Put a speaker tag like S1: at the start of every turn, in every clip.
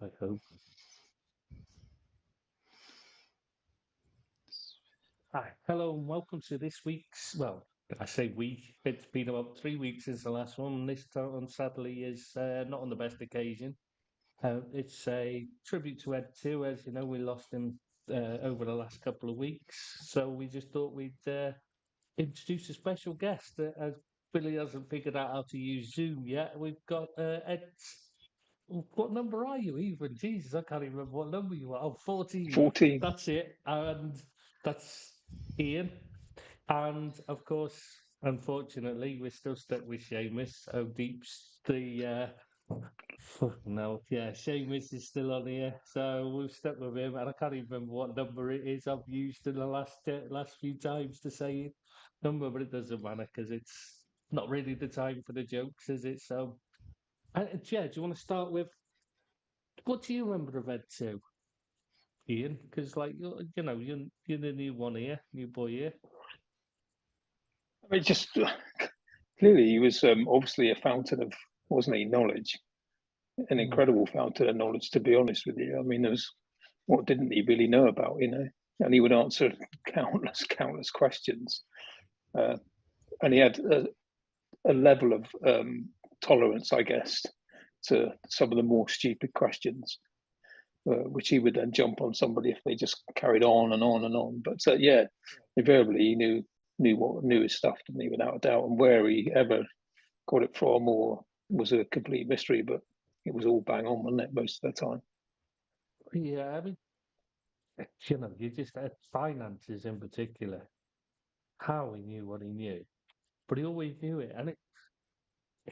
S1: I hope. Hi, hello, and welcome to this week's. Well, I say week. It's been about 3 weeks since the last one. This time, sadly, is not on the best occasion. It's a tribute to Ed 002. As you know, we lost him over the last couple of weeks, so we just thought we'd introduce a special guest. As Billy hasn't figured out how to use Zoom yet, we've got Ed. What number are you even? Jesus, I can't even remember what number you are. Oh, 14.
S2: 14.
S1: That's it. And that's Ian. And of course, unfortunately, we're still stuck with Seamus. Oh, Deep's the no, yeah, Seamus is still on here, so we've stuck with him. And I can't even remember what number it is I've used in the last few times to say number, but it doesn't matter because it's not really the time for the jokes, is it? So, Jed, do you want to start with what do you remember of Ed 002, Ian? Because like you're the new one here, new boy here.
S2: I mean, just clearly he was obviously a fountain of, wasn't he, knowledge, an
S1: Mm.
S2: incredible fountain of knowledge, to be honest with you. I mean, there's what didn't he really know about, and he would answer countless questions. And he had a level of tolerance, I guess, to some of the more stupid questions, which he would then jump on somebody if they just carried on and on and on. But yeah, invariably he knew his stuff, didn't he, without a doubt. And where he ever got it from or was a complete mystery, but it was all bang on, wasn't it, most of the time?
S1: Yeah, I mean, you just had finances in particular. How he knew what he knew, but he always knew it, and it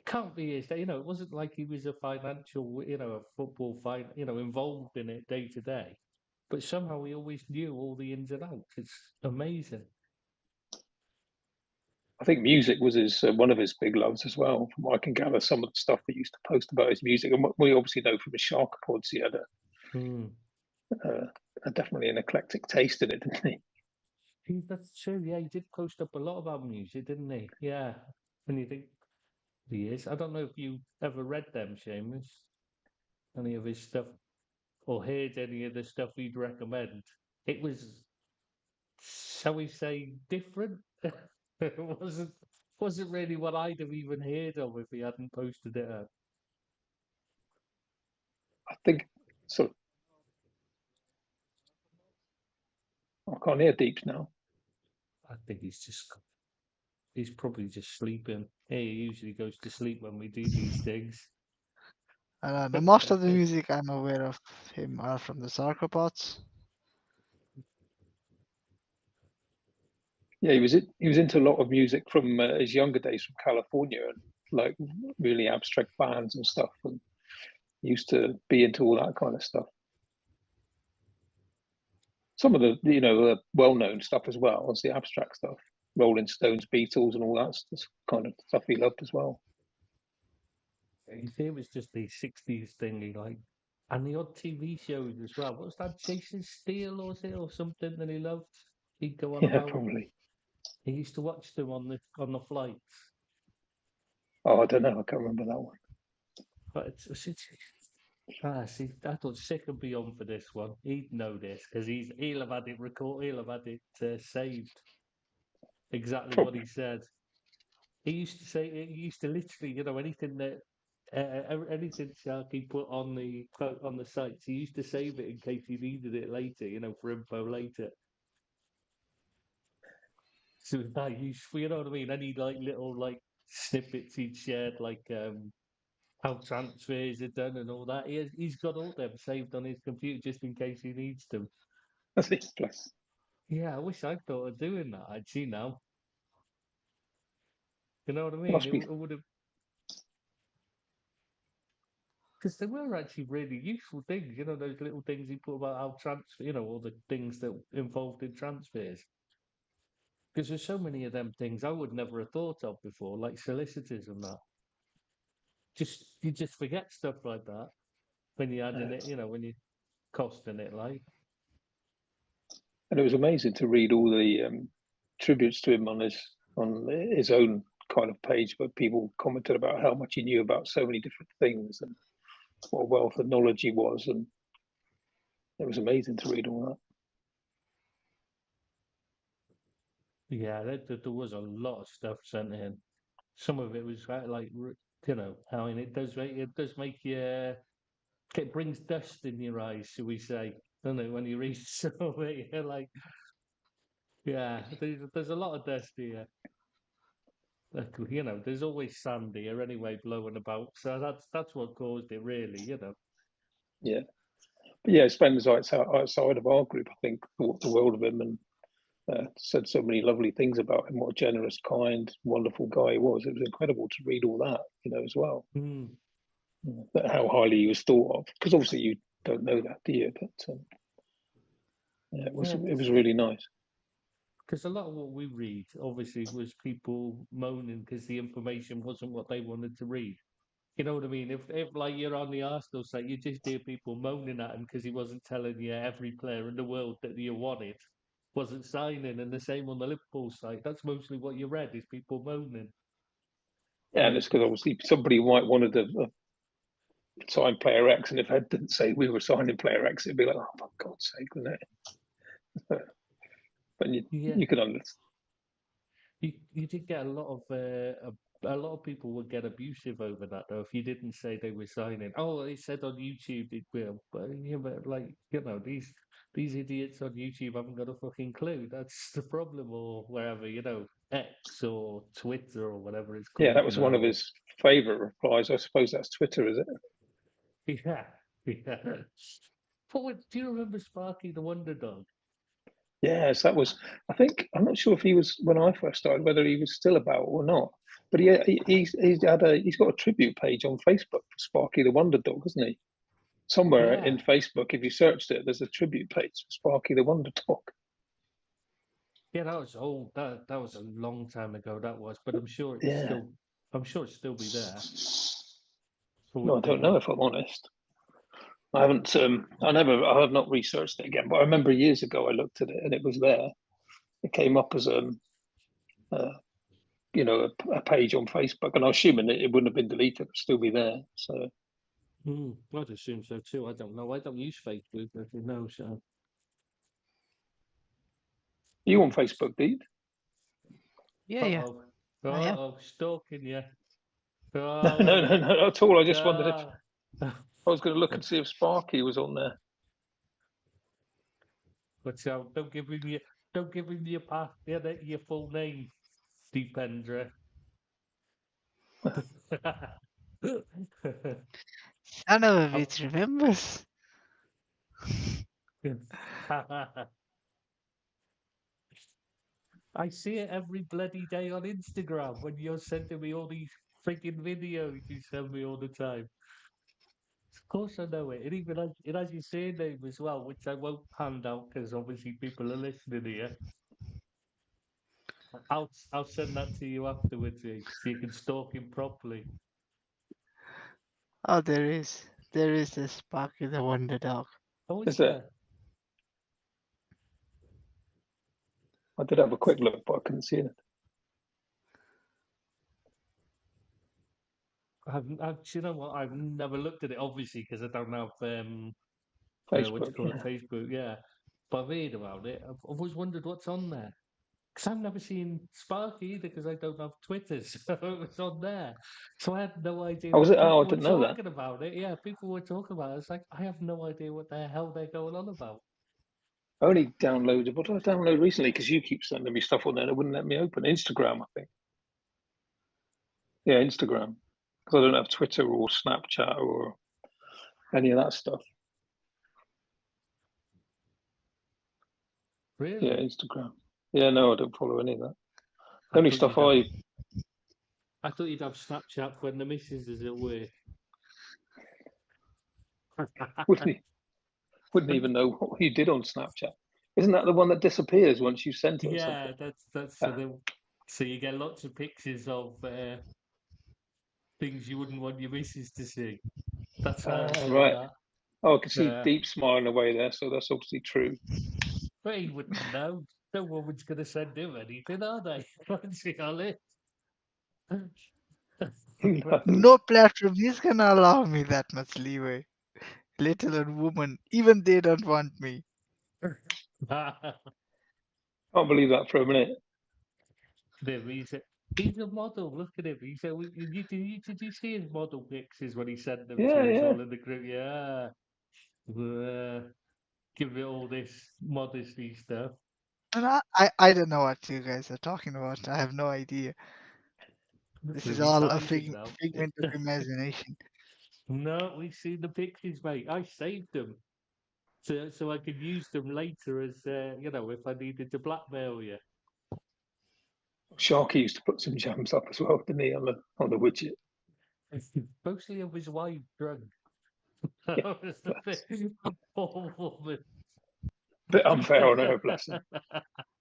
S1: can't be his. It wasn't like he was a financial, a football involved in it day to day. But somehow he always knew all the ins and outs. It's amazing.
S2: I think music was his one of his big loves as well. From what I can gather, some of the stuff he used to post about his music, and what we obviously know from his Shark Pods, he had
S1: Hmm.
S2: definitely an eclectic taste in it, didn't he?
S1: That's true. Yeah, he did post up a lot about music, didn't he? Yeah. When you think he is, I don't know if you ever read them, Seamus, any of his stuff, or heard any of the stuff he'd recommend. It was, shall we say, different. It wasn't really what I'd have even heard of if he hadn't posted it up.
S2: I think so. I can't hear Deeps now.
S1: I think he's probably just sleeping. He usually goes to sleep when we do these things.
S3: The most of the music I'm aware of him are from the sarcopods.
S2: Yeah, he was into a lot of music from his younger days from California, and like really abstract bands and stuff, and he used to be into all that kind of stuff. Some of the well-known stuff as well as the abstract stuff, Rolling Stones, Beatles, and all that kind of stuff he loved as well.
S1: You see, it was just the 60s thing he liked. And the odd TV shows as well. What was that, Jason Steele or was it, or something that he loved? He'd go on
S2: Yeah,
S1: about.
S2: probably.
S1: He used to watch them on the flights.
S2: Oh, I don't know. I can't remember that one.
S1: But see, I thought Sick would be on for this one. He'd know this because he'll have had it he'll have had it saved. Exactly what
S2: Probably.
S1: he said. He used to say, he used to literally, anything that anything Sharky put on the sites, he used to save it in case he needed it later, for info later. So it was that useful, you know what I mean? Any like little like snippets he'd shared, like how transfers are done and all that. He's got all them saved on his computer just in case he needs them.
S2: That's his place.
S1: Yeah, I wish I'd thought of doing that actually now. You know what I
S2: It
S1: mean?
S2: must
S1: It
S2: be.
S1: would have. Because they were actually really useful things, those little things he put about how transfer, all the things that involved in transfers. Because there's so many of them things I would never have thought of before, like solicitors and that. You just forget stuff like that when you're adding it, when you're costing it, like.
S2: And it was amazing to read all the tributes to him on his own kind of page, where people commented about how much he knew about so many different things, and what a wealth of knowledge he was, and it was amazing to read all that.
S1: Yeah, there was a lot of stuff sent in. Some of it was like, you know, I mean, it does make you, it brings dust in your eyes, shall we say, doesn't it? When you read some of it, you're like, yeah, there's a lot of dust here. Like, you know, there's always sand here anyway blowing about, so that's what caused it, really, you know.
S2: Yeah, but yeah, Spencer's outside of our group, I think, thought the world of him, and said so many lovely things about him. What a generous, kind, wonderful guy he was. It was incredible to read all that, you know, as well.
S1: Mm.
S2: How highly he was thought of, because obviously you don't know that, do you? But yeah, it was really nice.
S1: Because a lot of what we read, obviously, was people moaning because the information wasn't what they wanted to read. You know what I mean? If like you're on the Arsenal site, you just hear people moaning at him because he wasn't telling you every player in the world that you wanted wasn't signing, and the same on the Liverpool site. That's mostly what you read is people moaning.
S2: Yeah, and it's because obviously somebody might wanted to sign player X, and if Ed didn't say we were signing player X, it'd be like, oh, for God's sake, wouldn't it? But you could understand.
S1: You did get a lot of people would get abusive over that though if you didn't say they were signing. Oh, it said on YouTube it will, but yeah, but like you know these idiots on YouTube haven't got a fucking clue. That's the problem, or wherever you know X or Twitter or whatever it's
S2: Yeah, that
S1: called
S2: was one of
S1: now.
S2: his favourite replies. I suppose that's Twitter, is it?
S1: Yeah, yeah. Do you remember Sparky the Wonder Dog?
S2: Yes, that was. I think I'm not sure if he was when I first started, whether he was still about or not. But yeah, he's got a tribute page on Facebook for Sparky the Wonder Dog, hasn't he? Somewhere
S1: Yeah,
S2: in Facebook, if you searched it, there's a tribute page for Sparky the Wonder Dog.
S1: yeah. That was old. That was a long time ago. That was, but I'm sure it's
S2: Yeah.
S1: still. I'm sure it's still be there.
S2: No, I don't know if I'm honest. I haven't. I have not researched it again. But I remember years ago I looked at it and it was there. It came up as you know, a page on Facebook, and I'm assuming it wouldn't have been deleted; it'd still be there. So
S1: I'd assume so too. I don't know. I don't use Facebook, as you know. So.
S2: you on Facebook, Deed?
S3: Yeah, yeah, I am.
S1: Stalking you.
S2: No,
S1: Oh,
S2: no, no, no, not at all. I just wondered if
S1: God.
S2: I was going to look and see if Sparky was on there.
S1: Watch out! Don't give him your path. Your full name, Deependra.
S3: Son of a bitch remembers.
S1: I see it every bloody day on Instagram when you're sending me all these freaking videos you send me all the time. Of course I know it. It has your surname as well, which I won't hand out because obviously people are listening here. I'll send that to you afterwards, so you can stalk him properly.
S3: Oh, there is. There is a Sparky the Wonder Dog.
S1: Oh,
S2: Is
S1: is
S2: there?
S1: there?
S2: I did have a quick look, but I couldn't see it.
S1: You know what? I've never looked at it, obviously, because I don't have what you
S2: Facebook,
S1: call it, Facebook. Yeah, but I've heard about it. I've always wondered what's on there. Because I've never seen Spark either, because I don't have Twitter, so it was on there. So I had no idea
S2: Oh, was
S1: what
S2: it? Oh, I
S1: people were
S2: didn't know that.
S1: talking about it. Yeah, people were talking about it. It's like, I have no idea what the hell they're going on about.
S2: I only downloaded. What did I download recently? Because you keep sending me stuff on there, and it wouldn't let me open Instagram. I think. Yeah, Instagram. Because I don't have Twitter or Snapchat or any of that stuff.
S1: Really?
S2: Yeah, Instagram. Yeah, no, I don't follow any of that.
S1: I
S2: The only
S1: thought
S2: stuff
S1: I thought you'd have Snapchat when the missus is at work.
S2: wouldn't even know what you did on Snapchat. Isn't that the one that disappears once you sent it or
S1: Yeah,
S2: something?
S1: that's so you get lots of pictures of things you wouldn't want your missus to see. That's how it's on
S2: Right.
S1: that.
S2: Oh, I can see
S1: Yeah.
S2: Deep smiling away there, so that's obviously true.
S1: But he wouldn't know. No woman's going to send him anything, are they? What's he on it?
S3: No platform is gonna allow me that much leeway. Let alone woman. Even they don't want me.
S2: Can't believe that for a minute.
S1: He's a model. Look at him. He said, did you see his model pictures when he sent them
S2: Yeah,
S1: to us
S2: yeah.
S1: all in the group? Yeah. Give it all this modesty stuff.
S3: And I don't know what you guys are talking about. I have no idea. This
S1: We've
S3: is
S1: been
S3: all a
S1: hiding now.
S3: figment of imagination.
S1: No, we've seen the pictures, mate. I saved them so I could use them later as if I needed to blackmail you.
S2: Sharky used to put some jams up as well, didn't he, on the widget?
S1: Mostly of his wife drunk.
S2: Yeah,
S1: That was the thing. Poor woman.
S2: bit unfair on her, bless her.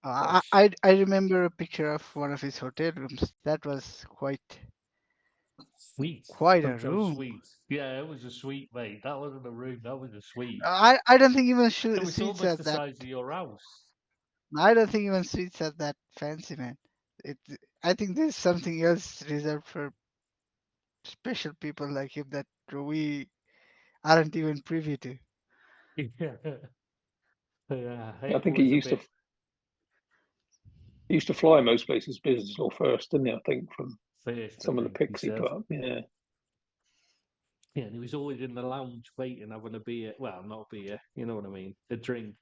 S3: I remember a picture of one of his hotel rooms. That was
S1: Sweet.
S3: quite a
S1: Hotel
S3: room.
S1: suite. Yeah, it was a suite, mate. That wasn't a room, that was a suite.
S3: I don't think even
S1: It was
S3: suites
S1: almost
S3: are
S1: the
S3: that.
S1: size of your house.
S3: I don't think even suites are that fancy, man. It. I think there's something else reserved for special people like him that we aren't even privy to.
S1: Yeah. Yeah,
S2: I
S1: it
S2: think he
S1: was a
S2: used to
S1: bit
S2: fly most places business or first, didn't he? I think from
S1: fierce,
S2: some of the
S1: he
S2: pics he
S1: said.
S2: put up. Yeah.
S1: Yeah, and he was always in the lounge waiting, having a beer. Well, not a beer, you know what I mean? A drink.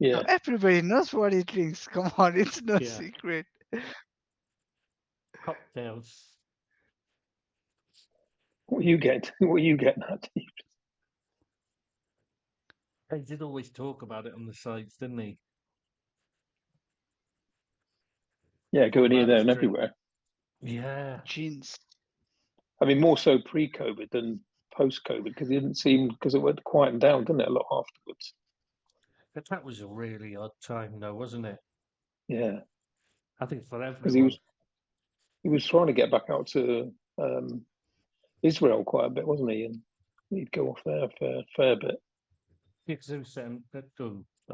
S3: Now,
S2: Yeah.
S3: everybody knows what he drinks. Come on, it's no
S1: Yeah,
S3: secret.
S1: cocktails.
S2: What you get? What you getting at?
S1: He did always talk about it on the sites, didn't he?
S2: Yeah,
S1: Talk
S2: going here,
S1: about
S2: there,
S1: his
S2: and
S1: drink.
S2: everywhere.
S1: Yeah.
S3: Jeans.
S2: I mean, more so pre-COVID than post-COVID because it didn't seem because it went quieting down, didn't it, a lot afterwards?
S1: But that was a really odd time, though, wasn't it?
S2: Yeah,
S1: I think for
S2: because
S1: everyone.
S2: he was trying to get back out to Israel quite a bit, wasn't he? And he'd go off there for a fair bit.
S1: Because he was saying that,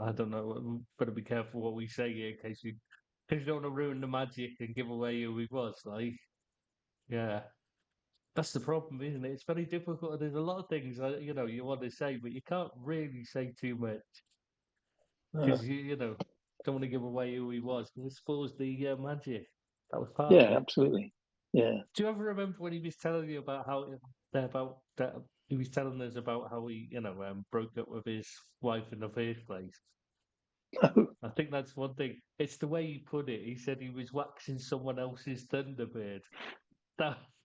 S1: I don't know, we better be careful what we say here in case you don't want to ruin the magic and give away who he was. Like, yeah. That's the problem, isn't it? It's very difficult. There's a lot of things you want to say, but you can't really say too much because don't want to give away who he was. It spoils the magic. That was part of
S2: Yeah,
S1: it.
S2: absolutely. Yeah.
S1: Do you ever remember when he was telling you about how about that? He was telling us about how he broke up with his wife in the first place. I think that's one thing. It's the way he put it. He said he was waxing someone else's Thunderbird.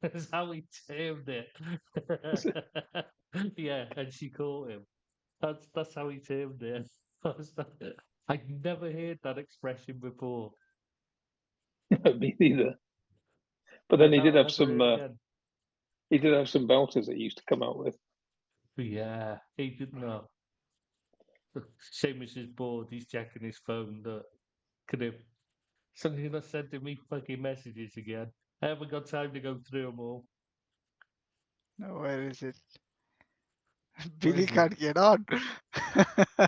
S1: That's how he termed it. Yeah, and she caught him. That's how he termed it. I'd never heard that expression before.
S2: Me neither. But then
S1: And now I'll never hear it again.
S2: he did have some belters that he used to come out with.
S1: Yeah, he didn't know. Seamus is bored. He's checking his phone. That could have something not sending me fucking messages again. I haven't got time to go through them all.
S3: No, where is it?
S1: Where
S3: Billy
S1: is it?
S3: can't get on.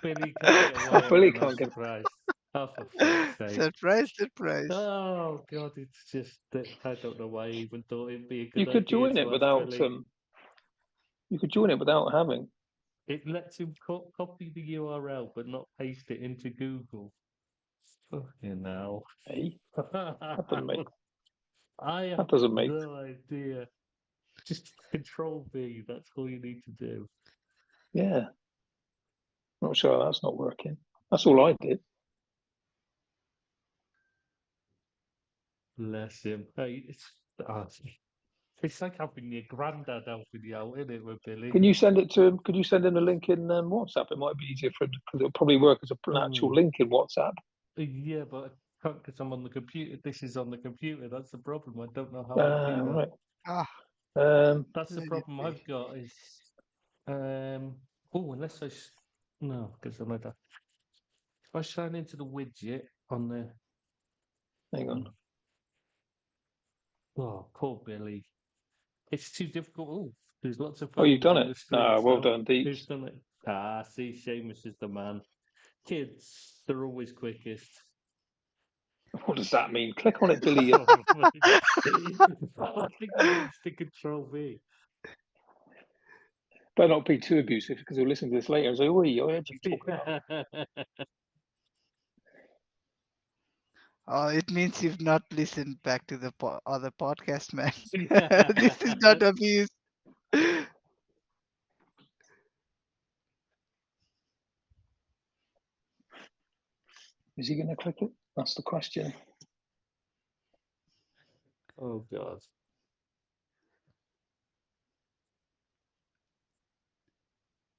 S1: Billy can't get away. I'm
S2: Billy
S1: not
S2: can't get.
S1: surprised. Oh, for fuck's sake.
S3: Surprise, surprise.
S1: Oh, God, it's just that I don't know why I even thought it'd be a
S2: You
S1: good
S2: could
S1: idea
S2: join it
S1: to ask
S2: without
S1: Billy.
S2: You could join it without having.
S1: It lets him copy the URL but not paste it into Google. Fucking hell.
S2: Hey,
S1: I
S2: that
S1: have
S2: doesn't make.
S1: no idea. Just control V, that's all you need to do.
S2: Yeah, not sure that's not working. That's all I did.
S1: Bless him. Hey, it's like having your granddad helping you out, isn't it, with Billy?
S2: Can you send it to him? Could you send him a link in WhatsApp? It might be easier for him because it'll probably work as an actual link in WhatsApp.
S1: Yeah, but I can't because I'm on the computer. This is on the computer. That's the problem. I don't know how I do that.
S2: Right.
S1: That's the
S3: Let it
S1: problem
S3: be.
S1: I've got is unless no, because I'm like that. If I sign into the widget on the
S2: Hang on.
S1: oh, poor Billy. It's too difficult. Oh, there's lots of
S2: Oh, you've
S1: phones
S2: done
S1: in
S2: it.
S1: the streets.
S2: Well
S1: Now.
S2: done, Deep.
S1: Who's done it? See, Seamus is the man. Kids, they're always quickest.
S2: What does that mean? Click on it, delete it.
S1: I think he means to control V.
S2: Better not be too abusive because he'll listen to this later and say, "Oh, I heard you talking about."
S3: Oh, it means you've not listened back to the other podcast, man. This is not abuse.
S2: Is he going to click it? That's the question.
S1: Oh God.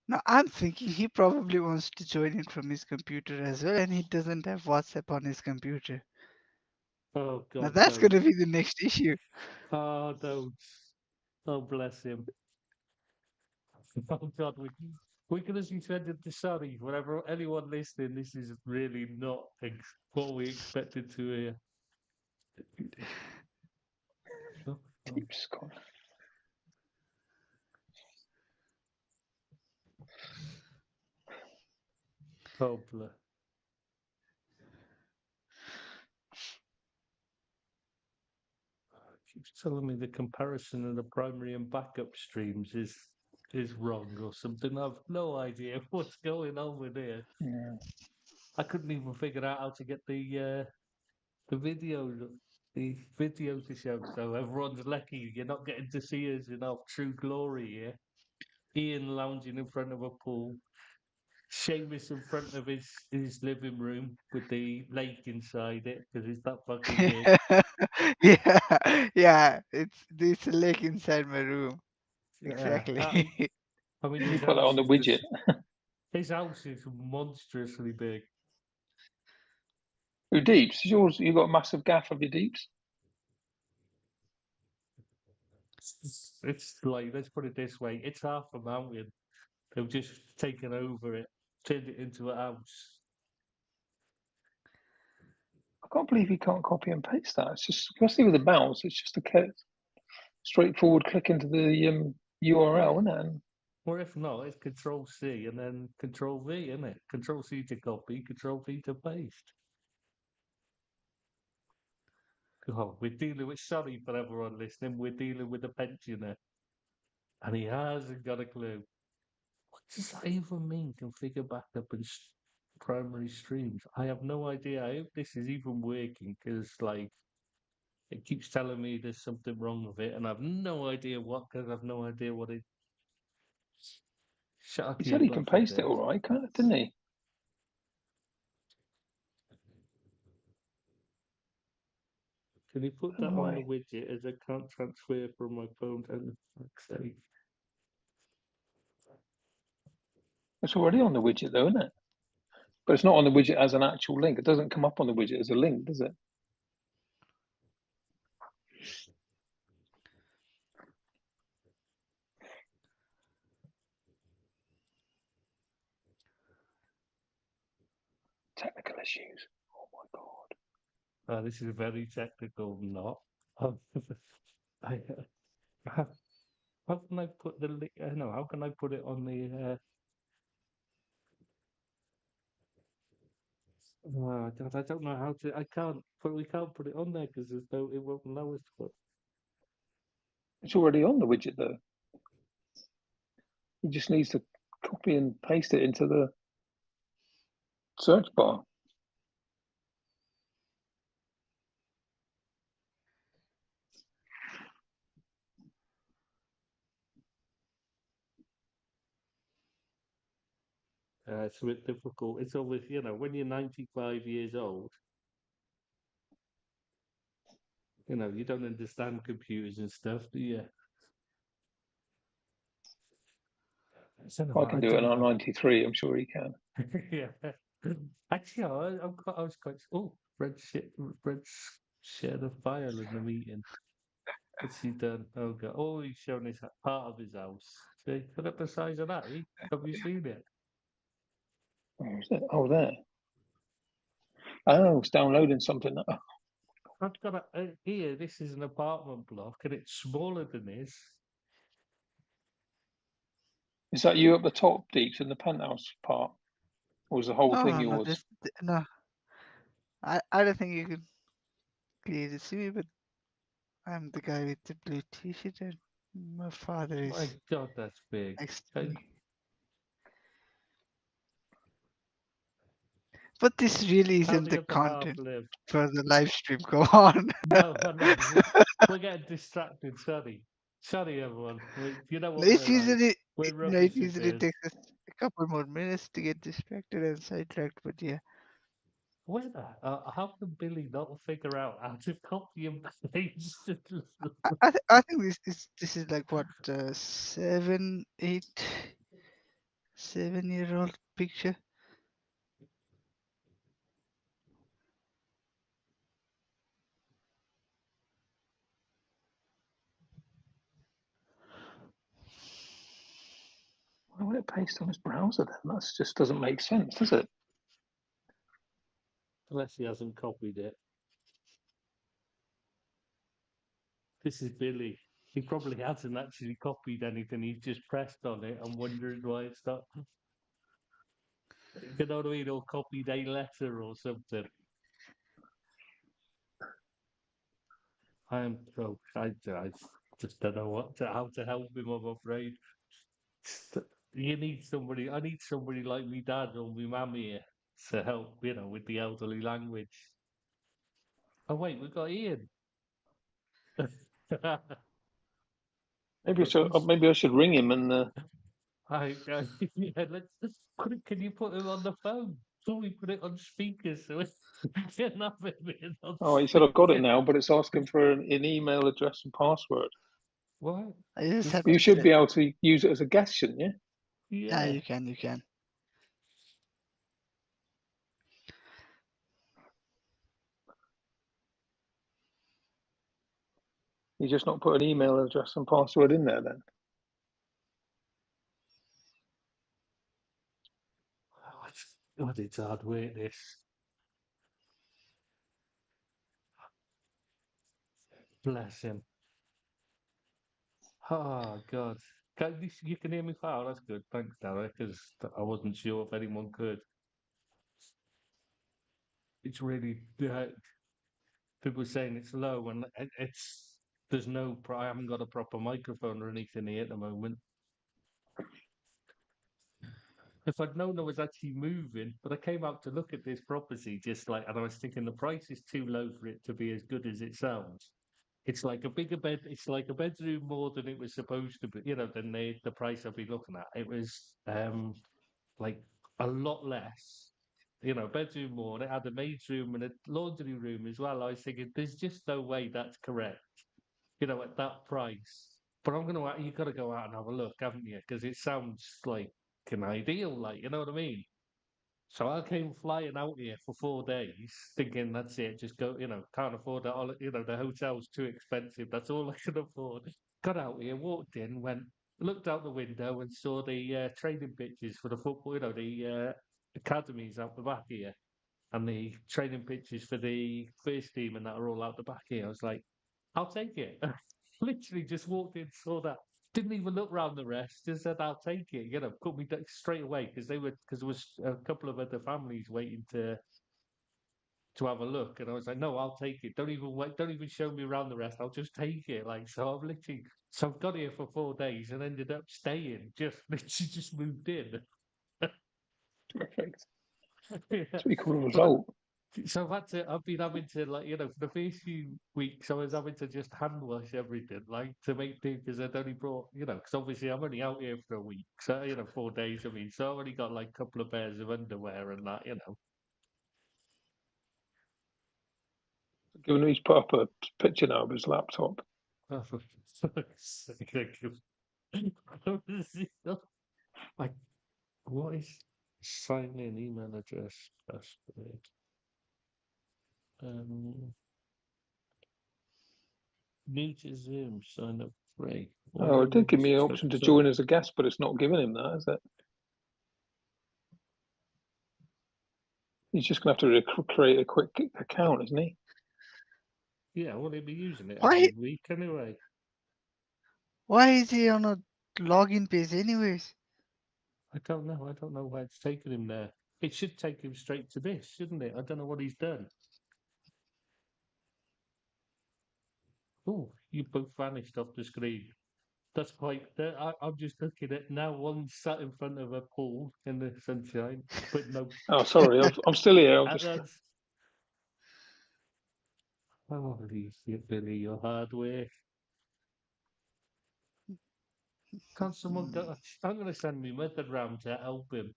S3: Now I'm thinking he probably wants to join in from his computer as well, and he doesn't have WhatsApp on his computer.
S1: Oh
S3: Now
S1: God.
S3: that's
S1: No.
S3: gonna be the next issue.
S1: Oh, don't. Oh, bless him. Oh God, we can as you said at the sorry. Whenever anyone listening, this is really not what we expected to hear. Oh,
S2: Deep Scott.
S1: oh bless. Keeps telling me the comparison of the primary and backup streams is wrong or something. I've no idea what's going on with here.
S2: Yeah.
S1: I couldn't even figure out how to get the video to show. So everyone's lucky you're not getting to see us in our true glory here. Ian lounging in front of a pool. Seamus in front of his living room with the lake inside it because it's that fucking big.
S3: Yeah. It's a lake inside my room. Exactly.
S1: I mean,
S2: You
S1: his
S2: put that
S1: house
S2: on the
S1: is
S2: widget.
S1: his house is monstrously big.
S2: Your deeps. Yours. You got a massive gaff of your deeps.
S1: It's like, let's put it this way, it's half a mountain. They've just taken over it, turned it into a house.
S2: I can't believe you can't copy and paste that. It's just, especially with the mouse, it's just a straightforward click into the URL, isn't it? And
S1: Or if not, it's Control C and then Control V, isn't it? Control C to copy, Control V to paste. Oh, we're dealing with, sorry for everyone listening, we're dealing with a pensioner. And he hasn't got a clue. What does that even mean? Configure backup and primary streams. I have no idea. I hope this is even working because, like, it keeps telling me there's something wrong with it, and I've no idea what because I've no idea what it.
S2: he said he can paste it all right, didn't he?
S1: Can you put that on the widget as I can't transfer from my phone to the
S2: It's already on the widget though, isn't it? But it's not on the widget as an actual link. It doesn't come up on the widget as a link, does it? Technical issues. Oh my god.
S1: This is very technical, not. I, how can I put the link? No, how can I put it on the? God, I don't know how to. I can't. But we can't put it on there because there's no. It won't allow us to put.
S2: It's already on the widget though. He just needs to copy and paste it into the search bar.
S1: It's a bit difficult. It's always, when you're 95 years old, you don't understand computers and stuff, do you?
S2: I can do it, and I'm 93. I'm sure he can.
S1: Yeah. Actually, I was quite. Oh, Fred's shared a file in the meeting. What's he done? Oh God! Oh, he's shown his part of his house. See, look at the size of that. Eh? Have you seen it?
S2: Where is it? Oh, there. Oh, it's downloading something.
S1: I've got here. This is an apartment block, and it's smaller than this.
S2: Is that you at the top, Deeps, in the penthouse part? Or is the whole thing yours?
S3: No. I don't think you can. clearly see me, but I'm the guy with the blue t-shirt and my father is
S1: My God, that's big.
S3: next to me. But this really
S1: How
S3: isn't
S1: the
S3: the
S1: other half
S3: content
S1: live?
S3: for the live stream. Come on.
S1: No, I know. We're getting distracted. Sorry, everyone. You know what
S3: It's
S1: we're like.
S3: usually
S1: We're
S3: it
S1: rubbish at
S3: usually
S1: this.
S3: takes us a couple more minutes to get distracted and sidetracked, but yeah.
S1: How can Billy not figure out how to copy and paste?
S3: I think this is like what 7-year-old picture.
S2: Why would it paste on his browser then? That just doesn't make sense, does it?
S1: Unless he hasn't copied it. This is Billy. He probably hasn't actually copied anything. He's just pressed on it and wondering why it's not. You know what I mean? Or copied a letter or something. I just don't know how to help him. I'm afraid. You need somebody. I need somebody like me dad or me mum here to help. With the elderly language. Oh wait, we've got Ian.
S2: Maybe I should ring him and.
S1: Yeah, can you put him on the phone? Can we put it on speaker so we can have him on
S2: Oh, he said I've got it
S1: speaker?
S2: now, but it's asking for an email address and password.
S1: What?
S3: I just have
S2: You
S3: to
S2: should
S3: check.
S2: be able to use it as a guest, shouldn't you?
S3: Yeah,
S1: Yeah.
S3: you can.
S2: You just not put an email address and password in there then.
S1: God, it's hard work, this. Bless him. Oh, God. You can hear me fine? That's good. Thanks, Derek, because I wasn't sure if anyone could. It's really, people saying it's low, and there's I haven't got a proper microphone or anything here at the moment. If I'd known I was actually moving, but I came out to look at this property and I was thinking the price is too low for it to be as good as it sounds. It's like a bigger bed. It's like a bedroom more than it was supposed to be. Than the price I'd be looking at. It was like a lot less. Bedroom more. And it had a maid's room and a laundry room as well. I was thinking, there's just no way that's correct. At that price. But you've got to go out and have a look, haven't you? Because it sounds like an ideal, you know what I mean? So I came flying out here for 4 days, thinking that's it, just go, can't afford it. The hotel's too expensive. That's all I can afford. Got out here, walked in, looked out the window and saw the training pitches for the football, the academies out the back here and the training pitches for the first team and that are all out the back here. I was like, I'll take it. Literally just walked in, saw that. Didn't even look round the rest. Just said, "I'll take it." Put me straight away because there was a couple of other families waiting to have a look, and I was like, "No, I'll take it. Don't even wait. Don't even show me around the rest. I'll just take it." So I've got here for 4 days and ended up staying. Just literally just moved in.
S2: Perfect.
S1: Yeah.
S2: That's what you call a
S1: But
S2: result.
S1: So I've been having to for the first few weeks, I was having to just hand wash everything, to make do because I'd only brought, because obviously I'm only out here for a week, so 4 days. I mean, so I've only got like a couple of pairs of underwear and that.
S2: Given he's put up a picture now of his laptop.
S1: Oh, for fuck's sake. Like, what is sign in email address password? New to Zoom, sign up free.
S2: Oh, it did give me an option to join as a guest, but it's not giving him that, is it? He's just going to have to create a quick account, isn't he?
S1: Yeah, well, he'll be using it
S3: Why
S1: every week anyway.
S3: why is he on a login page anyways?
S1: I don't know. I don't know why it's taken him there. It should take him straight to this, shouldn't it? I don't know what he's done. Oh, you both vanished off the screen. That's quite. I'm just looking at now. One sat in front of a pool in the sunshine, but no.
S2: Oh, sorry, I'm still here. I'll just.
S1: That's. Oh, Billy, your hard work. Can't someone go? I'm going to send my mother round to help him.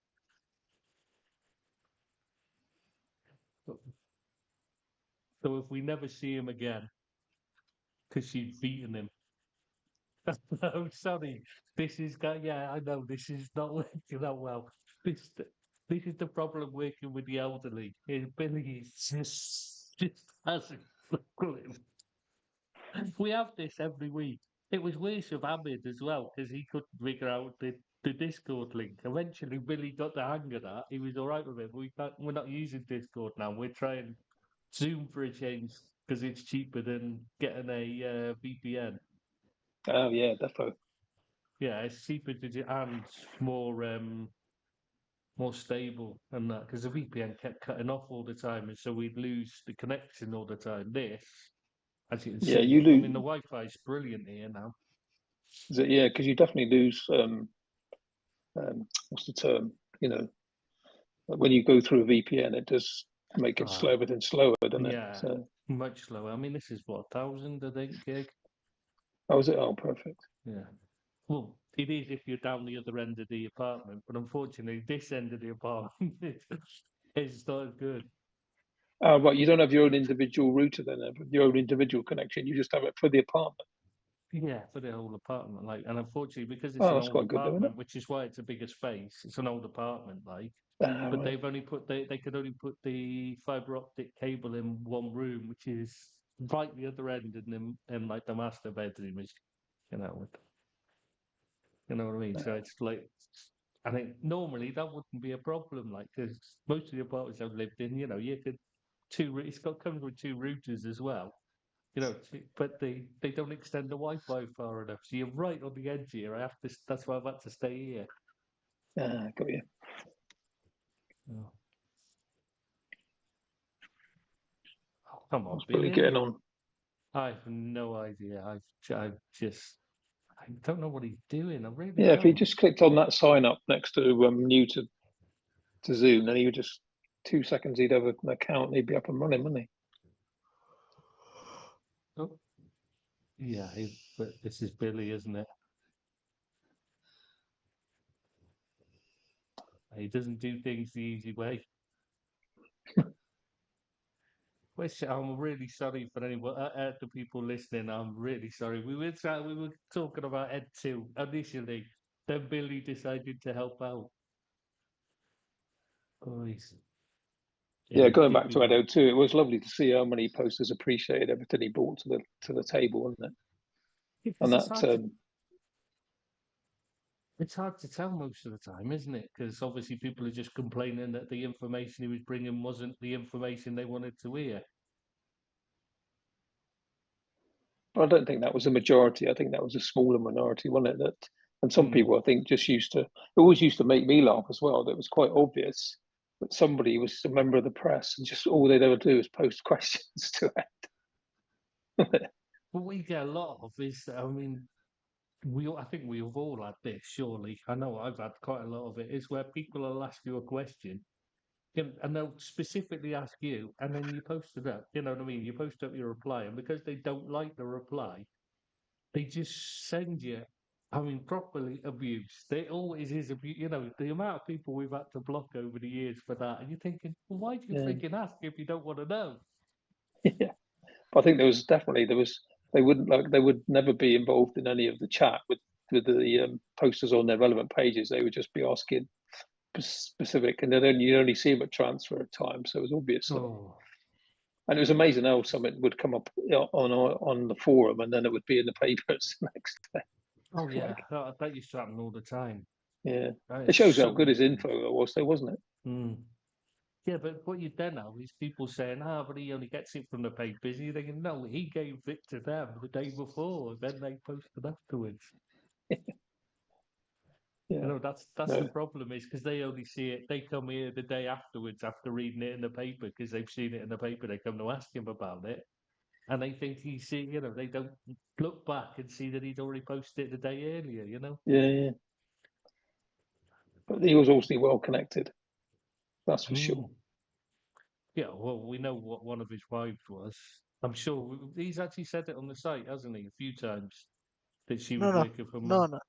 S1: So if we never see him again, because she's beaten him. I'm sorry. This is yeah, I know this is not working out well. This this is the problem working with the elderly. Billy is just hasn't a clue. We have this every week. It was worse with Ahmed as well because he couldn't figure out the Discord link. Eventually, Billy got the hang of that. He was all right with it. But we're not using Discord now. We're trying Zoom for a change because it's cheaper than getting a VPN.
S2: Oh yeah, defo.
S1: Yeah, it's cheaper to do and more stable and that because the VPN kept cutting off all the time, and so we'd lose the connection all the time. This, as you can
S2: Yeah,
S1: see,
S2: you
S1: I
S2: lose.
S1: mean, the Wi-Fi is brilliant here now.
S2: Is it, yeah, because you definitely lose. What's the term? You know, when you go through a VPN, it does make it slow,
S1: Ah,
S2: everything slower, doesn't it?
S1: yeah,
S2: So,
S1: much slower. I mean, this is what 1,000, I think, gig.
S2: how was it? Oh, perfect.
S1: Yeah. Well, it is if you're down the other end of the apartment, but unfortunately, this end of the apartment is not as good.
S2: Oh, right. You don't have your own individual router then, your own individual connection. You just have it for the apartment.
S1: Yeah, for the whole apartment, like, and unfortunately, because it's
S2: Oh,
S1: an
S2: that's
S1: old
S2: quite good, though, isn't it?
S1: apartment, which is why it's a bigger space. It's an old apartment, like,
S2: Ah,
S1: but
S2: right.
S1: they've only put they could only put the fiber optic cable in one room, which is right the other end, and then like the master bedroom is, you know, you know what I mean. So it's like, I think normally that wouldn't be a problem, like, because most of the apartments I've lived in, you know, you could it's got comes with two routers as well. You know, but they don't extend the Wi-Fi far enough. So you're right on the edge here. I have to. That's why I've had to stay here.
S2: Ah, got you.
S1: Oh, come on,
S2: How's Billy getting
S1: Billy.
S2: on?
S1: I have no idea. I just I don't know what he's doing. I really
S2: Yeah, if he
S1: don't.
S2: just clicked on that sign up next to new to Zoom, then he would just 2 seconds he'd have an account and he'd be up and running, wouldn't he?
S1: Oh, yeah, but this is Billy, isn't it? He doesn't do things the easy way. Which I'm really sorry for anyone, the people listening. I'm really sorry. We were talking about Ed 2 initially. Then Billy decided to help out. Oh,
S2: Yeah,
S1: yeah,
S2: going
S1: did
S2: back
S1: me
S2: to
S1: wrong.
S2: Ed002, it was lovely to see how many posters appreciated everything he brought to the table, wasn't it?
S1: Because
S2: And that
S1: it's hard to tell most of the time, isn't it? Because obviously people are just complaining that the information he was bringing wasn't the information they wanted to hear.
S2: I don't think that was a majority. I think that was a smaller minority, wasn't it? That, and some
S1: Hmm.
S2: people I think just it always used to make me laugh as well. That was quite obvious that somebody was a member of the press and just all they'd ever do is post questions to it.
S1: What we get a lot of is, I mean, I think we've all had this, surely. I know I've had quite a lot of it, is where people will ask you a question and they'll specifically ask you, and then you post it up. You know what I mean? You post up your reply, and because they don't like the reply, they just send you. I mean, properly abuse. They always is abuse. You know, the amount of people we've had to block over the years for that, and you're thinking, well, why do you
S2: Yeah,
S1: freaking ask if you don't want to know?
S2: yeah. But I think they would never be involved in any of the chat with the posters on their relevant pages. They would just be asking specific, and then you only see them at transfer at times. So it was obvious that.
S1: Oh,
S2: And it was amazing how something would come up on the forum, and then it would be in the papers the next day.
S1: oh
S2: It's
S1: yeah,
S2: like,
S1: that used to happen all the time.
S2: yeah,
S1: That
S2: it
S1: is
S2: shows how
S1: so
S2: good his
S1: ridiculous.
S2: info was, though, wasn't it?
S1: Mm. Yeah, but what you then have is people saying, but he only gets it from the papers. You're thinking, no, he gave it to them the day before, then they posted afterwards. You
S2: Yeah,
S1: know, that's the
S2: no,
S1: problem is because they only see it, they come here the day afterwards after reading it in the paper because they've seen it in the paper. They come to ask him about it. and they think he's, they don't look back and see that he'd already posted it the day earlier.
S2: Yeah. But he was obviously well connected. That's for sure.
S1: Yeah, well, we know what one of his wives was. I'm sure he's actually said it on the site, hasn't he, a few times that she was
S3: No, no,
S1: working for
S3: no,
S1: him.
S3: no,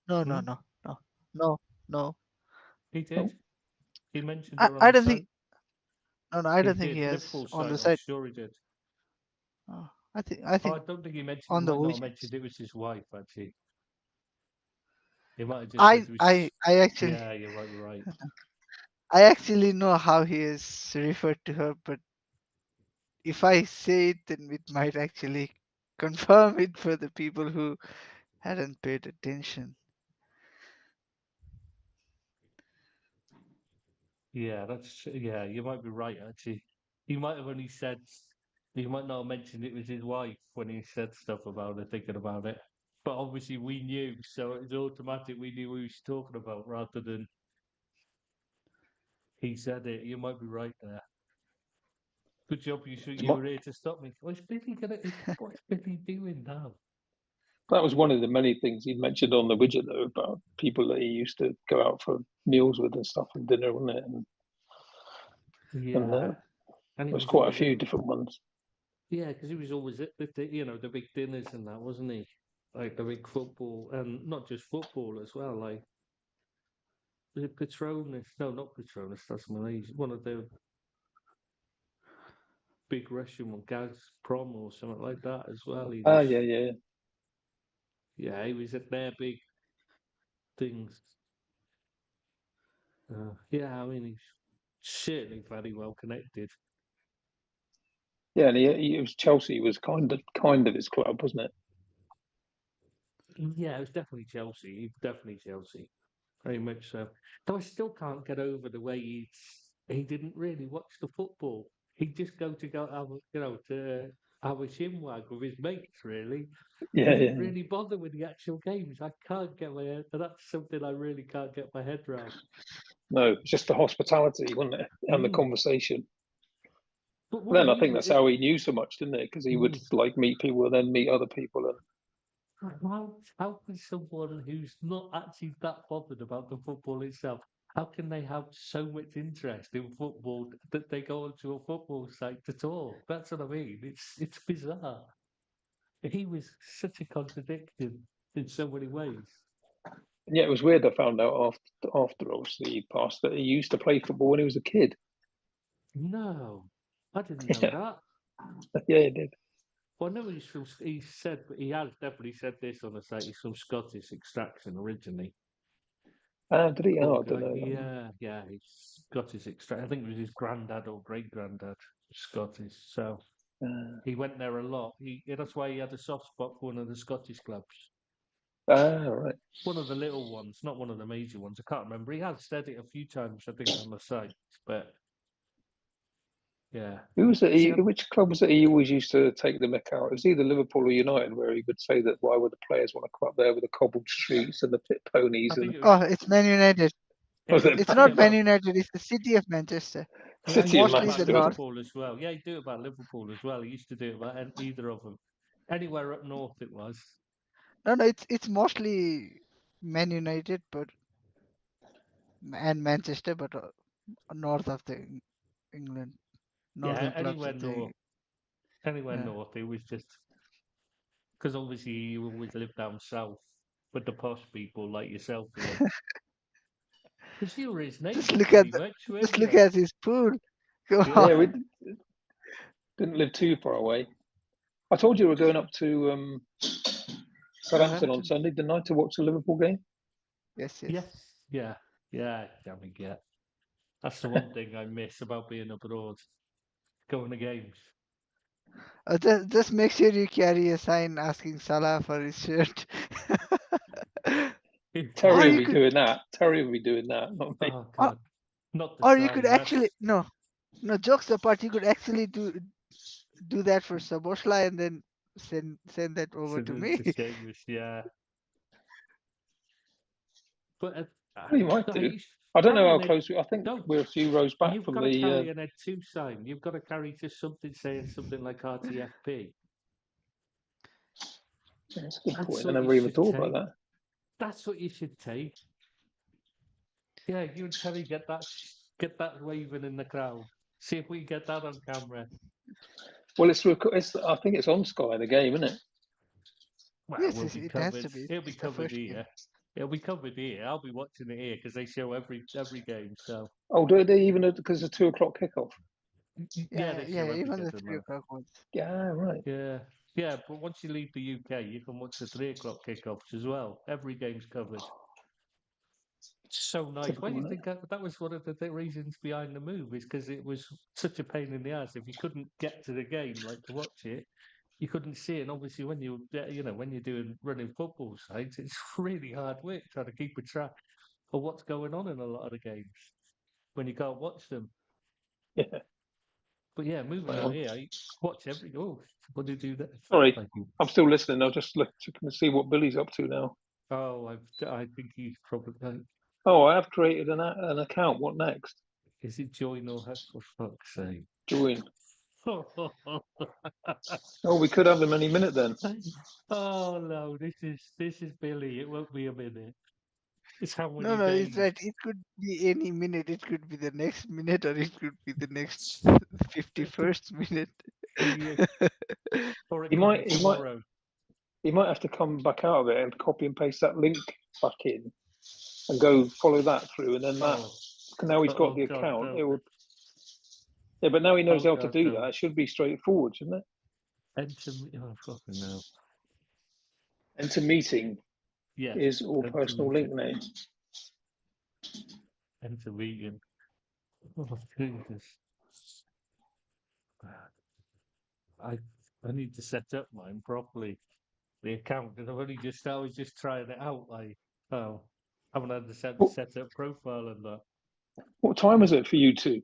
S3: no, no,
S1: Hmm?
S3: no, no, no, no.
S1: He did.
S2: Oh,
S1: He mentioned
S3: I,
S1: her on
S3: I
S1: the
S3: don't think.
S1: site.
S3: No, no, I
S1: He
S3: don't think he
S1: did.
S3: has
S1: Liverpool
S3: on
S1: site,
S3: the
S1: I'm
S3: site.
S1: sure he did.
S3: I
S1: Oh,
S3: think
S1: I don't think he mentioned. He
S3: on the
S1: might not have
S3: weekends.
S1: mentioned it was his wife. Actually, he might have just said
S3: I,
S1: it
S3: I,
S1: was.
S3: I actually,
S1: Yeah, you're right. You're right.
S3: I actually know how he is referred to her, but if I say it, then it might actually confirm it for the people who hadn't paid attention.
S1: Yeah, yeah. You might be right. Actually, he might have only said. He might not have mentioned it was his wife when he said stuff about it, thinking about it. But obviously, we knew, so it was automatic. We knew who he was talking about, rather than he said it. You might be right there. Good job. You were here to stop me. What's Billy gonna? What's Billy doing now?
S2: that was one of the many things he mentioned on the widget, though, about people that he used to go out for meals with and stuff and dinner, wasn't it? And
S1: Yeah, and he
S2: there's
S1: was
S2: quite a
S1: always
S2: few different ones.
S1: yeah, because he was always at the big dinners and that, wasn't he? Like the big football, and not just football as well. Like was it Patronus? No, not Patronus. That's Malaysia. One of the big Russian one, Gazprom or something like that as well. He
S2: Ah,
S1: was,
S2: yeah.
S1: yeah, he was at their big things. Yeah, I mean, he's certainly very well connected.
S2: Yeah, and it was Chelsea was kind of his club, wasn't it?
S1: Yeah, it was definitely Chelsea. Definitely Chelsea. Very much so. Though I still can't get over the way he didn't really watch the football. He'd just go have to have a shinwag with his mates. Really, he
S2: Yeah.
S1: didn't really bother with the actual games. I can't get my head. That's something I really can't get my head around.
S2: No, it's just the hospitality, wasn't it, and the
S1: Mm.
S2: conversation.
S1: But
S2: And
S1: what
S2: then
S1: it
S2: I
S1: is,
S2: think that's how he knew so much, didn't it? Because he would like meet people and then meet other people. And
S1: how can someone who's not actually that bothered about the football itself, how can they have so much interest in football that they go onto a football site to talk? That's what I mean. It's bizarre. He was such a contradiction in so many ways.
S2: yeah, it was weird. I found out after obviously he passed that he used to play football when he was a kid.
S1: No, I didn't know
S2: Yeah,
S1: that.
S2: yeah, he did.
S1: Well, I know he said, but he has definitely said this on the site. He's from Scottish extraction originally.
S2: Did he?
S1: Poor
S2: Oh, I don't
S1: guy.
S2: know.
S1: Yeah, he's Scottish extract. I think it was his granddad or great granddad, Scottish. So he went there a lot. That's why he had a soft spot for one of the Scottish clubs.
S2: Right.
S1: One of the little ones, not one of the major ones. I can't remember. He has said it a few times, I think, on the site. But yeah.
S2: Who was it?
S1: See,
S2: Which club was it? He always used to take the mick out. It was either Liverpool or United, where he would say that why would the players want to come up there with the cobbled streets and the pit ponies
S1: I think
S2: and
S1: it was.
S3: Oh, it's Man United.
S2: was it
S3: It's
S1: Yeah,
S3: not Man
S1: well,
S3: United. It's the city of Manchester.
S1: yeah, he
S2: City of
S1: do it
S3: Mostly
S1: about
S3: the
S2: Manchester? Was it?
S3: north.
S1: Liverpool as well. Yeah, he do it about Liverpool as well. He used to do it about either of them. Anywhere up north it was.
S3: No, it's mostly Man United, but and Manchester, but north of the England,
S1: Yeah,
S3: northern clubs of the.
S1: anywhere
S3: Uh,
S1: north. It was just because obviously you always live down south with the posh people like yourself, Ian. Because you were his
S3: just
S1: neighbour
S3: look at
S1: pretty
S3: the,
S1: much, weren't
S3: just look
S1: you?
S3: at his pool. Come
S1: Yeah.
S3: on.
S2: Yeah, we didn't live too far away. I told you we were going up to Southampton on
S3: Southampton.
S2: Sunday, didn't I, to watch the Liverpool game?
S3: Yes.
S1: Yes. Yeah. Damn it, yeah. That's the one thing I miss about being abroad. Going to games.
S3: Just make sure you carry a sign asking Salah for his shirt. or
S2: Terry will
S3: you
S2: be
S3: could,
S2: doing that. Terry will be doing that, not me.
S1: Oh
S3: or,
S1: God. Not the
S3: or you could
S1: sign.
S3: actually
S1: That's
S3: no jokes apart. You could actually do that for Saboshla and then send that over to me.
S1: the Seamus, yeah. But
S2: Well, you might
S1: I
S2: do.
S1: used
S2: I don't know
S1: Carry
S2: how
S1: an Ed.
S2: close. I think
S1: No,
S2: we're a few rows back
S1: you've
S2: from
S1: got to
S2: the.
S1: carry an Ed2 sign. You've got to carry just something saying something like RTFP.
S2: That's a good
S1: That's
S2: point. I
S1: what you
S2: never even
S1: should
S2: thought
S1: take.
S2: about that.
S1: That's what you should take. Yeah, you and Terry get that waving in the crowd. See if we get that on camera.
S2: Well, it's. I think it's on Sky the game, isn't it?
S1: Well,
S3: Yes,
S1: we'll be
S3: it has
S1: covered.
S3: to be.
S1: It'll be
S3: It's the
S1: covered
S3: first game.
S1: here. It'll be covered here. I'll be watching it here because they show every game. So
S2: Oh, do they even because it's a 2 o'clock kickoff?
S1: yeah, they show every
S3: Even
S1: game.
S3: the
S1: Doesn't
S3: 3 o'clock ones.
S2: Yeah, right.
S1: Yeah, but once you leave the UK, you can watch the 3 o'clock kickoffs as well. Every game's covered. It's so nice. Why
S2: Typical,
S1: do you
S2: isn't it?
S1: think that was one of the reasons behind the move? Is because it was such a pain in the ass. If you couldn't get to the game, like to watch it, you couldn't see it. And obviously, when when you're doing running football sites, it's really hard work trying to keep a track of what's going on in a lot of the games when you can't watch them.
S2: Yeah.
S1: But yeah, moving out here, I watch every. Oh, what do you do that?
S2: Sorry,
S1: Thank you.
S2: I'm still listening. I'll just look to see what Billy's up to now.
S1: Oh, I think he's probably.
S2: Oh, I have created an account. What next?
S1: Is it join or have for fuck's sake?
S2: Join. Oh, we could have him any minute then.
S1: Oh no, this is Billy. It won't be a minute. It's how many
S3: No,
S1: days.
S3: it's right. It could be any minute. It could be the next minute, or it could be the next 51st minute.
S1: Or it
S2: He
S1: could
S2: might.
S1: be tomorrow.
S2: He might have to come back out of it and copy and paste that link back in, and go follow that through, and then that. Now he's got the account.
S1: No.
S2: It would. Yeah, but now he knows how to
S1: God,
S2: do
S1: no.
S2: that. It should be straightforward, shouldn't it?
S1: Enter. Oh fucking no.
S2: Enter meeting
S1: Yes.
S2: is all
S1: enter
S2: personal
S1: meeting.
S2: link name.
S1: Enter meeting. Oh Jesus. I need to set up mine properly. The account because I was just trying it out. Like I haven't had the set up profile and that.
S2: What time is it for you two?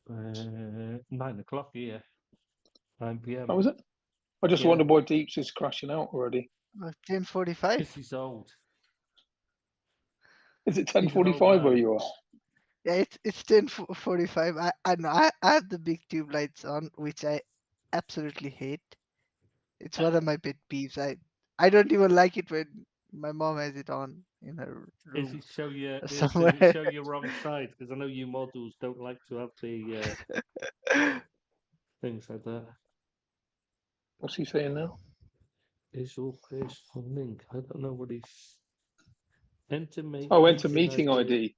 S1: 9 o'clock here. 9 p.m.
S2: How was it? I just wonder why Deeps is crashing out already.
S3: 10:45.
S1: Because he's old.
S2: Is it
S1: He's an old
S2: 10:45 where
S1: man.
S2: you are?
S3: Yeah, it's 10:45. I know. I have the big tube lights on, which I absolutely hate. It's one of my pet peeves. I don't even like it when my mom has it on in her
S1: Is
S3: room
S1: it show you? Does
S3: somewhere.
S1: it show you wrong side? Because I know you models don't like to have the things like that.
S2: What's he saying now?
S1: Is all personal link? I don't know what he's. Enter meeting.
S2: Oh, enter meeting ID.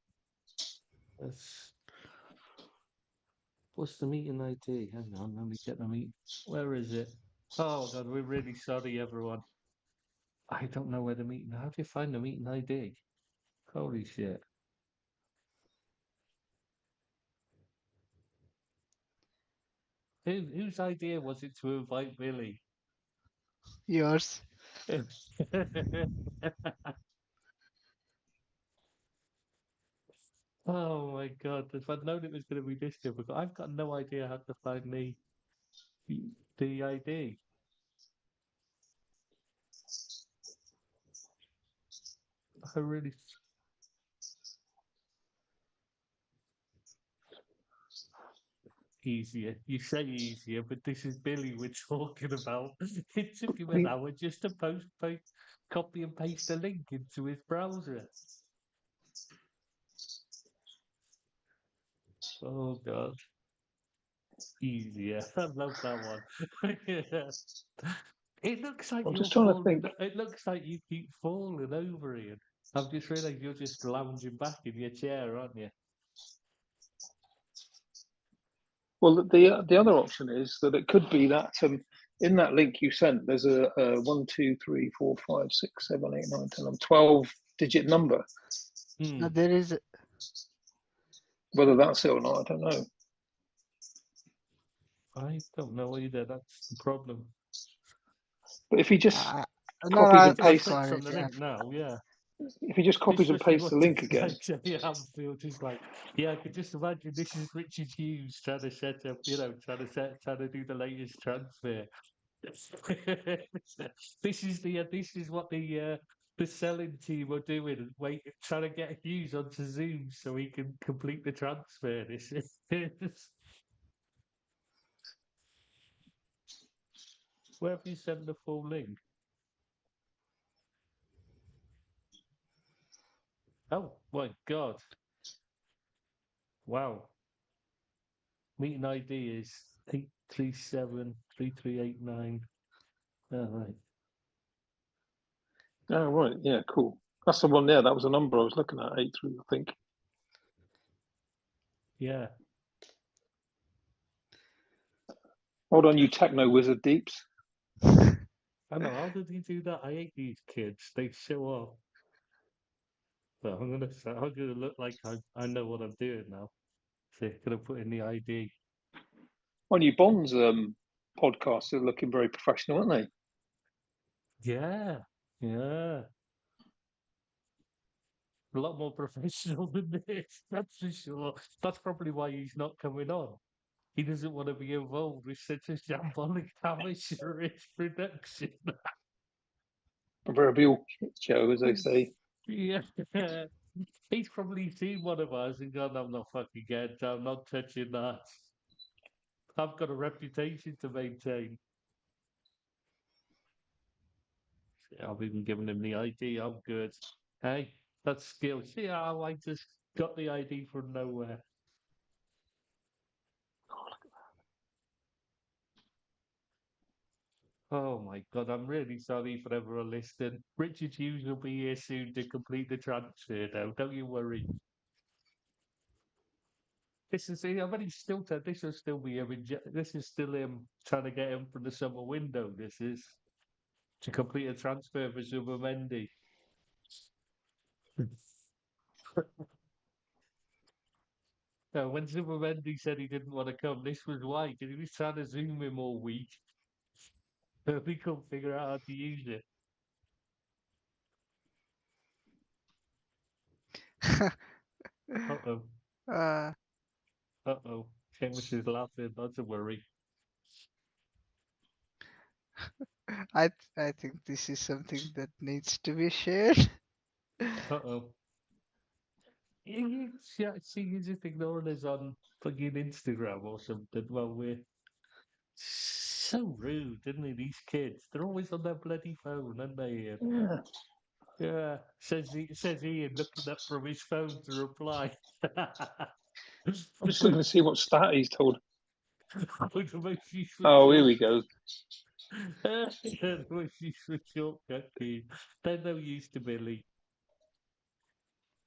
S1: What's the meeting ID? Hang on, let me get the meet. Where is it? Oh God, we're really sorry, everyone. I don't know where the meeting. How do you find the meeting ID? Holy shit! Whose idea was it to invite Billy?
S3: Yours.
S1: Oh my God! If I'd known it was going to be this difficult, I've got no idea how to find the ID. I really. Easier. You say easier, but this is Billy we're talking about. It took him an hour just to copy and paste a link into his browser. Oh God. Easier. I love that one. It looks like
S2: I'm
S1: you're
S2: just trying to
S1: falling.
S2: think.
S1: It looks like you keep falling over, Ian. I've just realised you're just lounging back in your chair, aren't you?
S2: Well, the other option is that it could be that in that link you sent, there's a 1, 2, 3, 4, 5, 6, 7, 8, 9, 10, 12-digit number.
S3: There is.
S2: Whether that's it or not, I don't know.
S1: I don't know either. That's the problem.
S2: But if he just
S3: No,
S2: copies and
S1: I'll
S2: pastes,
S1: click on the link now. Yeah.
S2: if he just copies and pastes the link again,
S1: like Jenny Anfield is like, yeah, I could just imagine this is Richard Hughes trying to set up, trying to do the latest transfer. This is what the the selling team are doing, wait, trying to get Hughes onto Zoom so he can complete the transfer. This is where have you sent the full link? Oh my god! Wow. Meeting ID is 837 3389. Oh, right.
S2: Oh, right. Yeah, cool. That's the one there. That was the number I was looking at, 83, I think.
S1: Yeah.
S2: Hold on, you techno wizard deeps.
S1: I know. How did he do that? I hate these kids. They show off. But I'm gonna look like I know what I'm doing now. So gonna put in the ID.
S2: On you Bonds podcasts are looking very professional, aren't they?
S1: Yeah. Yeah. A lot more professional than this, that's for sure. That's probably why he's not coming on. He doesn't want to be involved with such a shambolic amateurish production.
S2: Proverbial show, as they say.
S1: Yeah. He's probably seen one of us and gone, I'm not fucking getting, I'm not touching that. I've got a reputation to maintain. I've even given him the ID, I'm good. Hey, that's skill. See how I just got the ID from nowhere. Oh my god, I'm really sorry for everyone listening. Richard Hughes will be here soon to complete the transfer now, don't you worry. This is, I've already still said this will still be him. This is still him trying to get him from the summer window. This is to complete a transfer for Zubimendi. Now, when Zubimendi said he didn't want to come, this was why, because he was trying to Zoom him all week. But we couldn't figure out how to use it. Uh-oh.
S3: uh,
S1: Uh-oh. Seamus is laughing, not to worry.
S3: I think this is something that needs to be shared.
S1: Uh-oh. Yeah, see, you just ignoring us on fucking Instagram or something. Well, we're so rude, isn't they, these kids? They're always on their bloody phone, aren't they, Ian?
S2: Yeah.
S1: Yeah, says Ian, looking up from his phone to reply.
S2: I'm just looking to see what stat he's told.
S1: The most useful
S2: Oh, here
S1: short-
S2: we go.
S1: the most useful shortcut key. They're no use to Billy.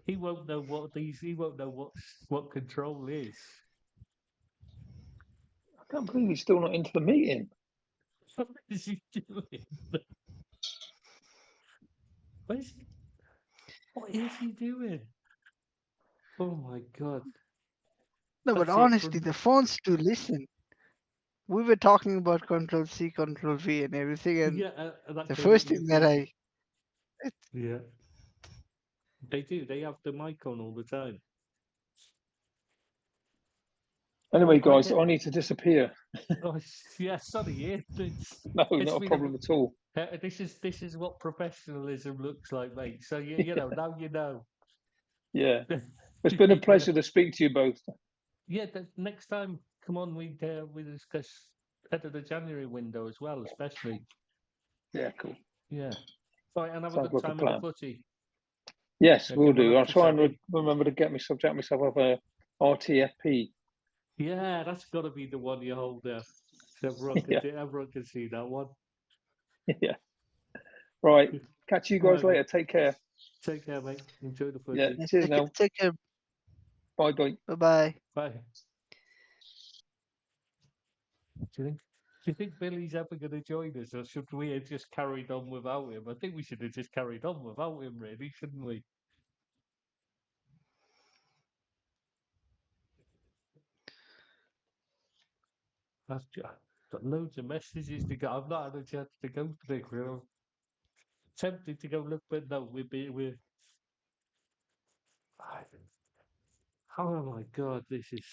S1: He won't know what these. He won't know what control is.
S2: I can't believe he's still not into the meeting.
S1: What is he doing? What is, what is he doing? Oh my god.
S3: No, but
S1: That's it
S3: honestly,
S1: from
S3: the phones do listen. We were talking about Control C, Control V, and everything, and
S1: yeah, that
S3: the
S1: came up
S3: first
S1: your
S3: thing that
S1: thing. Yeah. They do. They have the mic on all the time.
S2: Anyway,
S1: I
S2: guys,
S1: get
S2: I need to disappear.
S1: oh yeah, sorry, Ian.
S2: No,
S1: It's
S2: not a
S1: been
S2: problem at all.
S1: this is what professionalism looks like, mate. So you know, now you know.
S2: Yeah. It's been a
S1: Yeah.
S2: pleasure to speak to you both.
S1: Yeah, next time, come on, we discuss out of the January window as well, especially.
S2: Yeah, cool.
S1: Yeah. Right, and have a
S2: Sounds
S1: good
S2: like a
S1: time with the
S2: plan.
S1: footy.
S2: Yes,
S1: Yeah,
S2: we'll
S1: good one
S2: do.
S1: up
S2: I'll
S1: to
S2: try and
S1: Sammy.
S2: remember to subject myself of a RTFP.
S1: Yeah, that's got to be the one you hold there. So everyone can see that one.
S2: Yeah. Right. Catch you
S1: All
S2: guys
S1: right, mate.
S2: later. Take care.
S1: Take care, mate. Enjoy the
S2: Yeah.
S1: footy.
S3: yes,
S2: Cheers now.
S3: take care.
S2: Bye bye.
S3: Bye bye.
S1: Bye. Do you think Billy's ever going to join us, or should we have just carried on without him? I think we should have just carried on without him, really, shouldn't we? Got loads of messages to go. I've not had a chance to go through. You know, tempted to go look, but no, we're. Oh my god, this is.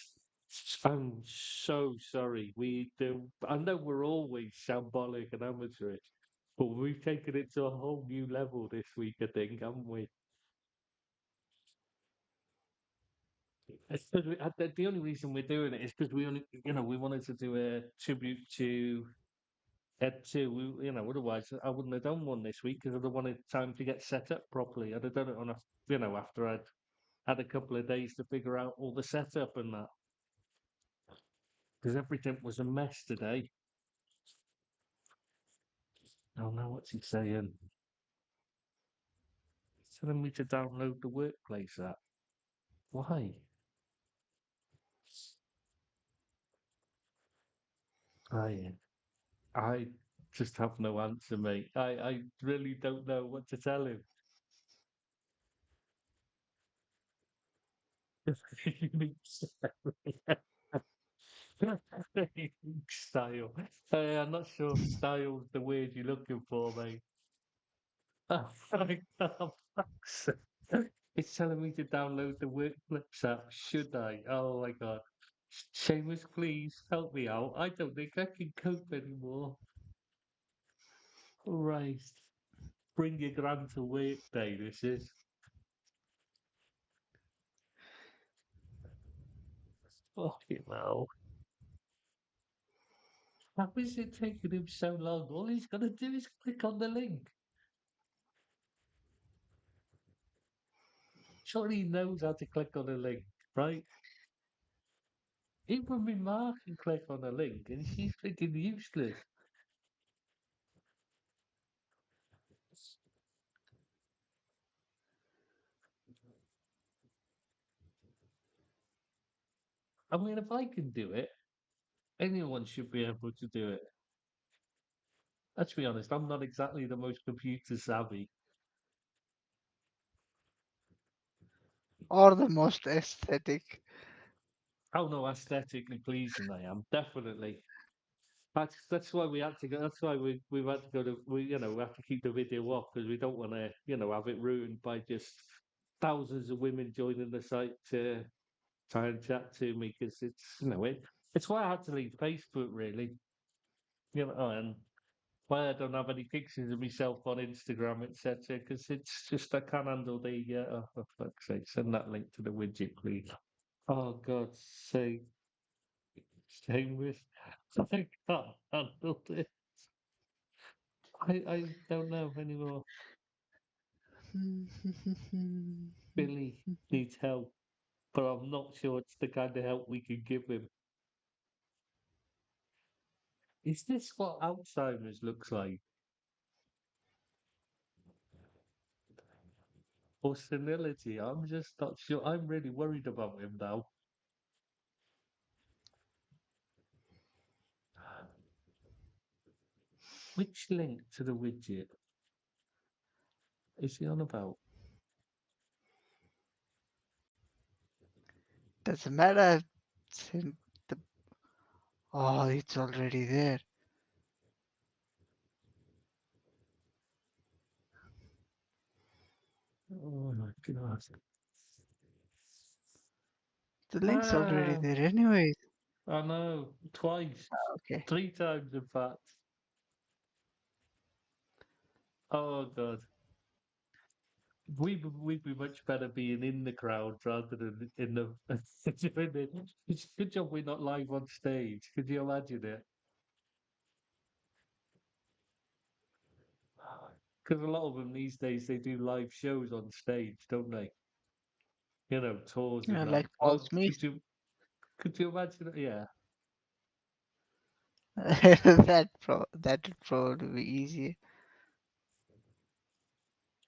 S1: I'm so sorry. We do. I know we're always shambolic and amateurish. But we've taken it to a whole new level this week, I think, haven't we? It's 'cause the only reason we're doing it is because we only, we wanted to do a tribute to Ed 2. Otherwise I wouldn't have done one this week because I'd have wanted time to get set up properly. I'd have done it on after I'd had a couple of days to figure out all the setup and that because everything was a mess today. Oh no, what's he saying? He's telling me to download the workplace app. Why? I I just have no answer, mate. I really don't know what to tell him. Unique style. I'm not sure if style's the word you're looking for, mate. Oh, my God. It's telling me to download the Workflips app. Should I? Oh my God. Seamus, please help me out. I don't think I can cope anymore. Right. Bring your gran to work day, this is. Fucking hell. How is it taking him so long? All he's got to do is click on the link. Surely he knows how to click on a link, right? Even my ma can click on a link and she's freaking useless. I mean, if I can do it, anyone should be able to do it. Let's be honest, I'm not exactly the most computer savvy.
S3: Or the most aesthetic.
S1: Oh no, aesthetically pleasing I am, definitely. That's why we had to go. That's why we've had to go to we have to keep the video off because we don't want to have it ruined by just thousands of women joining the site to try and chat to me because it's why I had to leave Facebook really. And why I don't have any pictures of myself on Instagram, etc. Because it's just I can't handle the. Oh, for fuck's sake, send that link to the widget, please. Oh God's sake, staying with. I can't handle it. I don't know anymore. Billy needs help, but I'm not sure it's the kind of help we can give him. Is this what Alzheimer's looks like? Or senility? I'm just not sure. I'm really worried about him now. Which link to the widget is he on about?
S3: Doesn't matter. Send the. Oh, it's already there.
S1: Oh my God.
S3: The link's already
S1: Ah,
S3: there, anyways.
S1: I know. Twice.
S3: Okay.
S1: 3 times, in fact. Oh God. We'd be much better being in the crowd rather than in the doing it. It's a good job we're not live on stage. Could you imagine it? Because a lot of them these days they do live shows on stage, don't they? Tours
S3: Yeah,
S1: and that.
S3: like Paul
S1: Oh,
S3: Smith.
S1: could you imagine it? Yeah.
S3: That would probably be easier.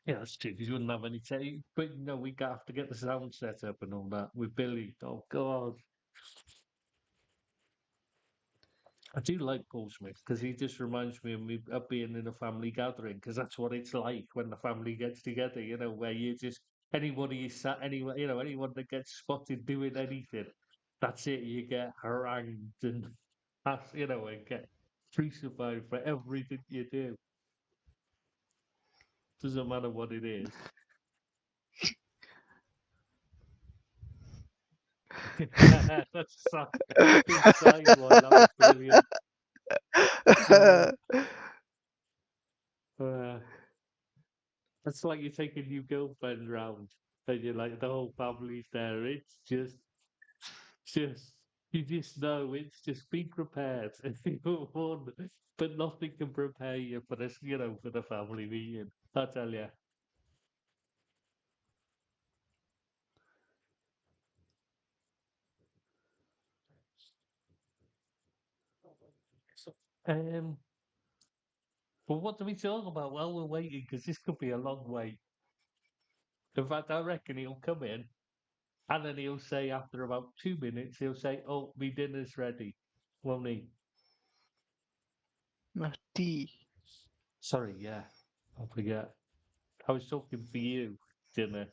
S1: Yeah, that's true. Because you wouldn't have any take, but we have to get the sound set up and all that with Billy. Oh God. I do like Paul Smith because he just reminds me of being in a family gathering because that's what it's like when the family gets together, where you just anybody is sat anywhere, anyone that gets spotted doing anything, that's it. You get harangued and and get crucified for everything you do. Doesn't matter what it is. That's inside one. That was brilliant. Uh, Uh, it's like you're taking your girlfriend round, and you're like the whole family's there. It's just you just know it's just be prepared if you want, but nothing can prepare you for this, for the family meeting. I tell you. Um, but what do we talk about while we're waiting? Because this could be a long wait. In fact, I reckon he'll come in and then he'll say after about 2 minutes, he'll say, "Oh, my dinner's ready," won't he?
S3: No, tea.
S1: Sorry, yeah, I forget. I was talking for you, dinner.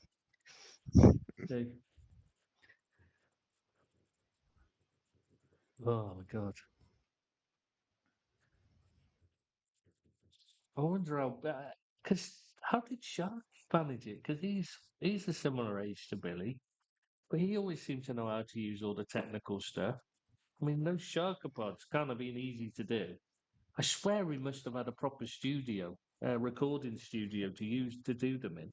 S1: Eh, Oh my god. I wonder how, because how did Shark manage it? Because he's a similar age to Billy, but he always seemed to know how to use all the technical stuff. I mean, those Sharkopods can't have been easy to do. I swear he must have had a proper studio, recording studio to use to do them in.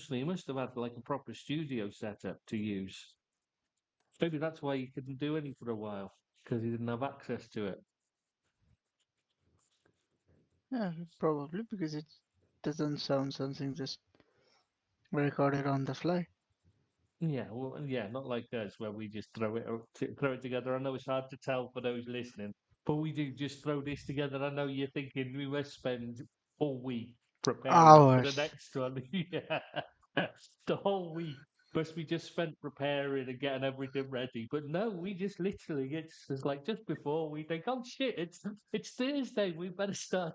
S1: He must have had like a proper studio setup to use. Maybe that's why he couldn't do any for a while because he didn't have access to it.
S3: Yeah, probably because it doesn't sound something just recorded on the fly.
S1: Yeah, well, yeah, not like us where we just throw it together. I know it's hard to tell for those listening, but we do just throw this together. I know you're thinking we must spend all week preparing for the
S3: Hours.
S1: next one. Yeah, the whole week must be just spent preparing and getting everything ready. But no, we just literally it's like just before we think, oh shit, it's Thursday, we better start.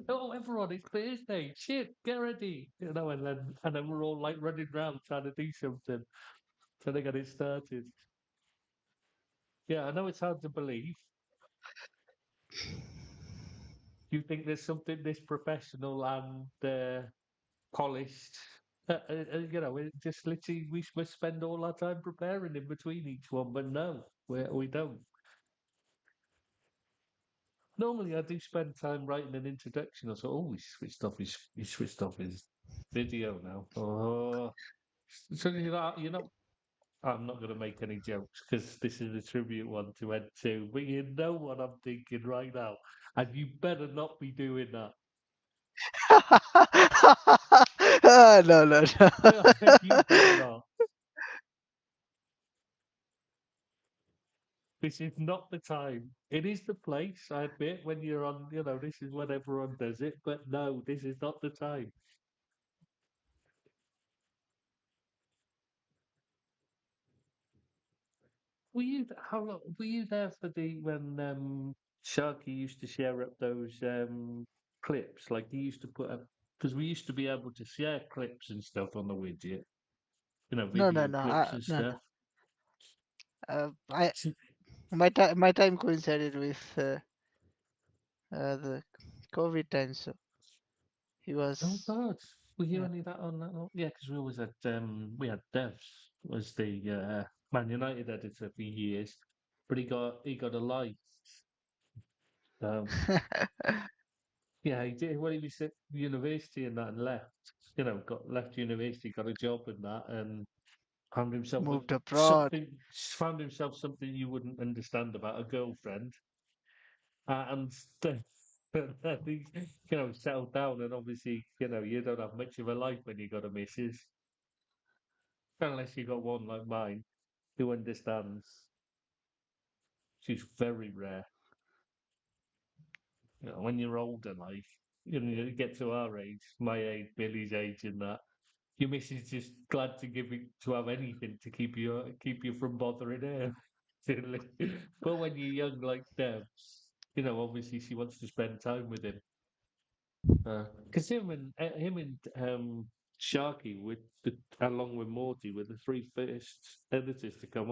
S1: Oh, everyone, it's Thursday. Shit, get ready. And then we're all like running around trying to do something, trying to get it started. Yeah, I know it's hard to believe. You think there's something this professional and polished. It just literally we must spend all our time preparing in between each one, but no, we don't. Normally, I do spend time writing an introduction. I thought, oh, we switched off his video now. Oh, so I'm not going to make any jokes because this is a tribute one to Ed 2, but you know what I'm thinking right now, and you better not be doing that.
S3: No, no, no.
S1: You better not. This is not the time. It is the place, I admit, when you're on, this is when everyone does it, but no, this is not the time. How long were you there for the when Sharky used to share up those clips? Like he used to put up because we used to be able to share clips and stuff on the widget,
S3: No, no,
S1: video
S3: no.
S1: clips and
S3: No, no.
S1: stuff.
S3: I my time coincided with the COVID time, so he
S1: Oh
S3: was.
S1: God, were you
S3: Yeah.
S1: only that on that one? Yeah, because we always had we had Devs was the Man United editor for years, but he got a life. So yeah, he did when he was at university and that and left. Got left university, got a job and that, and found himself with
S3: Moved abroad.
S1: found himself something you wouldn't understand about a girlfriend, and then then he, settled down, and obviously, you don't have much of a life when you got a missus, unless you got one like mine who understands. She's very rare. When you're older, like you get to our age, my age, Billy's age, and that. Your missus just glad to give you to have anything to keep you from bothering her. But when you're young like them, obviously she wants to spend time with him. Because him and Sharky with along with Morty were the three first editors to come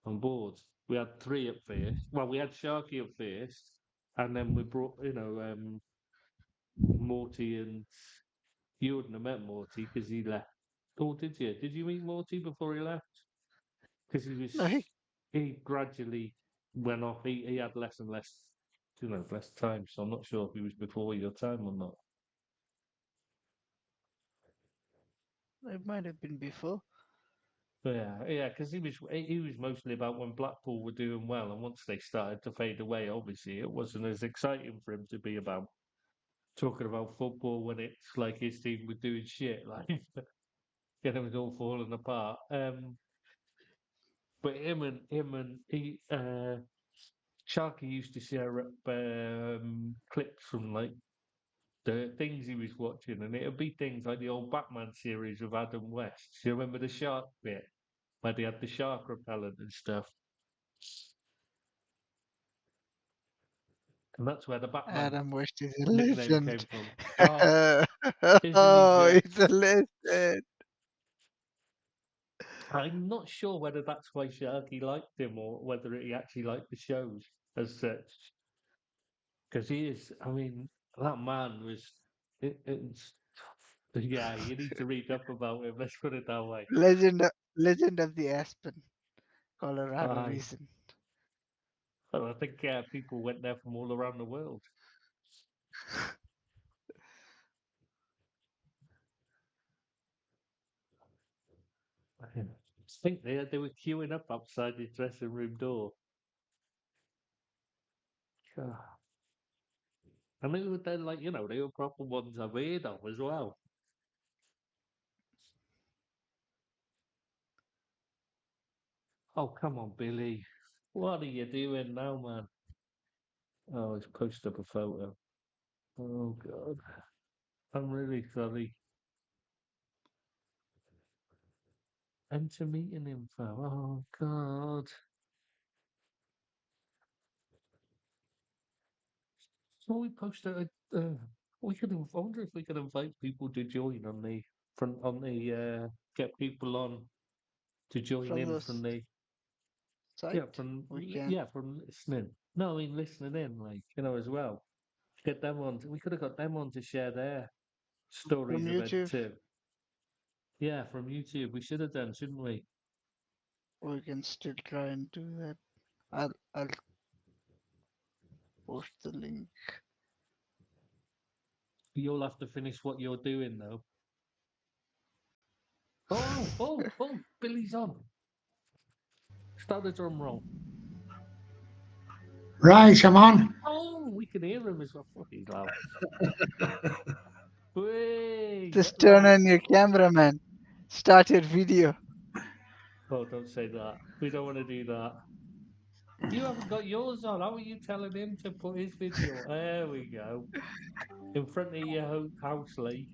S1: on board. We had three at first. Well, we had Sharky at first, and then we brought Morty and you wouldn't have met Morty because he left. Oh, did you? Did you meet Morty before he left? Because
S3: No, he
S1: he gradually. went off. He had less and less, less time. So I'm not sure if he was before your time or not.
S3: It might have been before.
S1: But yeah, because he was mostly about when Blackpool were doing well, and once they started to fade away, obviously it wasn't as exciting for him to be about talking about football when it's like his team were doing shit, like it was all falling apart. But Sharky used to share up clips from like the things he was watching, and it'd be things like the old Batman series with Adam West. Do you remember the shark bit where they had the shark repellent and stuff? And that's where the Batman
S3: Adam West is a
S1: nickname came
S3: legend.
S1: from. Oh, isn't he
S3: Oh,
S1: just?
S3: he's a legend.
S1: I'm not sure whether that's why Sharky liked him or whether he actually liked the shows as such. Because he is, I mean, that man was. It's yeah, you need to read up about him. Let's put it that way.
S3: Legend of the Aspen, Colorado
S1: Aye.
S3: region.
S1: Well, I think people went there from all around the world. I think they were queuing up outside his dressing room door. God. And they were then like, they were proper ones I've heard of as well. Oh, come on, Billy. What are you doing now, man? Oh, he's posted up a photo. Oh, God. I'm really sorry. Enter meeting info. Oh, God. So we posted we could, I wonder if we could invite people to join on the front, get people on to join
S3: From
S1: in
S3: the
S1: from the,
S3: site, we can.
S1: from listening. No, I mean, listening in, like, as well. Get them on. We could have got them on to share their
S3: From
S1: stories of Ed
S3: YouTube,
S1: 2. Yeah, from YouTube. We should have done, shouldn't we?
S3: we can still try and do that. I'll post the link.
S1: You'll have to finish what you're doing, though. Oh, Billy's on. Start the drum roll.
S4: Right, I'm on.
S1: Oh, we can hear him as well. Fucking loud. Whey,
S3: Just
S1: get
S3: turn
S1: loud.
S3: on your camera, man. Start your video.
S1: Oh, don't say that. We don't want to do that. You haven't got yours on. How are you telling him to put his video? There we go. In front of your house, Lee.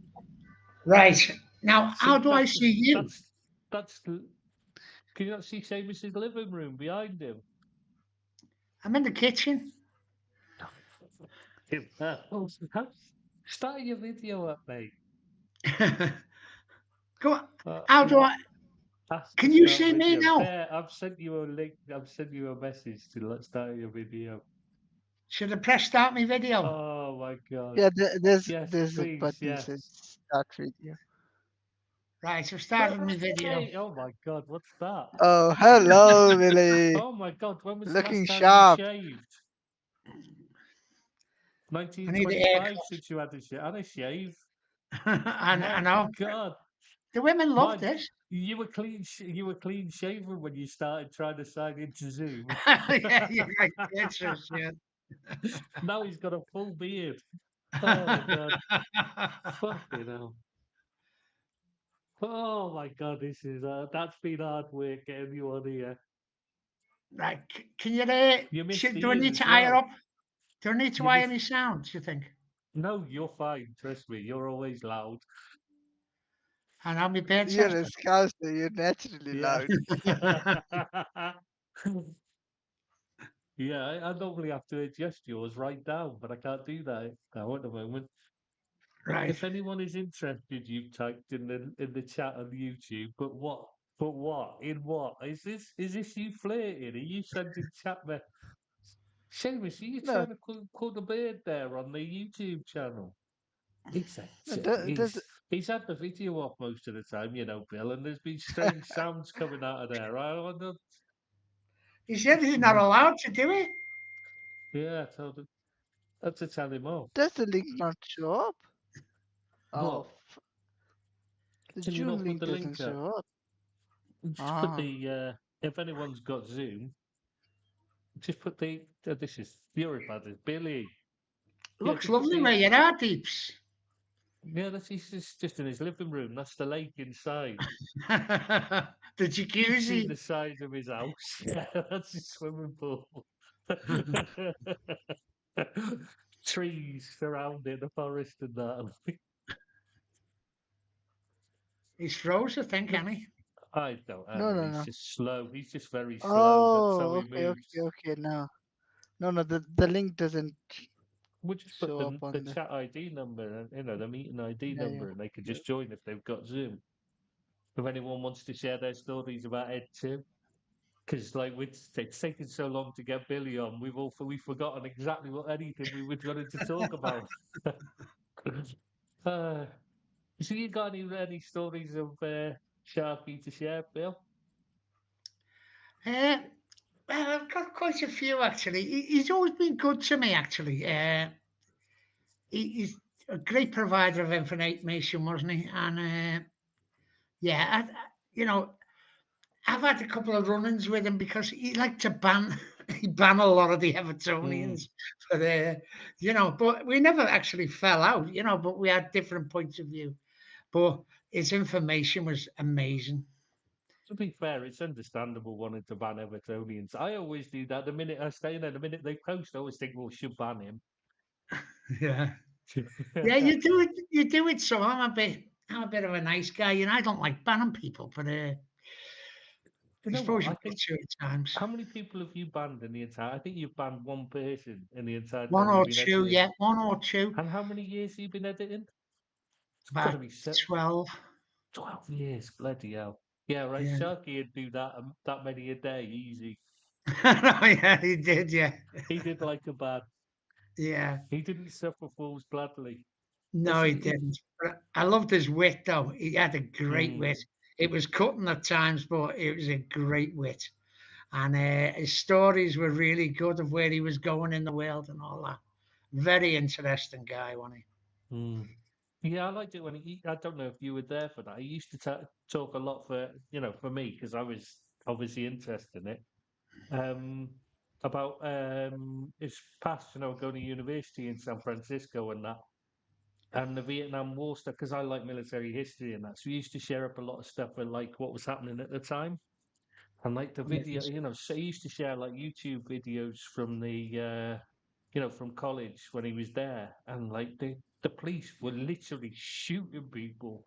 S4: Right. Now, how
S1: See,
S4: do I see you?
S1: that's. Can you not see Seamus's living room behind him?
S4: I'm in the kitchen.
S1: Start your video up, mate.
S4: Go on. How do I? Can you see me now?
S1: There, I've sent you a link. I've sent you a message to let's start your video.
S4: Should I press start my video?
S1: Oh my god.
S3: Yeah,
S1: Yes,
S3: there's a
S1: please,
S3: button
S1: yes.
S3: says start video.
S4: Right, I've started my video.
S1: Hey, oh my god, what's that?
S3: Oh, hello, Billy.
S1: Oh my god, when was
S3: Looking
S1: the last time
S3: sharp.
S1: you shaved?
S4: I need a haircut.
S1: 1925 since you had a shave.
S4: I know.
S1: God,
S4: The women love
S1: Mike,
S4: this.
S1: you were clean shaven when you started trying to sign into Zoom.
S4: Yeah, you're right. That's true, yeah.
S1: Now he's got a full beard. Oh my god. Fucking hell. Oh my god, this is that's been hard work getting you on here.
S4: Right, can you
S1: You missed
S4: do I
S1: Ian
S4: need
S1: as
S4: to hire
S1: well.
S4: up? Do I need to
S1: You
S4: hire
S1: missed-
S4: me sound, do you think?
S1: No, you're fine. Trust me, you're always loud.
S4: And I'm my bed
S3: You're a
S4: husband.
S3: scouser. You're naturally loud.
S1: Yeah, I normally have to adjust yours right down, but I can't do that now at the moment.
S4: Right.
S1: If anyone is interested, you've typed in the chat on YouTube. But what? But what? In what? Is this you flirting? Are you sending chat me? Seamus, are you
S3: No,
S1: trying to call the bird there on the YouTube channel? He's
S3: it does.
S1: he's had the video off most of the time, Bill, and there's been strange sounds coming out of there.
S4: He said he's not allowed to do it.
S1: Yeah, I told him. I had to tell him off.
S3: Does the link not show up? Oh,
S1: What?
S3: the
S1: Can you
S3: June
S1: not put
S3: link
S1: the
S3: doesn't
S1: link up?
S3: show up.
S1: Just put
S3: Ah,
S1: the. If anyone's got Zoom, just put the. This is Europe, Billy. Yeah,
S4: Looks
S1: just put
S4: lovely
S1: the.
S4: where you are, Deeps.
S1: Yeah, he's just in his living room. That's the lake inside.
S4: The
S1: You see
S4: jacuzzi.
S1: the size of his house. Yeah, that's his swimming pool. Trees surrounding the forest and that.
S4: He's froze, I think,
S1: Look,
S4: Annie.
S1: I don't
S3: no,
S1: know.
S3: no,
S1: He's
S3: no.
S1: just slow. He's just very slow. That's how
S3: Oh,
S1: he
S3: okay,
S1: moves.
S3: okay, okay. Now, no, the link doesn't
S1: We'll just put
S3: show up
S1: the
S3: on the.
S1: chat ID number, the meeting ID
S3: Yeah, yeah.
S1: number, and they could just join if they've got Zoom. If anyone wants to share their stories about Ed 2, because like it's taken so long to get Billy on, we've forgotten exactly what anything we were going to talk about. uh, so you got any stories of Sharky to share, Bill?
S4: Uh, well, I've got quite a few actually. He's always been good to me actually. He's a great provider of information, wasn't he? And yeah, you know, I've had a couple of run-ins with him because he liked to ban he ban a lot of the Evertonians for the, but we never actually fell out, but we had different points of view. But his information was amazing.
S1: To be fair, it's understandable wanting to ban Evertonians. I always do that. The minute I stay there, the minute they post, I always think, well, we should ban him.
S4: Yeah. Yeah, you do it. So I'm a bit of a nice guy, I don't like banning people, but
S1: You
S4: I
S1: know what?
S4: suppose
S1: I
S4: you've got
S1: think
S4: to at times.
S1: how many people have you banned in the entire? I think you've banned one person in the entire
S4: One
S1: time you've
S4: or
S1: been
S4: two,
S1: editing.
S4: yeah, one or two,
S1: And how many years have you been editing? It's got to
S4: about
S1: be
S4: 12.
S1: 12 years. Bloody hell. Yeah, right.
S4: Yeah.
S1: Sharky would do that many a day, easy.
S4: Yeah, he did, yeah.
S1: He did like a bad.
S4: Yeah.
S1: He didn't suffer fools gladly.
S4: No,
S1: It's,
S4: he
S1: it,
S4: didn't. But I loved his wit, though. He had a great
S1: mm,
S4: wit. It was cutting at times, but it was a great wit. And his stories were really good of where he was going in the world and all that. Very interesting guy, wasn't
S1: mm. Yeah, I liked it when I don't know if you were there for that. He used to talk a lot for me because I was obviously interested in it. Um, about his past, going to university in San Francisco and that, and the Vietnam War stuff because I like military history and that. So we used to share up a lot of stuff and like what was happening at the time. And like the
S4: he?
S1: video, so he used to share like YouTube videos from from college when he was there, and like the police were literally shooting people.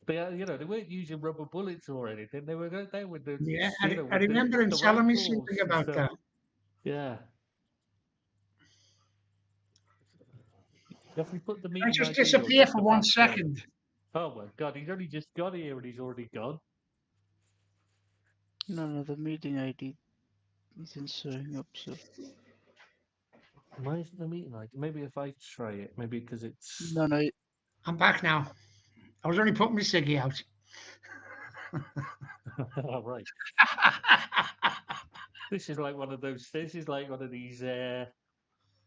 S1: They weren't using rubber bullets or anything. They were there with the,
S4: Yeah, I
S1: with
S4: remember him
S1: the
S4: telling me
S1: rifles
S4: something
S1: and
S4: about
S1: stuff.
S4: that.
S1: Yeah. Have we put the
S4: I
S1: meeting
S4: just
S1: ID or
S4: disappear
S1: just
S4: for
S1: the
S4: one
S1: password?
S4: second.
S1: Oh my God, he's only just got here and he's already gone.
S3: No, the meeting ID isn't showing up. So
S1: Why isn't the meeting ID? Maybe if I try it, maybe because it's.
S3: no.
S4: I'm back now. I was only putting my ciggy out.
S1: All right. This is like one of those. This is like one of these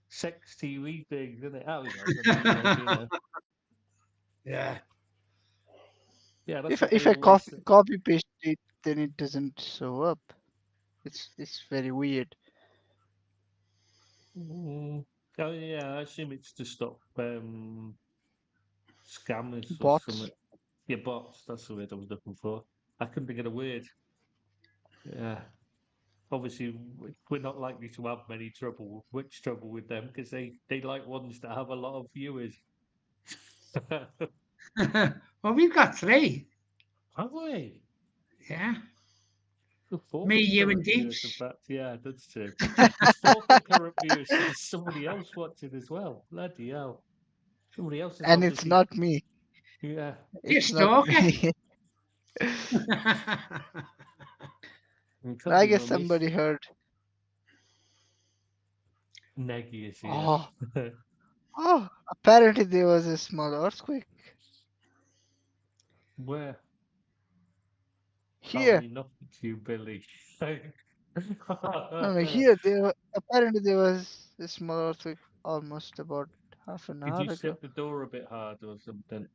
S1: sex TV things, isn't it? Oh, got the meeting ID now.
S4: Yeah.
S1: Yeah, that's
S3: If
S1: what
S3: if
S1: they
S3: I
S1: always say.
S3: copy paste it, then it doesn't show up. It's very weird.
S1: Mm. Oh yeah, I assume it's to stop scammers or
S3: Bots.
S1: something. Yeah, bots. That's the word I was looking for. I couldn't think of the word. Yeah. Obviously, we're not likely to have much trouble with them because they like ones that have a lot of viewers.
S4: Well, we've got 3.
S1: Have we?
S4: Yeah.
S1: Four
S4: Me, you, and
S1: concurrent viewers, in
S4: Deeps.
S1: fact. Yeah, that's true. There's 4 concurrent viewers, so there's somebody else watching as well. Bloody hell. Somebody else is
S3: And it's
S1: obviously.
S3: not me.
S1: Yeah.
S4: You
S3: It's not
S4: stalker.
S3: me.
S1: It could
S3: I
S1: be
S3: guess
S1: my miss.
S3: somebody heard.
S1: Neggy is here.
S3: Oh, apparently there was a small earthquake
S1: Where?
S3: here.
S1: Probably not you, Billy.
S3: No, no, here apparently there was a small earthquake almost about half an
S1: Did
S3: hour
S1: you
S3: ago.
S1: shut the door a bit hard or something?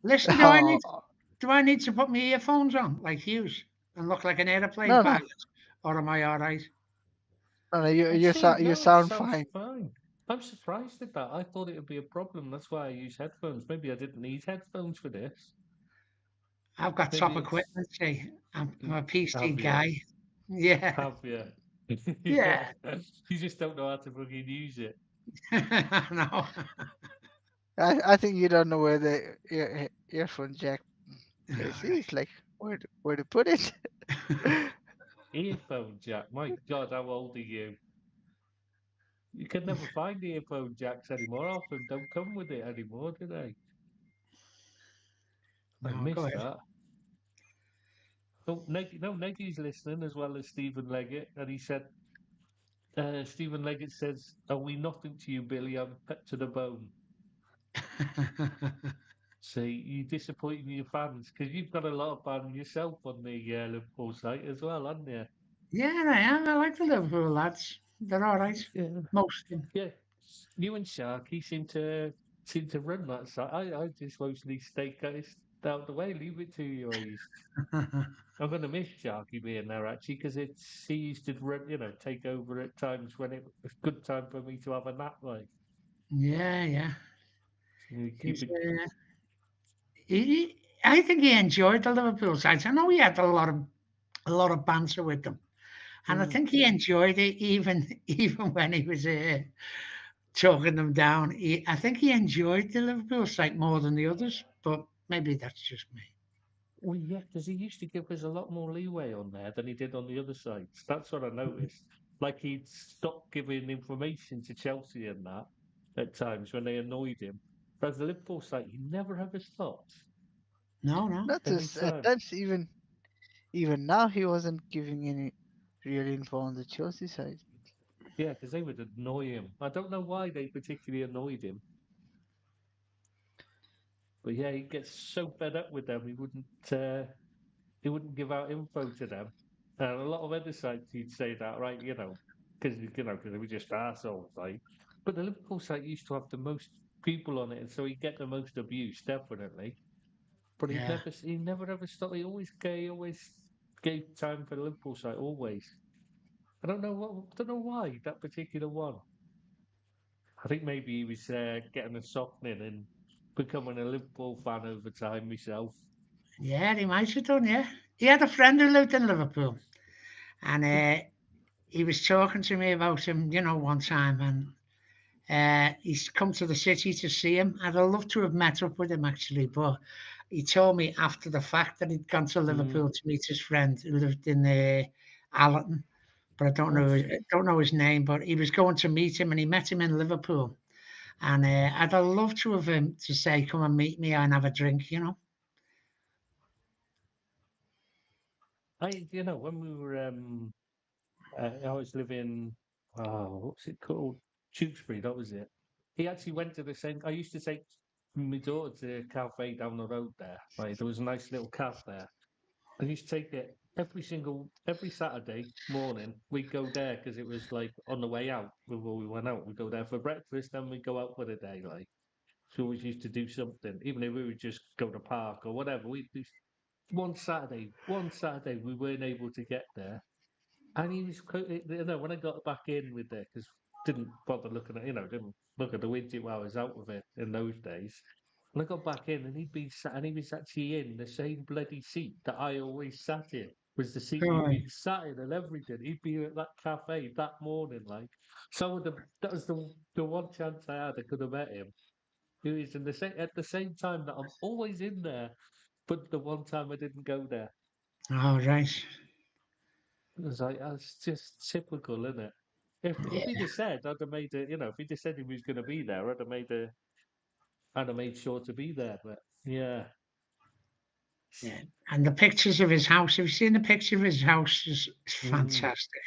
S4: Listen,
S3: Oh,
S4: do I need to put my earphones on like Hughes and look like an aeroplane
S3: no, no,
S4: pilot, or am I all right?
S3: no, no,
S1: Actually,
S3: you
S1: no, it
S3: sound
S1: sounds
S3: fine.
S1: fine. I'm surprised at that. I thought it would be a problem. That's why I use headphones. Maybe I didn't need headphones for this.
S4: I've got top
S1: Maybe it's
S4: equipment. See, I'm a PC
S1: have you?
S4: guy. Yeah,
S1: Have you?
S4: yeah.
S1: Yeah. You just don't know how to fucking use it.
S4: No.
S3: I think you don't know where the earphone jack
S4: All
S3: place
S4: right.
S3: is. Like where to put it.
S1: Earphone jack. My God, how old are you? You can never find earphone jacks anymore. Half of them don't come with it anymore, do they? I
S4: No, go
S1: miss
S4: ahead.
S1: that. Oh, no, Nagy's listening as well as Stephen Leggett, and he said, Stephen Leggett says, "Are we nothing to you, Billy? I'm pet to the bone." See, you're disappointing your fans because you've got a lot of fans yourself on the Liverpool site as well, haven't you?
S4: Yeah, I am. I like the Liverpool lads. They're all right.
S1: Yeah,
S4: Most of
S1: yeah. You and Sharky seem to run that site. I just mostly stay out the way, leave it to you.
S4: them.
S1: I'm going to miss Sharky being there actually because he used to run, take over at times when it was a good time for me to have a nap. Like,
S4: Yeah, yeah.
S1: you keep
S4: He's,
S1: it.
S4: I think he enjoyed the Liverpool sides. I know he had a lot of banter with them, and I
S1: Mm.
S4: think he enjoyed it even even when he was talking them down. I think he enjoyed the Liverpool side more than the others, but maybe that's just me.
S1: Well, yeah, because he used to give us a lot more leeway on there than he did on the other sides. That's what I noticed. Like he'd stop giving information to Chelsea and that at times when they annoyed him. Whereas the Liverpool side, he never ever stopped
S4: No, no.
S3: Not
S1: any
S3: just at
S1: time.
S3: times even now he wasn't giving any real info on the Chelsea side.
S1: Yeah, because they would annoy him. I don't know why they particularly annoyed him. But yeah, he gets so fed up with them, he wouldn't give out info to them. And a lot of other sites he'd say that, right? Because they were just assholes, like. But the Liverpool site used to have the most people on it, and so he'd get the most abuse, definitely. But
S4: Yeah,
S1: he never ever stopped. He always gave time for the Liverpool site, always. I don't know why that particular one. I think maybe he was getting a softening and becoming a Liverpool fan over time myself.
S4: yeah, he might have done. Yeah, he had a friend who lived in Liverpool, and he was talking to me about him, one time, and he's come to the city to see him. I'd have loved to have met up with him actually, but he told me after the fact that he'd gone to
S1: Mm.
S4: Liverpool to meet his friend who lived in Allerton, but
S1: Yes.
S4: I don't know his name. But he was going to meet him, and he met him in Liverpool. And I'd have loved to have him to say, "Come and meet me and have a drink," you know.
S1: When we were, I was living, what's it called? Tewkesbury, that was it. He actually went to the same. I used to take my daughter to a cafe down the road there. Right, there was a nice little cafe there. I used to take it every Saturday morning. We'd go there because it was like on the way out before we went out. We'd go there for breakfast, then we'd go out for the day. Like, so we always used to do something, even if we would just go to park or whatever. We do one Saturday we weren't able to get there, and he was, when I got back in with it, because didn't bother looking at, didn't look at the widget while I was out of it in those days. And I got back in, and he was actually in the same bloody seat that I always sat in. Was the seat he'd
S4: Right.
S1: been sat in and everything. He'd been at that cafe that morning, like. So that was the one chance I had. I could have met him. He was in the same at the same time that I'm always in there, but the one time I didn't go there.
S4: All right.
S1: It was like, that's just typical, isn't it? If he'd
S4: Yeah,
S1: have said, I'd have made it, if he'd have said he was going to be there, I'd have made sure to be there. But yeah,
S4: yeah. And the pictures of his house. Have you seen the picture of his house? Is
S1: mm,
S4: fantastic.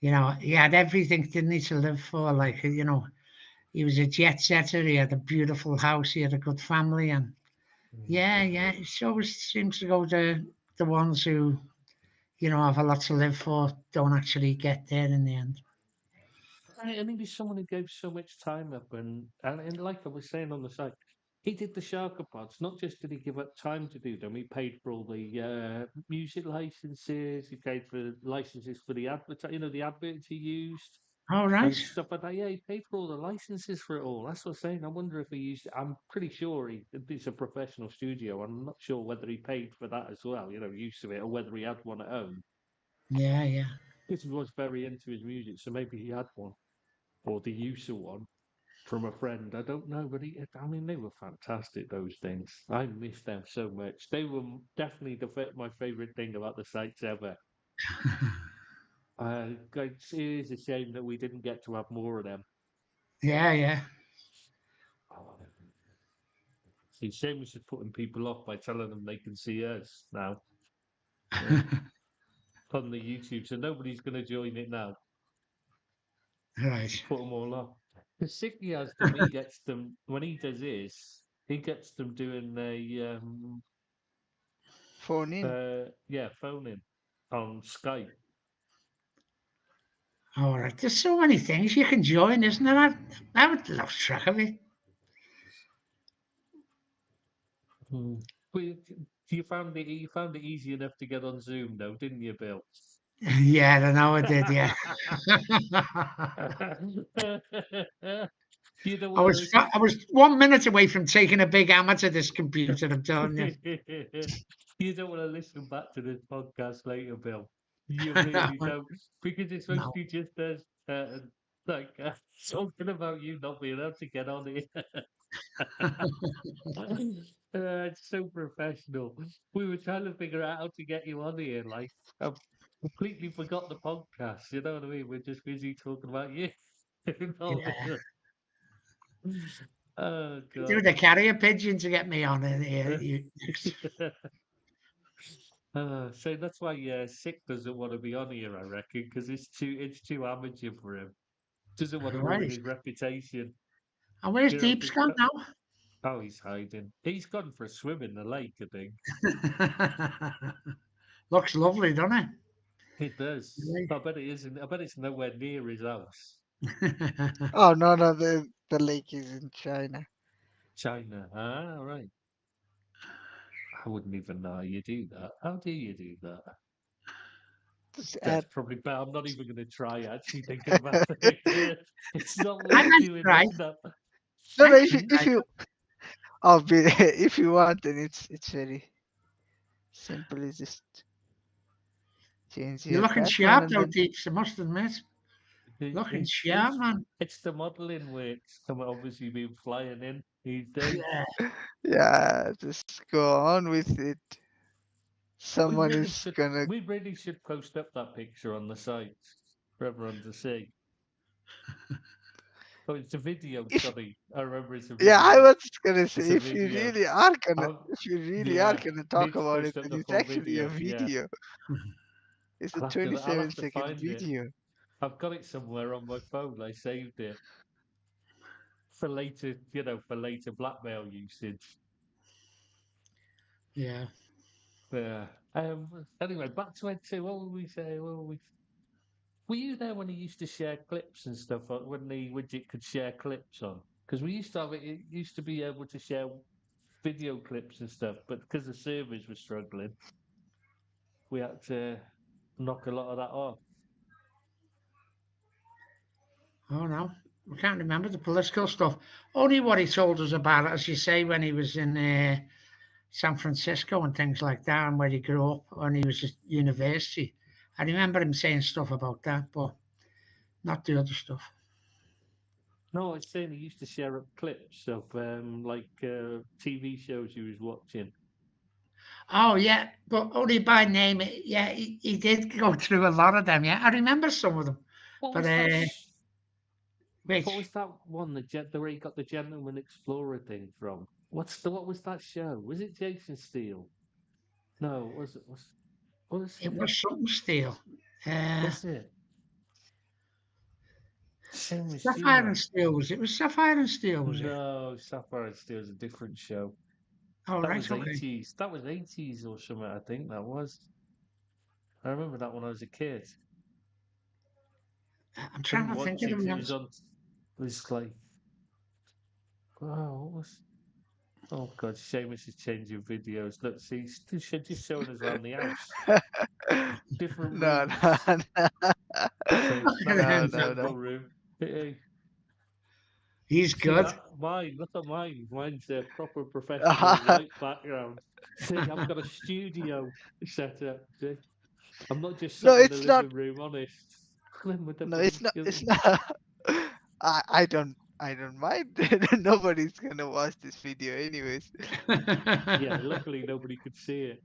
S4: He had everything, didn't he, to live for? Like, he was a jet setter. He had a beautiful house. He had a good family, and
S1: mm,
S4: yeah, yeah. It always seems to go to the ones who, have a lot to live for, don't actually get there in the end.
S1: And he was someone who gave so much time up, and like I was saying on the site, he did the Sharker pods. Not just did he give up time to do them, he paid for all the music licenses. He paid for licenses for the the adverts he used
S4: All
S1: and
S4: right.
S1: stuff like that. Yeah, he paid for all the licenses for it all. That's what I'm saying. I wonder if he used. I'm pretty sure it's a professional studio. I'm not sure whether he paid for that as well. Use of it, or whether he had one at home.
S4: Yeah, yeah.
S1: Because he was very into his music, so maybe he had one or the use of one from a friend. I don't know, but they were fantastic. Those things, I miss them so much. They were definitely my favorite thing about the sites ever. It is a shame that we didn't get to have more of them.
S4: Yeah, yeah.
S1: It's a shame we should putting people off by telling them they can see us now on the YouTube, so nobody's going to join it now.
S4: Right.
S1: Put them all off. The sick he has them, he gets them when he does his. He gets them doing a
S3: Phone in.
S1: phone in on Skype.
S4: All right. There's so many things you can join, isn't there? I would love track of it.
S1: But you found it easy enough to get on Zoom, though, didn't you, Bill?
S4: Yeah, I know I did. Yeah.
S1: You don't
S4: I
S1: want to
S4: was
S1: listen.
S4: I was 1 minute away from taking a big hammer to this computer. I'm telling you.
S1: You don't want to listen back to this podcast later, Bill. You
S4: No,
S1: really don't, because it's
S4: no.
S1: mostly just us, talking about you not being able to get on it. It's so professional. We were trying to figure out how to get you on here. Like, I've completely forgot the podcast. You know what I mean? We're just busy talking about you.
S4: Yeah.
S1: Oh
S4: Do
S1: God.
S4: the carrier pigeon to get me on in here. Next.
S1: So that's why Sick doesn't want to be on here, I reckon, because it's too amateur for him. Doesn't want to ruin
S4: Right.
S1: his reputation.
S4: And where's
S1: You know,
S4: Deep's gone now?
S1: he's hiding. He's gone for a swim in the lake, I think.
S4: Looks lovely, doesn't it?
S1: It does. I bet it isn't. I bet it's nowhere near his house.
S3: Oh no, no, the lake is in China.
S1: China. Ah, right. I wouldn't even know how you do that. How do you do that?
S3: Just
S1: That's
S3: add.
S1: probably bad. I'm not even going to try actually thinking about it. It's not
S4: I
S1: worth
S4: might
S1: doing.
S4: try.
S1: No.
S3: No, no.
S4: I
S3: If you
S4: might
S3: if
S4: try.
S3: you oh, if you want, then it's very simple. You just change
S4: You're
S3: your
S4: looking
S3: background
S4: sharp
S3: and
S4: though,
S3: then
S4: Deeps. I must admit. Looking sharp, man.
S1: It's the modelling works. I'm obviously been flying in these days.
S4: Yeah.
S3: yeah, just go on with it. Someone is gonna.
S1: We really should post up that picture on the site for everyone to see. Oh, it's a video.
S3: If
S1: Sorry, I remember it's a
S3: yeah, I
S1: video.
S3: was gonna
S1: It's
S3: say
S1: a
S3: if you
S1: video.
S3: really are gonna,
S1: I'll,
S3: if you really are
S1: yeah,
S3: gonna
S1: need
S3: talk
S1: to
S3: about it,
S1: post up
S3: then
S1: the
S3: it's
S1: full
S3: actually a
S1: video. Yeah,
S3: video. It's a
S1: I'll
S3: 27
S1: have to
S3: second
S1: find it.
S3: video.
S1: I've got it somewhere on my phone. I saved it for later, for later blackmail usage.
S4: Yeah.
S1: Yeah. Anyway, back to Ed 2. What were we saying? Were you there when he used to share clips and stuff? When the widget could share clips on? Because we used to have it. It used to be able to share video clips and stuff, but because the servers were struggling, we had to knock a lot of that off.
S4: Oh no. I can't remember the political stuff. Only what he told us about it, as you say, when he was in San Francisco and things like that, and where he grew up when he was at university. I remember him saying stuff about that, but not the other stuff.
S1: No, I was saying he used to share up clips of TV shows he was watching.
S4: Oh yeah, but only by name. Yeah, he did go through a lot of them. Yeah, I remember some of them.
S1: What
S4: But
S1: was that?
S4: which
S1: What was that one? Where he got the Gentleman Explorer thing from? What was that show? Was it Jason Steele? No, was
S4: it
S1: it?
S4: was something steel.
S1: Was it? Same as
S4: Sapphire
S1: Sheila.
S4: and Steel was it? Was Sapphire and Steel was it?
S1: No, Sapphire and Steel is a different show.
S4: Oh
S1: That
S4: right,
S1: was
S4: okay.
S1: 80s. That was 80s or something, I think that was. I remember that when I was a kid.
S4: I'm trying
S1: Couldn't
S4: to think
S1: watch
S4: of
S1: it
S4: the
S1: 'cause it was
S4: ones.
S1: on. It was like, wow, what was? Oh God, Seamus is changing videos. Look, see, she's just showing us around the house, different
S3: No,
S1: rooms.
S3: no, no,
S1: So
S4: Look
S1: that
S4: at
S1: was
S3: no,
S1: my
S4: him.
S3: no,
S1: jungle
S3: no.
S1: room. Hey,
S4: He's
S1: see
S4: good.
S1: that? Mine. Look at mine. Mine's a proper professional white background. See, I've got a studio set up. See? I'm not just
S3: No,
S1: sat in the
S3: it's not.
S1: living room, honest. With the
S3: No,
S1: bloody
S3: it's not. It's
S1: skilly.
S3: not. I don't mind. Nobody's gonna watch this video anyways.
S1: Yeah, luckily nobody could see it.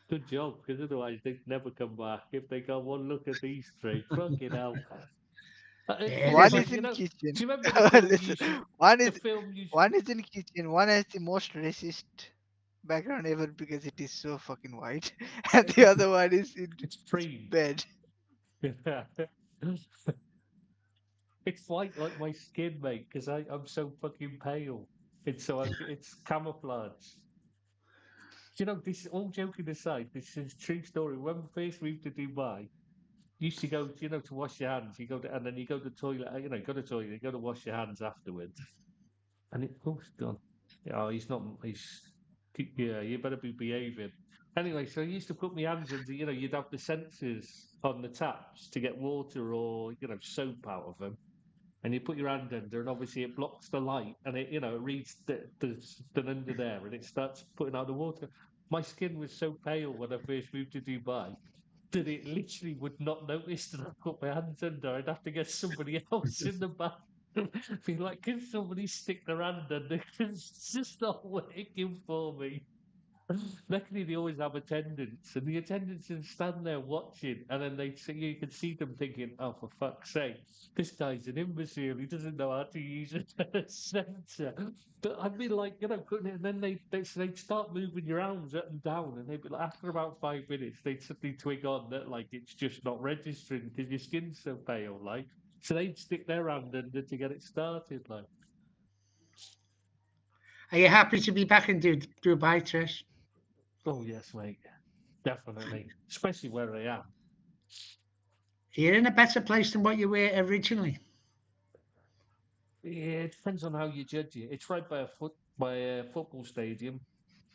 S1: Good job, because otherwise they'd never come back if they got one look at these three. Fucking hell.
S4: Yeah,
S1: It's
S3: One
S4: there's a,
S1: like,
S3: is in
S1: do
S3: kitchen.
S1: you remember the film
S3: Listen,
S1: you should,
S3: one
S1: the
S3: is
S1: film you
S3: one is in kitchen. One has the most racist background ever because it is so fucking white, and the
S1: it's,
S3: other one is in
S1: it's
S3: his
S1: free.
S3: bed.
S1: It's white like my skin, mate, because I'm so fucking pale. It's camouflage. You know, this all joking aside, this is a true story. When we first moved to Dubai, you used to go, to wash your hands. You go to, and then you go to the toilet. You go to the toilet. You go to wash your hands afterwards. And it's gone. Yeah, oh, he's not. Yeah. You better be behaving. Anyway, so I used to put my hands under. You'd have the sensors on the taps to get water or soap out of them, and you put your hand under, and obviously it blocks the light, and it reads the under there, and it starts putting out the water. My skin was so pale when I first moved to Dubai that it literally would not notice that I put my hands under. I'd have to get somebody else in the back. Be like, can somebody stick their hand under? 'Cause it's just not working for me. Luckily, they always have attendants, and the attendants can stand there watching, and then you can see them thinking, "Oh, for fuck's sake, this guy's an imbecile. He doesn't know how to use a sensor." But I'd be like, putting it, and then they'd start moving your arms up and down, and they'd be like, after about 5 minutes, they'd suddenly twig on that like it's just not registering because your skin's so pale, like. So they'd stick their hand under to get it started, like.
S4: are you happy to be back in Dubai, Trish?
S1: Oh yes, mate, definitely, especially where I am.
S4: You're in a better place than what you were originally.
S1: Yeah, it depends on how you judge it. It's right by a football stadium,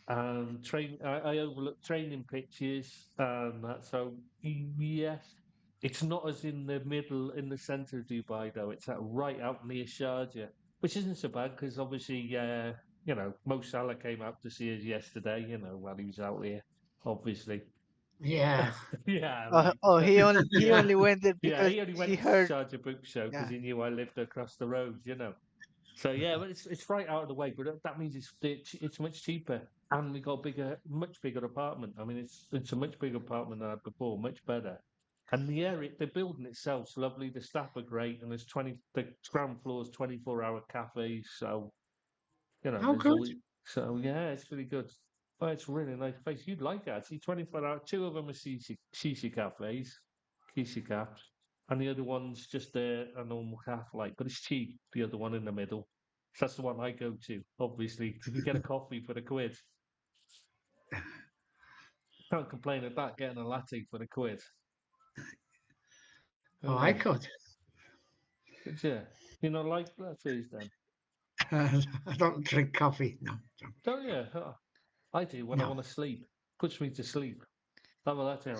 S1: and I overlook training pitches and that. So yes, it's not as in the middle, in the centre of Dubai though. It's right out near Sharjah, which isn't so bad because obviously, Mo Salah came out to see us yesterday. While he was out here, obviously.
S4: Yeah.
S1: Yeah,
S3: Oh,
S1: like.
S3: oh, he
S4: Yeah.
S3: only went there
S1: Yeah,
S3: because
S1: he only
S3: he
S1: went to
S3: heard.
S1: Sharjah Book Show because
S3: Yeah.
S1: he knew I lived across the road. So yeah, but it's right out of the way. But that means it's much cheaper, and we got a much bigger apartment. I mean, it's a much bigger apartment than I had before, much better. And the building itself's lovely. The staff are great, and the ground floor's 24-hour cafes. So
S4: Oh,
S1: there's
S4: good.
S1: always so yeah, it's really good. Well, it's a really nice place. You'd like it actually. 24 hour. Two of them are shishi cafes, kishi cafes, and the other one's just a normal cafe, like, but it's cheap. The other one in the middle. So that's the one I go to. Obviously, you can get a coffee for £1. Can't complain about getting a latte for £1.
S4: Oh,
S1: Oh
S4: I
S1: yeah,
S4: could.
S1: but yeah, like lattes then.
S4: I don't drink coffee. No, don't.
S1: Oh yeah, I do when I
S4: No.
S1: want to sleep. Puts me to sleep. Have a latte.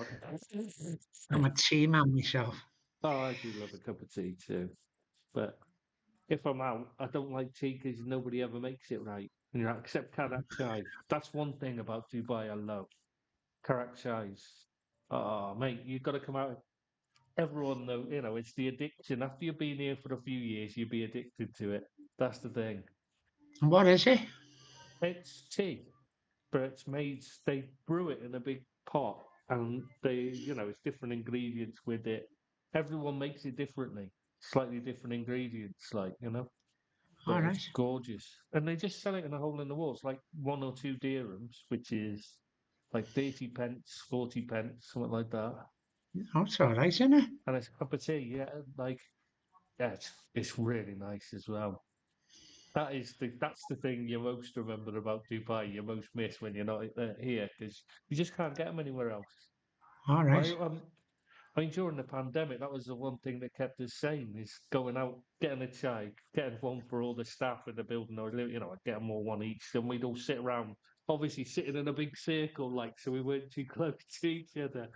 S4: I'm a tea man myself.
S1: Oh, I do love a cup of tea too. But if I'm out, I don't like tea because nobody ever makes it right. Except Karak chai. That's one thing about Dubai I love. Karak chais. Oh, mate, you've got to come out. Everyone know, it's the addiction. After you've been here for a few years, you'll be addicted to it. That's the thing.
S4: And what is it?
S1: It's tea, but they brew it in a big pot, and it's different ingredients with it. Everyone makes it differently, slightly different ingredients,
S4: All
S1: but it's
S4: right.
S1: gorgeous. And they just sell it in a hole in the wall. It's like 1 or 2 dirhams, which is like 30 pence, 40 pence, something like that.
S4: Oh, it's all right, isn't it?
S1: And it's a cup of tea, yeah. Like, yeah, it's really nice as well. That's the thing you most remember about Dubai, you most miss when you're not here, because you just can't get them anywhere else.
S4: All
S1: I,
S4: right.
S1: I mean, during the pandemic, that was the one thing that kept us sane: is going out, getting a chai, getting one for all the staff in the building, or I'd get them all one each, and we'd all sit around, obviously sitting in a big circle, like so we weren't too close to each other.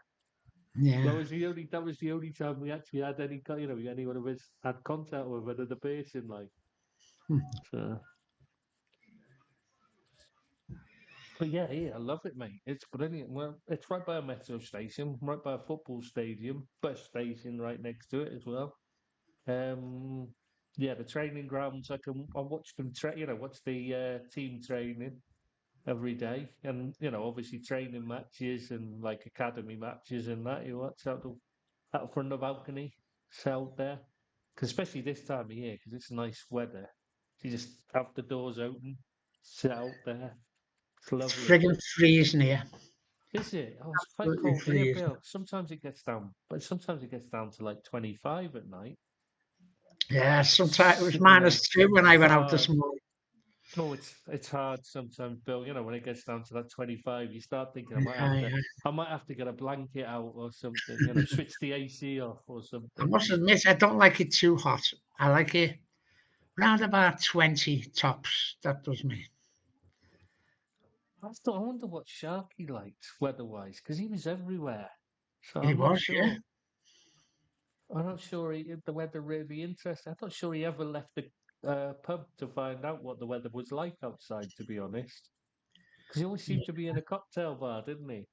S4: Yeah.
S1: That was the only time we actually had any one of us had contact with another person, like.
S4: Hmm.
S1: So, but yeah, I love it, mate. It's brilliant. Well, it's right by a metro station, right by a football stadium, bus station right next to it as well. Um, yeah, the training grounds. I watch them watch the team training every day, and obviously training matches and like academy matches and that. You watch out front of the balcony, it's out there, 'cause especially this time of year because it's nice weather. You just have the doors open, sit out there. It's
S4: It's
S1: lovely.
S4: friggin' freezing here.
S1: Is it? Oh, it's quite
S4: Absolutely
S1: cold here,
S4: freezing.
S1: Bill. Sometimes it gets down to like 25 at night.
S4: Yeah, sometimes it was
S1: Sitting there.
S4: -2 when I went out
S1: Oh,
S4: this morning.
S1: oh, it's hard sometimes, Bill. When it gets down to that 25, you start thinking
S4: Yeah, yeah.
S1: I might have to get a blanket out or something. Switch the AC off or
S4: I
S1: something.
S4: must admit, I don't like it too hot. I like it round about 20 tops. That does me.
S1: I wonder what Sharky liked weather-wise because he was everywhere. So
S4: It
S1: I'm not
S4: was, yeah.
S1: sure. I'm not sure the weather really interested. I'm not sure he ever left the pub to find out what the weather was like outside. To be honest, because he always seemed to be in a cocktail bar, didn't he?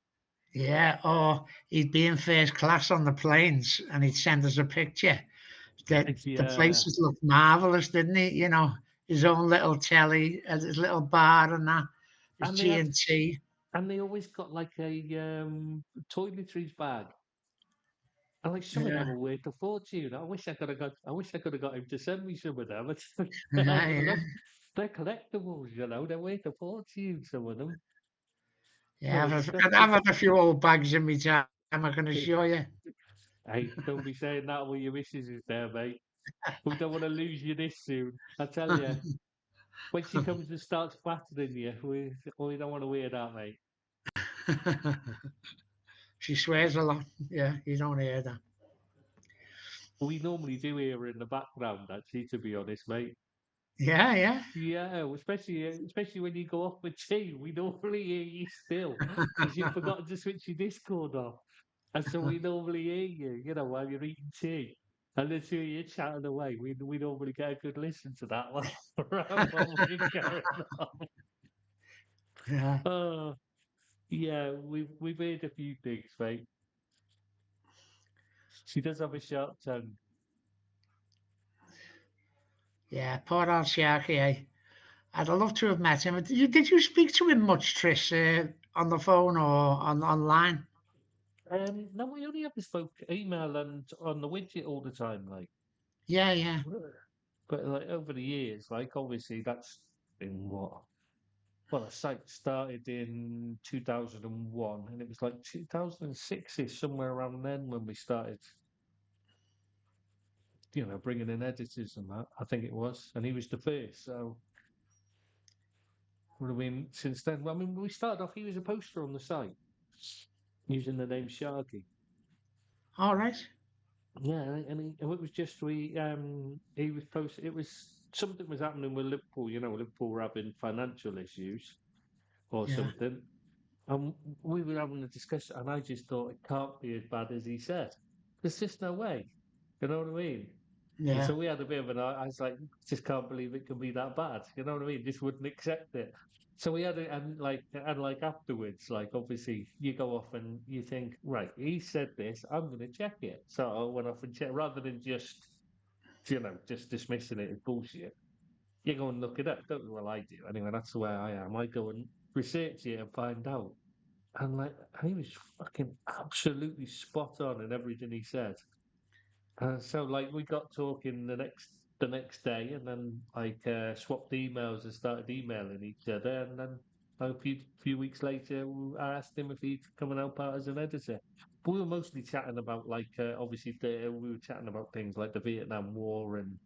S4: Yeah, or he'd be in first class on the planes and he'd send us a picture. The
S1: Yeah,
S4: places looked marvelous, didn't he? His own little telly, his little bar and that, his
S1: and
S4: G and T.
S1: they always got like a toiletries bag. And like some of
S4: Yeah,
S1: them are worth a fortune. I wish I could have got him to send me some of them. I
S4: yeah,
S1: would
S4: yeah,
S1: love. They're collectibles, they're worth a fortune. Some of them.
S4: yeah.
S1: No, it's
S4: I've
S1: definitely.
S4: had a few old bags in my time, I can assure you.
S1: Hey, don't be saying that when your missus is there, mate. We don't want to lose you this soon. I tell you, when she comes and starts flattering you, we don't want to hear that, mate.
S4: She swears a lot. Yeah, you don't hear that.
S1: We normally do hear her in the background, actually, to be honest, mate.
S4: Yeah, yeah.
S1: Yeah, especially when you go off with tea, we normally hear you still because you've forgotten to switch your Discord off, and so we normally hear you, while you're eating tea, and the two of you chatting away. We normally get a good listen to that one while we're going on.
S4: Yeah,
S1: Oh, yeah, we've heard a few things, mate. She does have a sharp tongue.
S4: yeah. Poor old Sharky, eh? I'd love to have met him. Did you speak to him much, Trish, on the phone or online?
S1: No, we only ever spoke email and on the widget all the time, like.
S4: Yeah, yeah,
S1: But like over the years, like obviously that's been what? Well, the site started in 2001, and it was like 2006-ish, somewhere around then when we started, bringing in editors and that. I think it was, and he was the first. So would have been since then. Well, I mean, we started off. He was a poster on the site using the name Sharky.
S4: all right.
S1: Yeah, and it was just he was posting. It was something was happening with Liverpool. Liverpool were having financial issues or
S4: Yeah,
S1: something. And we were having a discussion, and I just thought it can't be as bad as he said. There's just no way. You know what I mean? And
S4: yeah,
S1: so we had a bit of I was like, just can't believe it can be that bad. You know what I mean? Just wouldn't accept it. So we had it, and like afterwards, like obviously you go off and you think, right, he said this, I'm going to check it. So I went off and checked rather than just dismissing it as bullshit. You go and look it up, don't you? Well, I do. Anyway, that's the way I am. I go and research it and find out. And like he was fucking absolutely spot on in everything he said. So like we got talking the next day, and then swapped emails and started emailing each other. And then a few weeks later, I asked him if he'd come and help out as an editor. But we were mostly chatting about obviously we were chatting about things like the Vietnam War and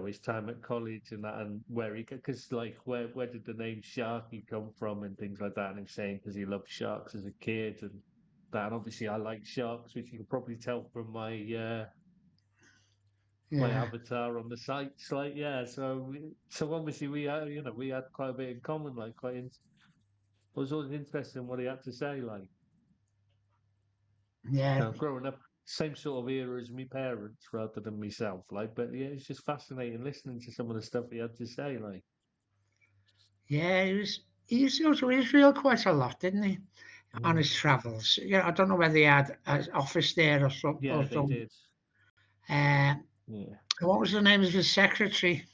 S1: his time at college and that, and where because like where did the name Sharky come from and things like that, and him saying because he loved sharks as a kid, and that. Obviously, I like sharks, which you can probably tell from my
S4: Yeah.
S1: avatar on the sites. Like, yeah, so obviously we had quite a bit in common. Like, it was always interesting what he had to say. Like,
S4: Yeah.
S1: growing up, same sort of era as my parents rather than myself. Like, but yeah, it's just fascinating listening to some of the stuff he had to say. Like,
S4: Yeah, he used to go to Israel quite a lot, didn't he? On
S1: mm,
S4: his travels. Yeah, I don't know whether he had an office there or something.
S1: yeah, they did.
S4: Uh,
S1: Yeah,
S4: what was the name of his secretary?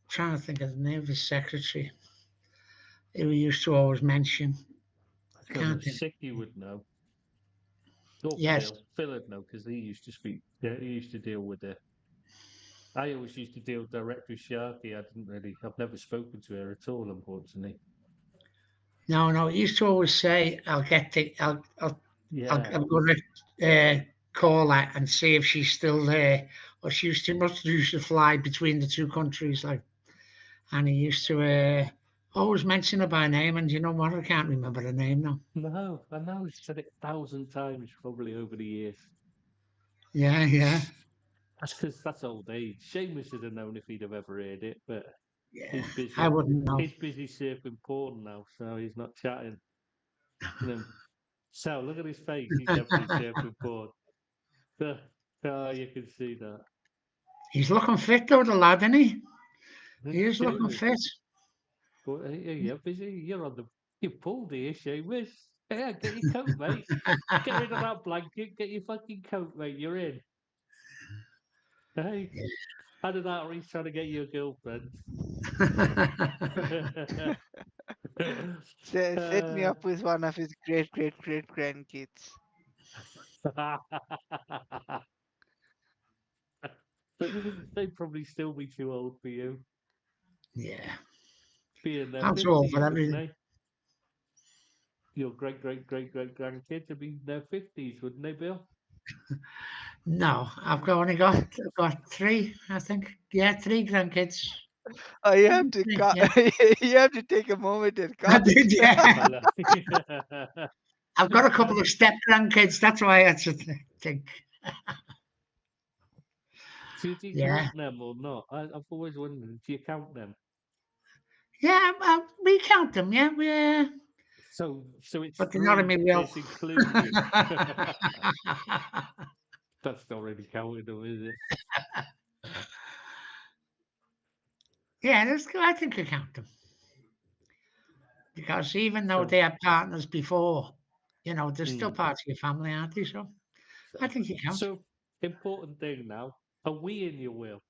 S4: Trying to think of the name of his secretary, who he used to always mention.
S1: I
S4: I
S1: don't know.
S4: can't think.
S1: Sick, you would know. Or
S4: Yes.
S1: Phil would know because he used to speak. Yeah, he used to deal with it. I always used to deal direct with Sharky. I've never spoken to her at all, unfortunately.
S4: No, no. He used to always say, "I'll get the,
S1: Yeah,
S4: I'm going to call her and see if she's still there." Or she must used to fly between the two countries, like. And he used to always mention her by name. And you know what? I can't remember her name now.
S1: no, I know he's said it 1,000 times probably over the years.
S4: Yeah, yeah,
S1: That's because that's old age. Seamus should have known if he'd have ever heard it, but
S4: yeah.
S1: he's
S4: I
S1: busy.
S4: wouldn't know.
S1: He's busy surfing porn now, so he's not chatting. You know, so look at his face. He's definitely surfing porn. Oh, you can see that.
S4: He's looking fit though, the lad, isn't he? He is looking
S1: Seamus,
S4: fit.
S1: but yeah, busy. You're on the. You pulled here, Seamus. Yeah, get your coat, mate. Get rid of that blanket. Get your fucking coat, mate. You're in. Hey, either that or he's trying to get you a girlfriend.
S3: Set me
S1: Uh,
S3: up with one of his great great great grandkids.
S1: They'd probably still be too old for you.
S4: Yeah,
S1: Be in their
S4: I'm too old
S1: 50s,
S4: for
S1: wouldn't
S4: everything.
S1: they? Your great great great great grandkids would be in their 50s, wouldn't they, Bill?
S4: No, I've got three, I think. Yeah, three grandkids.
S3: Oh, you have to
S4: Three, yeah,
S3: you have to take a moment and
S4: I
S3: cut
S4: did.
S3: it.
S4: Yeah,
S1: I
S4: I've got a couple of step grandkids. That's why I had to think.
S1: Do you
S4: Yeah,
S1: count them or not? I've always wondered, do you count them?
S4: yeah, we count them. Yeah,
S1: So it's
S4: but they're not in
S1: three,
S4: my
S1: but
S4: will.
S1: it's including. That's not really counting them, is it?
S4: Yeah, I think I count them because even though
S1: So,
S4: they had partners before, they're still
S1: hmm.
S4: part of your family, aren't they? So I think you count.
S1: So important thing now. Are we in your will?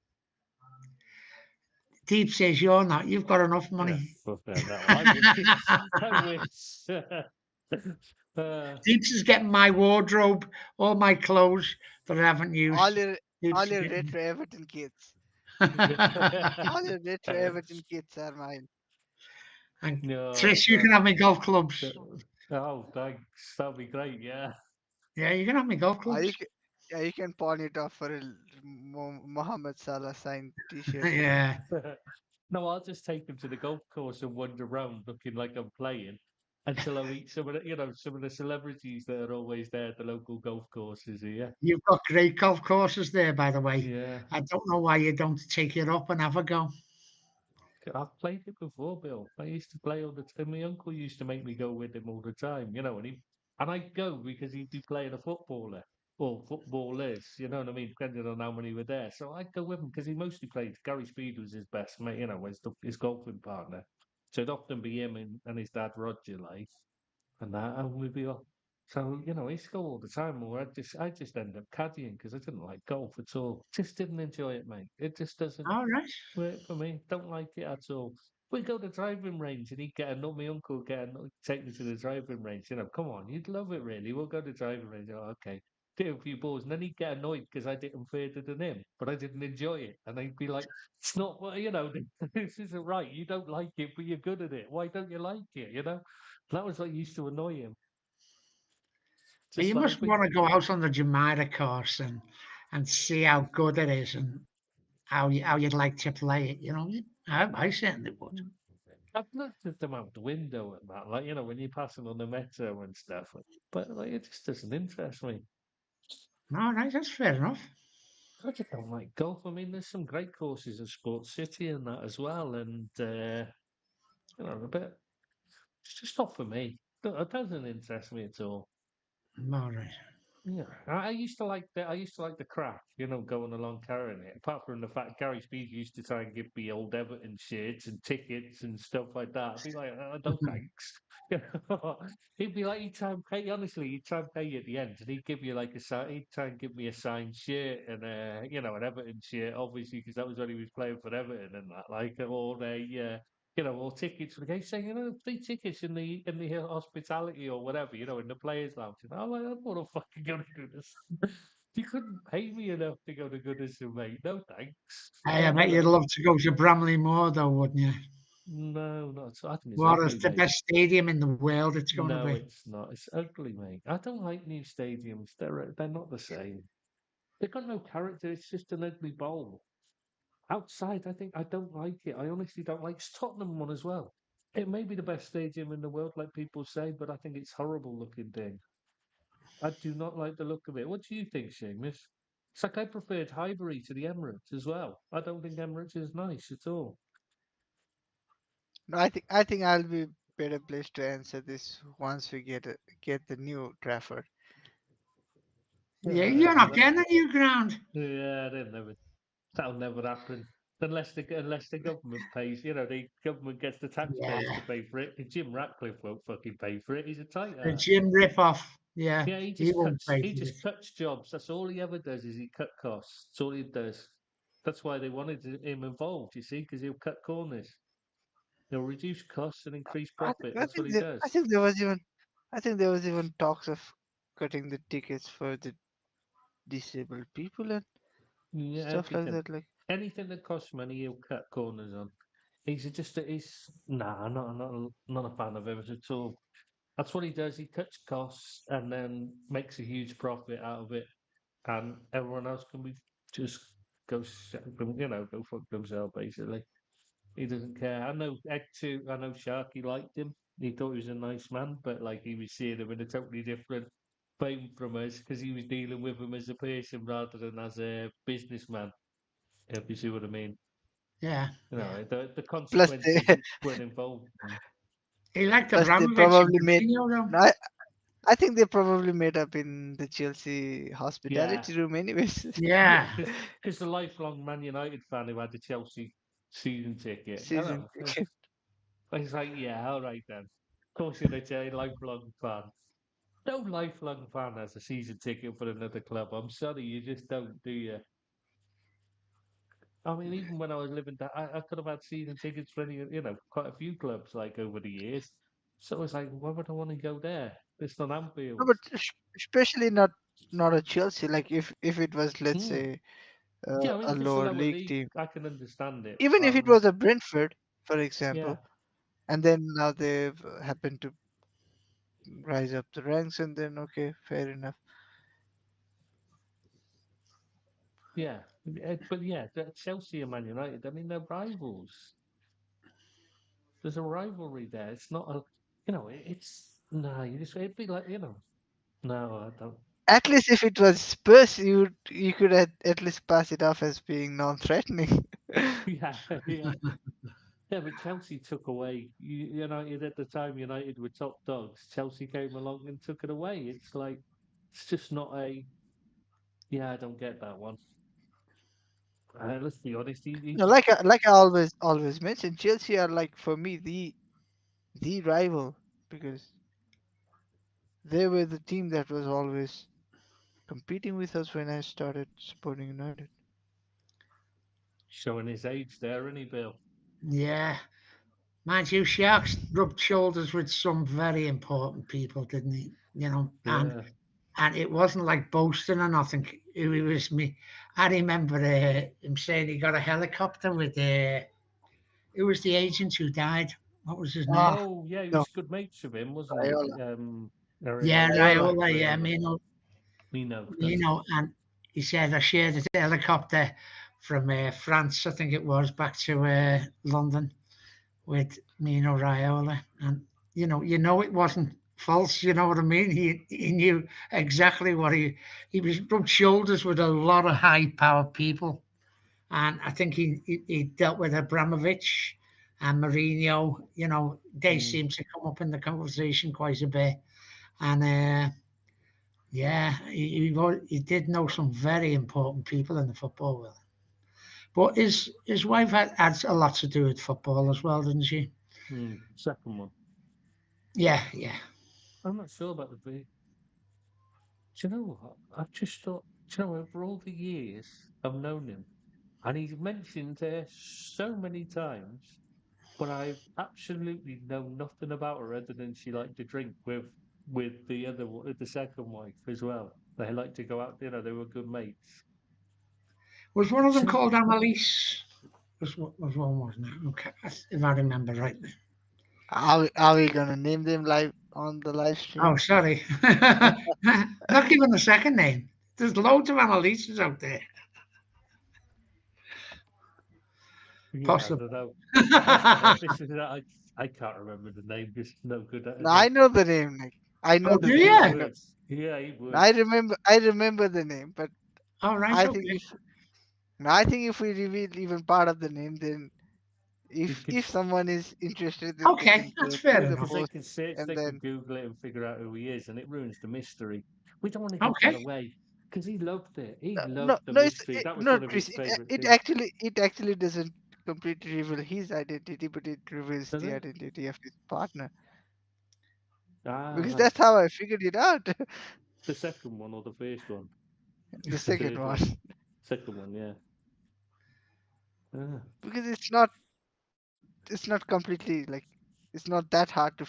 S4: Deep says you're not. You've got enough
S1: Yeah,
S4: money.
S1: fuck that. No, I wish. I wish.
S4: Deeps is getting my wardrobe, all my clothes that I haven't
S3: all
S4: used.
S3: your
S4: Deeps
S3: all
S4: is
S3: your
S4: getting.
S3: retro Everton kids. All your retro Everton kids are mine.
S4: And
S1: no,
S4: Trish, you can have my golf clubs.
S1: oh, thanks. That'd be great. Yeah.
S4: Yeah, you can have my golf
S3: Or
S4: clubs.
S3: yeah, you can pawn it off for a Mohammed Salah signed T-shirt.
S4: Yeah.
S1: No, I'll just take them to the golf course and wander around looking like I'm playing until I meet some of the celebrities that are always there at the local golf courses here.
S4: You've got great golf courses there, by the way.
S1: Yeah.
S4: I don't know why you don't take it up and have a go.
S1: I've played it before, Bill. I used to play all the time. My uncle used to make me go with him all the time, and I'd go because he'd be playing a footballer or footballers, you know what I mean, depending on how many were there. So I'd go with him because he mostly played. Gary Speed was his best mate, his golfing partner. So it'd often be him and his dad Roger, like, and that, and we'd be all. So I used to go all the time, or I just ended up caddying because I didn't like golf at all. Just didn't enjoy it, mate. It just doesn't
S4: All right.
S1: work for me. Don't like it at all. We go to the driving range and he'd get my uncle take me to the driving range. Come on, you'd love it really. We'll go to the driving range. Oh, okay. Do a few balls. And then he'd get annoyed because I did them further than him, but I didn't enjoy it. And I'd be like, it's not what, this isn't right. You don't like it, but you're good at it. Why don't you like it? That was what used to annoy him.
S4: But
S1: Just
S4: you
S1: like,
S4: must want to go out on the Jumeirah course and see how good it is and how you'd like to play it. I certainly would.
S1: I've looked at them out the window and that, like, when you're passing on the metro and stuff, but like, it just doesn't interest me.
S4: All right, that's fair enough.
S1: I just don't like golf. I mean, there's some great courses at Sports City and that as well, and a bit. It's just not for me. It doesn't interest me at all.
S4: All right.
S1: Yeah, I used to like the crack, going along carrying it. Apart from the fact Gary Speed used to try and give me old Everton shirts and tickets and stuff like that. I'd be like, no thanks. He'd be like, he'd try and pay. Honestly, he'd try and pay you at the end, and he'd give you like he'd try and give me a signed shirt and an Everton shirt, obviously, because that was when he was playing for Everton and that, like, or or tickets for the game, saying, free tickets in the hospitality or whatever, in the players' lounge. And I'm like, I don't want to fucking go to Goodison. You couldn't pay me enough to go to Goodison, mate. No thanks.
S4: Hey, I bet you'd love to go to Bramley Moor, though, wouldn't you?
S1: No, not. I think it's
S4: What is
S1: ugly,
S4: the
S1: mate.
S4: best stadium in the world? It's going to
S1: No,
S4: be.
S1: it's not. It's ugly, mate. I don't like new stadiums. They're not the same. They've got no character. It's just an ugly bowl. Outside, I don't like it. I honestly don't like Tottenham one as well. It may be the best stadium in the world, like people say, but I think it's horrible looking thing. I do not like the look of it. What do you think, Seamus? It's like I preferred Highbury to the Emirates as well. I don't think Emirates is nice at all.
S3: No, I think I'll be better placed to answer this once we get the new Trafford.
S4: Yeah, you're not getting a new ground.
S1: Yeah, that'll never happen. Unless the government pays, the government gets the taxpayers
S4: Yeah,
S1: to pay for it. Jim Ratcliffe won't fucking pay for it. He's a tight
S4: the
S1: ass.
S4: gym rip-off. Yeah,
S1: Yeah, he
S4: he
S1: just
S4: won't
S1: cuts.
S4: pay
S1: He
S4: for
S1: just
S4: it.
S1: cuts jobs. That's all he ever does. Is he cut costs. That's all he does. That's why they wanted him involved. You see, because he'll cut corners. He'll reduce costs and increase
S3: I,
S1: profit.
S3: I
S1: That's what
S3: think
S1: he
S3: there,
S1: does.
S3: I think there was even talks of cutting the tickets for the disabled people and
S1: Yeah,
S3: stuff like
S1: everything.
S3: that. Like,
S1: Anything that costs money, he'll cut corners on. He's nah, not a fan of him at all. That's what he does. He cuts costs and then makes a huge profit out of it, and everyone else can be just go fuck themselves basically. He doesn't care. I know Ed002. I know Sharky liked him. He thought he was a nice man, but like he was seeing him in a totally different frame from us because he was dealing with him as a person rather than as a businessman. If you see what I mean.
S4: Yeah, yeah.
S1: The
S3: plus
S1: consequences
S3: they
S1: weren't involved.
S4: He liked
S3: plus they
S4: Abramovich and
S3: probably made.
S4: Coutinho, though.
S3: No, I think they probably made up in the Chelsea
S1: Yeah,
S3: hospitality room, anyways.
S1: yeah,
S4: Yeah,
S1: because the lifelong Man United fan who had the Chelsea season ticket. I
S3: Season
S1: know.
S3: ticket.
S1: It's like, yeah, all right then. Of course, you're a lifelong fan. No lifelong fan has a season ticket for another club. I'm sorry, you just don't, do you? I mean, even when I was living there, I could have had season tickets for quite a few clubs like over the years. So it's like, why would I want to go there? It's not
S3: No,
S1: Anfield.
S3: but especially not a Chelsea. Like if it was, let's
S1: Hmm.
S3: say,
S1: Yeah, I mean,
S3: a
S1: if it's a
S3: lower
S1: lower
S3: league
S1: league,
S3: team,
S1: I can understand it.
S3: even if it was a Brentford, for
S1: Yeah,
S3: example, and then now they've happened to rise up the ranks, and then okay, fair enough.
S1: yeah. But yeah, Chelsea and Man United, I mean, they're rivals. There's a rivalry there. It's not a, it's, no, it'd be like, no, I don't.
S3: At least if it was Spurs, you could at least pass it off as being non-threatening.
S1: Yeah, yeah. Yeah, but Chelsea took away United at the time. United were top dogs. Chelsea came along and took it away. It's like it's just not a. Yeah, I don't get that one. Let's be honest.
S3: No, like I always mention, Chelsea are like for me the rival because they were the team that was always competing with us when I started supporting United.
S1: Showing his age there, isn't he, Bill?
S4: yeah. Mind you, Sharks rubbed shoulders with some very important people, didn't he?
S1: Yeah.
S4: And it wasn't like boasting or nothing. It was me. I remember him saying he got a helicopter with it was the agent who died. What was his name?
S3: Ah,
S1: Oh, yeah. He
S3: no,
S1: was good mates with him, wasn't he?
S3: Raiola.
S4: Yeah,
S3: Raiola.
S4: Raiola. Yeah,
S1: Raiola. That's it.
S4: And he said I shared a helicopter from France, I think it was, back to London with Mino Raiola, and it wasn't false. You know what I mean? He knew exactly what he was rubbed shoulders with a lot of high power people, and I think he dealt with Abramovich and Mourinho. They
S1: Mm.
S4: seem to come up in the conversation quite a bit, and yeah, he did know some very important people in the football world. But his wife had a lot to do with football as well, didn't she?
S1: Second one.
S4: Yeah, yeah.
S1: I'm not sure about the big. Do you know what? I've just thought, do you know, over all the years I've known him, and he's mentioned her so many times, but I've absolutely know nothing about her other than she liked to drink with the other the second wife as well. They liked to go out, they were good mates.
S4: Was one of
S1: Do
S4: them
S1: you know?
S4: called Annalise? Was one, wasn't it? Okay, if I remember rightly.
S3: Are we gonna name them live on the live stream?
S4: Oh, sorry. Not given a second name. There's loads of Annalises out there.
S1: Yeah, I
S4: Possible.
S1: don't know. This is I can't remember the name. Just no good at
S3: No,
S1: it.
S3: I know the name, Nick. I know
S4: Oh,
S3: the
S4: do
S3: name.
S1: He
S3: I
S4: you?
S3: know.
S1: would. Yeah, he
S3: No,
S1: would.
S3: I remember the name, but
S4: All right,
S3: I think
S4: okay.
S3: if no, I think if we reveal even part of the name, then
S1: We
S3: if
S1: could,
S3: if someone is interested, then they
S4: Okay,
S3: can
S4: that's
S3: go
S4: fair
S3: through the
S1: because
S4: enough.
S1: they
S3: post
S1: can search,
S3: and
S1: they can
S3: then
S1: Google it and figure out who he is, and it ruins the mystery. We don't want to give that
S4: Okay.
S1: away because he loved it. He
S3: no
S1: loved
S3: no
S1: the
S3: no
S1: mystery. That was
S3: no
S1: one of
S3: Chris,
S1: his favorite
S3: it
S1: things.
S3: actually doesn't completely reveal his identity, but it reveals
S1: Does
S3: the
S1: it?
S3: identity of his partner,
S1: Ah,
S3: because
S1: right.
S3: that's how I figured it out.
S1: The second one or the first one?
S3: The
S1: The
S3: second
S1: third
S3: one.
S1: one. Second one, yeah. Ah.
S3: Because it's not completely like it's not that hard to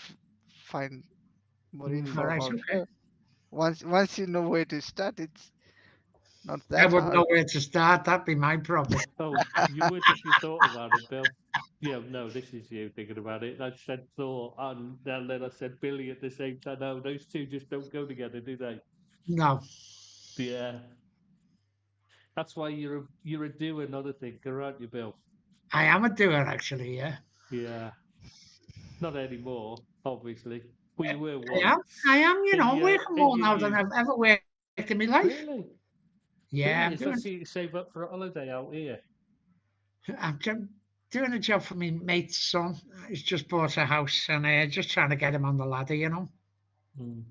S3: find more
S1: Mm.
S4: All
S3: info
S4: right,
S3: about
S4: okay.
S3: her. Once you know where to start, it's not
S4: I
S3: that
S4: wouldn't
S3: hard.
S4: know where to start. That'd be my problem.
S1: Oh, you would if you thought about it, Bill. Yeah, no, this is you thinking about it. I said thought, and then I said Billy at the same time. No, those two just don't go together, do they?
S4: No,
S1: Yeah, that's why you're a doer, not a thinker, aren't you, Bill?
S4: I am a doer actually. Yeah,
S1: Yeah, not anymore, obviously. But you were
S4: I am. I
S1: once
S4: am. I'm working
S1: in
S4: more
S1: your
S4: now than
S1: youth.
S4: I've ever worked in my life.
S1: Really,
S4: Yeah,
S1: really. Is that so you save up for a holiday out here?
S4: I'm doing a job for my mate's son. He's just bought a house, and just trying to get him on the ladder.
S1: Mm.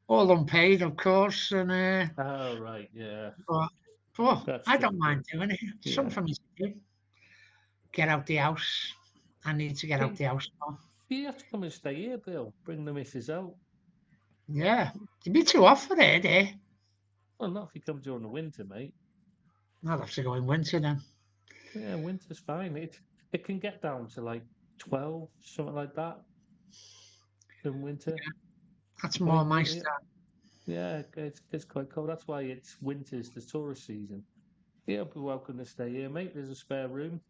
S4: All unpaid, of course, and
S1: Oh, right, yeah,
S4: but, but
S1: that's
S4: I don't mind
S1: difficult.
S4: doing it. It's
S1: Yeah.
S4: something for me to do. Get out the house. I need to get out
S1: Hey,
S4: the house more.
S1: you have to come and stay here, Bill. Bring the missus out.
S4: Yeah, it'd be too hot for it, eh?
S1: Well, not if you come during the winter, mate.
S4: I'll have to go in winter then.
S1: Yeah, winter's fine. It can get down to like 12, something like that in winter.
S4: That's
S1: I
S4: more
S1: think
S4: my style.
S1: yeah, it's quite cold. That's why it's winter's the tourist season. Yeah, you'll be welcome to stay here, mate. There's a spare room.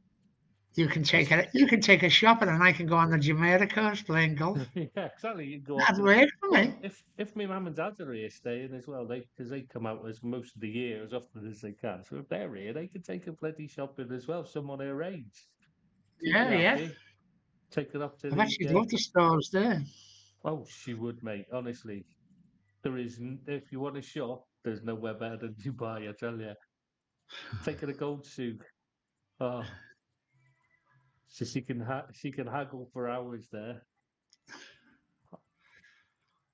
S4: You can take it. You can take a shopping, and I can go on the Jumeirah coast playing golf.
S1: Yeah, exactly. You can go off
S4: That'd
S1: to
S4: work for
S1: well,
S4: me.
S1: if my mum and dad are here staying as well, because they come out as most of the year as often as they can. So if they're here, they can take a bloody shopping as well. Someone their age, keep
S4: Yeah,
S1: you
S4: yeah.
S1: happy. Take it up to
S4: I bet
S1: the.
S4: she'd love the stores there.
S1: Oh, she would, mate. Honestly, there is. If you want to shop, there's nowhere better than Dubai. I tell you. Take her a gold suit. Oh, so she can haggle for hours there. Oh,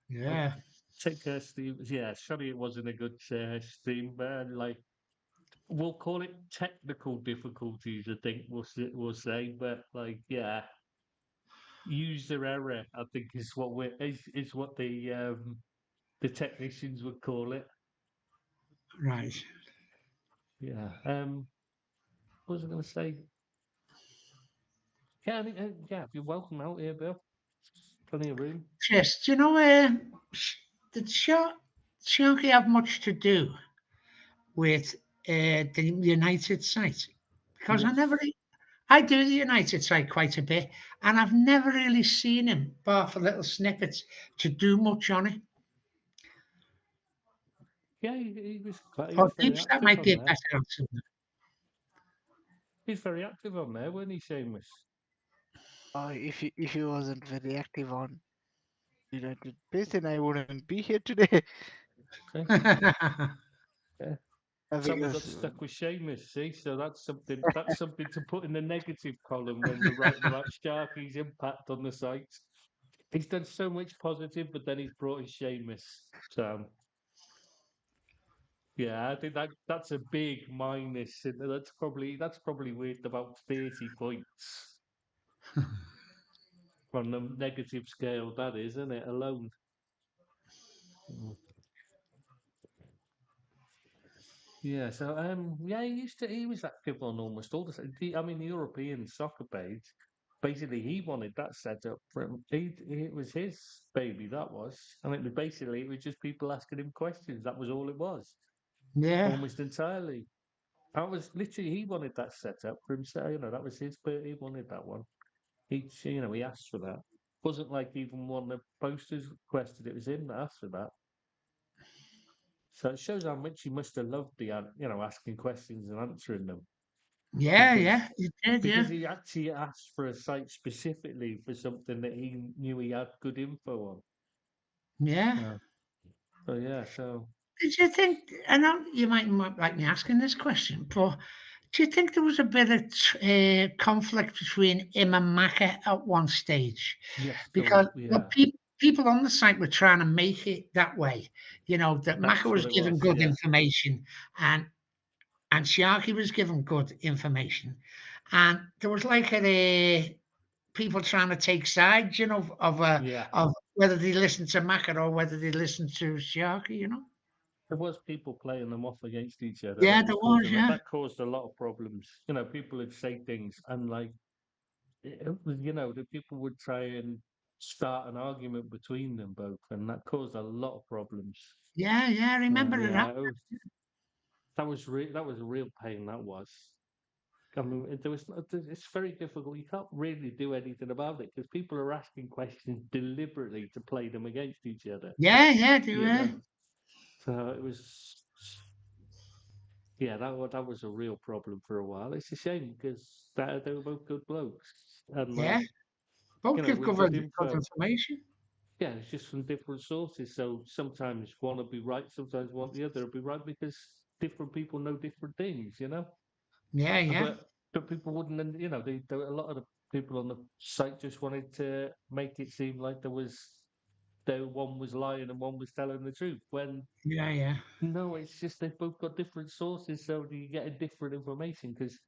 S4: Yeah.
S1: take her, Steve. Yeah, sorry, it wasn't a good stream, but like we'll call it technical difficulties. I think we'll say, but like yeah, user error. I think is what is what the technicians would call it.
S4: Right.
S1: Yeah. What was I going to say? Yeah, yeah. You're welcome out here, Bill. Plenty of room.
S4: Yes. Do you know did Sharky have much to do with the United site? Because
S1: Yes.
S4: I do the United site quite a bit, and I've never really seen him, bar for little snippets, to do much on it.
S1: Yeah, he was
S4: Or
S1: very
S4: Deeps, that
S1: active
S4: might be
S1: on
S4: a
S1: there.
S4: better answer.
S1: He's very active on there, wasn't he, Seamus?
S3: if he wasn't very active on United Base, then I wouldn't be here today.
S1: Okay. Yeah. So we got
S3: Because
S1: stuck with Seamus, see? So that's something to put in the negative column when we're writing about Sharky's impact on the site. He's done so much positive, but then he's brought in Seamus. So yeah, I think that's a big minus. And that's probably worth about 30 points on the negative scale. That is, isn't it? Alone. Mm. Yeah. So yeah, he was active on almost all I mean, the European soccer page. Basically, he wanted that set up for him. It was his baby. That was, and it was just people asking him questions. That was all it was,
S4: Yeah,
S1: almost entirely. That was literally he wanted that set up for himself. That was his. But he wanted that one. He asked for that. Wasn't like even one of the posters requested. It was him that asked for that. So it shows how much he must have loved asking questions and answering them
S4: yeah,
S1: because
S4: yeah. You did,
S1: because
S4: yeah,
S1: he actually asked for a site specifically for something that he knew he had good info
S4: yeah.
S1: on. So yeah, so
S4: Did you think? I know you might not like me asking this question, but do you think there was a bit of conflict between him and Maka at one stage?
S1: yes,
S4: Because
S1: yeah,
S4: people on the site were trying to make it that way, that Maka
S1: that's what
S4: was
S1: it
S4: given
S1: was.
S4: good
S1: Yeah,
S4: information and Sharky was given good information, and there was like people trying to take sides,
S1: yeah.
S4: of whether they listen to Maka or whether they listen to Sharky.
S1: There was people playing them off against each other.
S4: Yeah,
S1: That
S4: there
S1: was
S4: was,
S1: causing
S4: yeah.
S1: that caused a lot of problems. People would say things and like the people would try and start an argument between them both, and that caused a lot of problems.
S4: Yeah, yeah, I remember it
S1: Yeah,
S4: happening.
S1: that was a real pain. That was. I mean, it's very difficult. You can't really do anything about it because people are asking questions deliberately to play them against each other.
S4: Yeah, yeah, they
S1: You
S4: were.
S1: know, so it was. Yeah, that was a real problem for a while. It's a shame because they were both good blokes and
S4: Yeah.
S1: like
S4: Both give
S1: with good
S4: good
S1: info.
S4: information.
S1: Yeah, it's just from different sources. So sometimes one will be right, sometimes the other will be right because different people know different things.
S4: Yeah, yeah,
S1: But people wouldn't, and a lot of the people on the site just wanted to make it seem like one was lying and one was telling the truth. When
S4: yeah, yeah.
S1: no, it's just they've both got different sources, so you get a different information. Because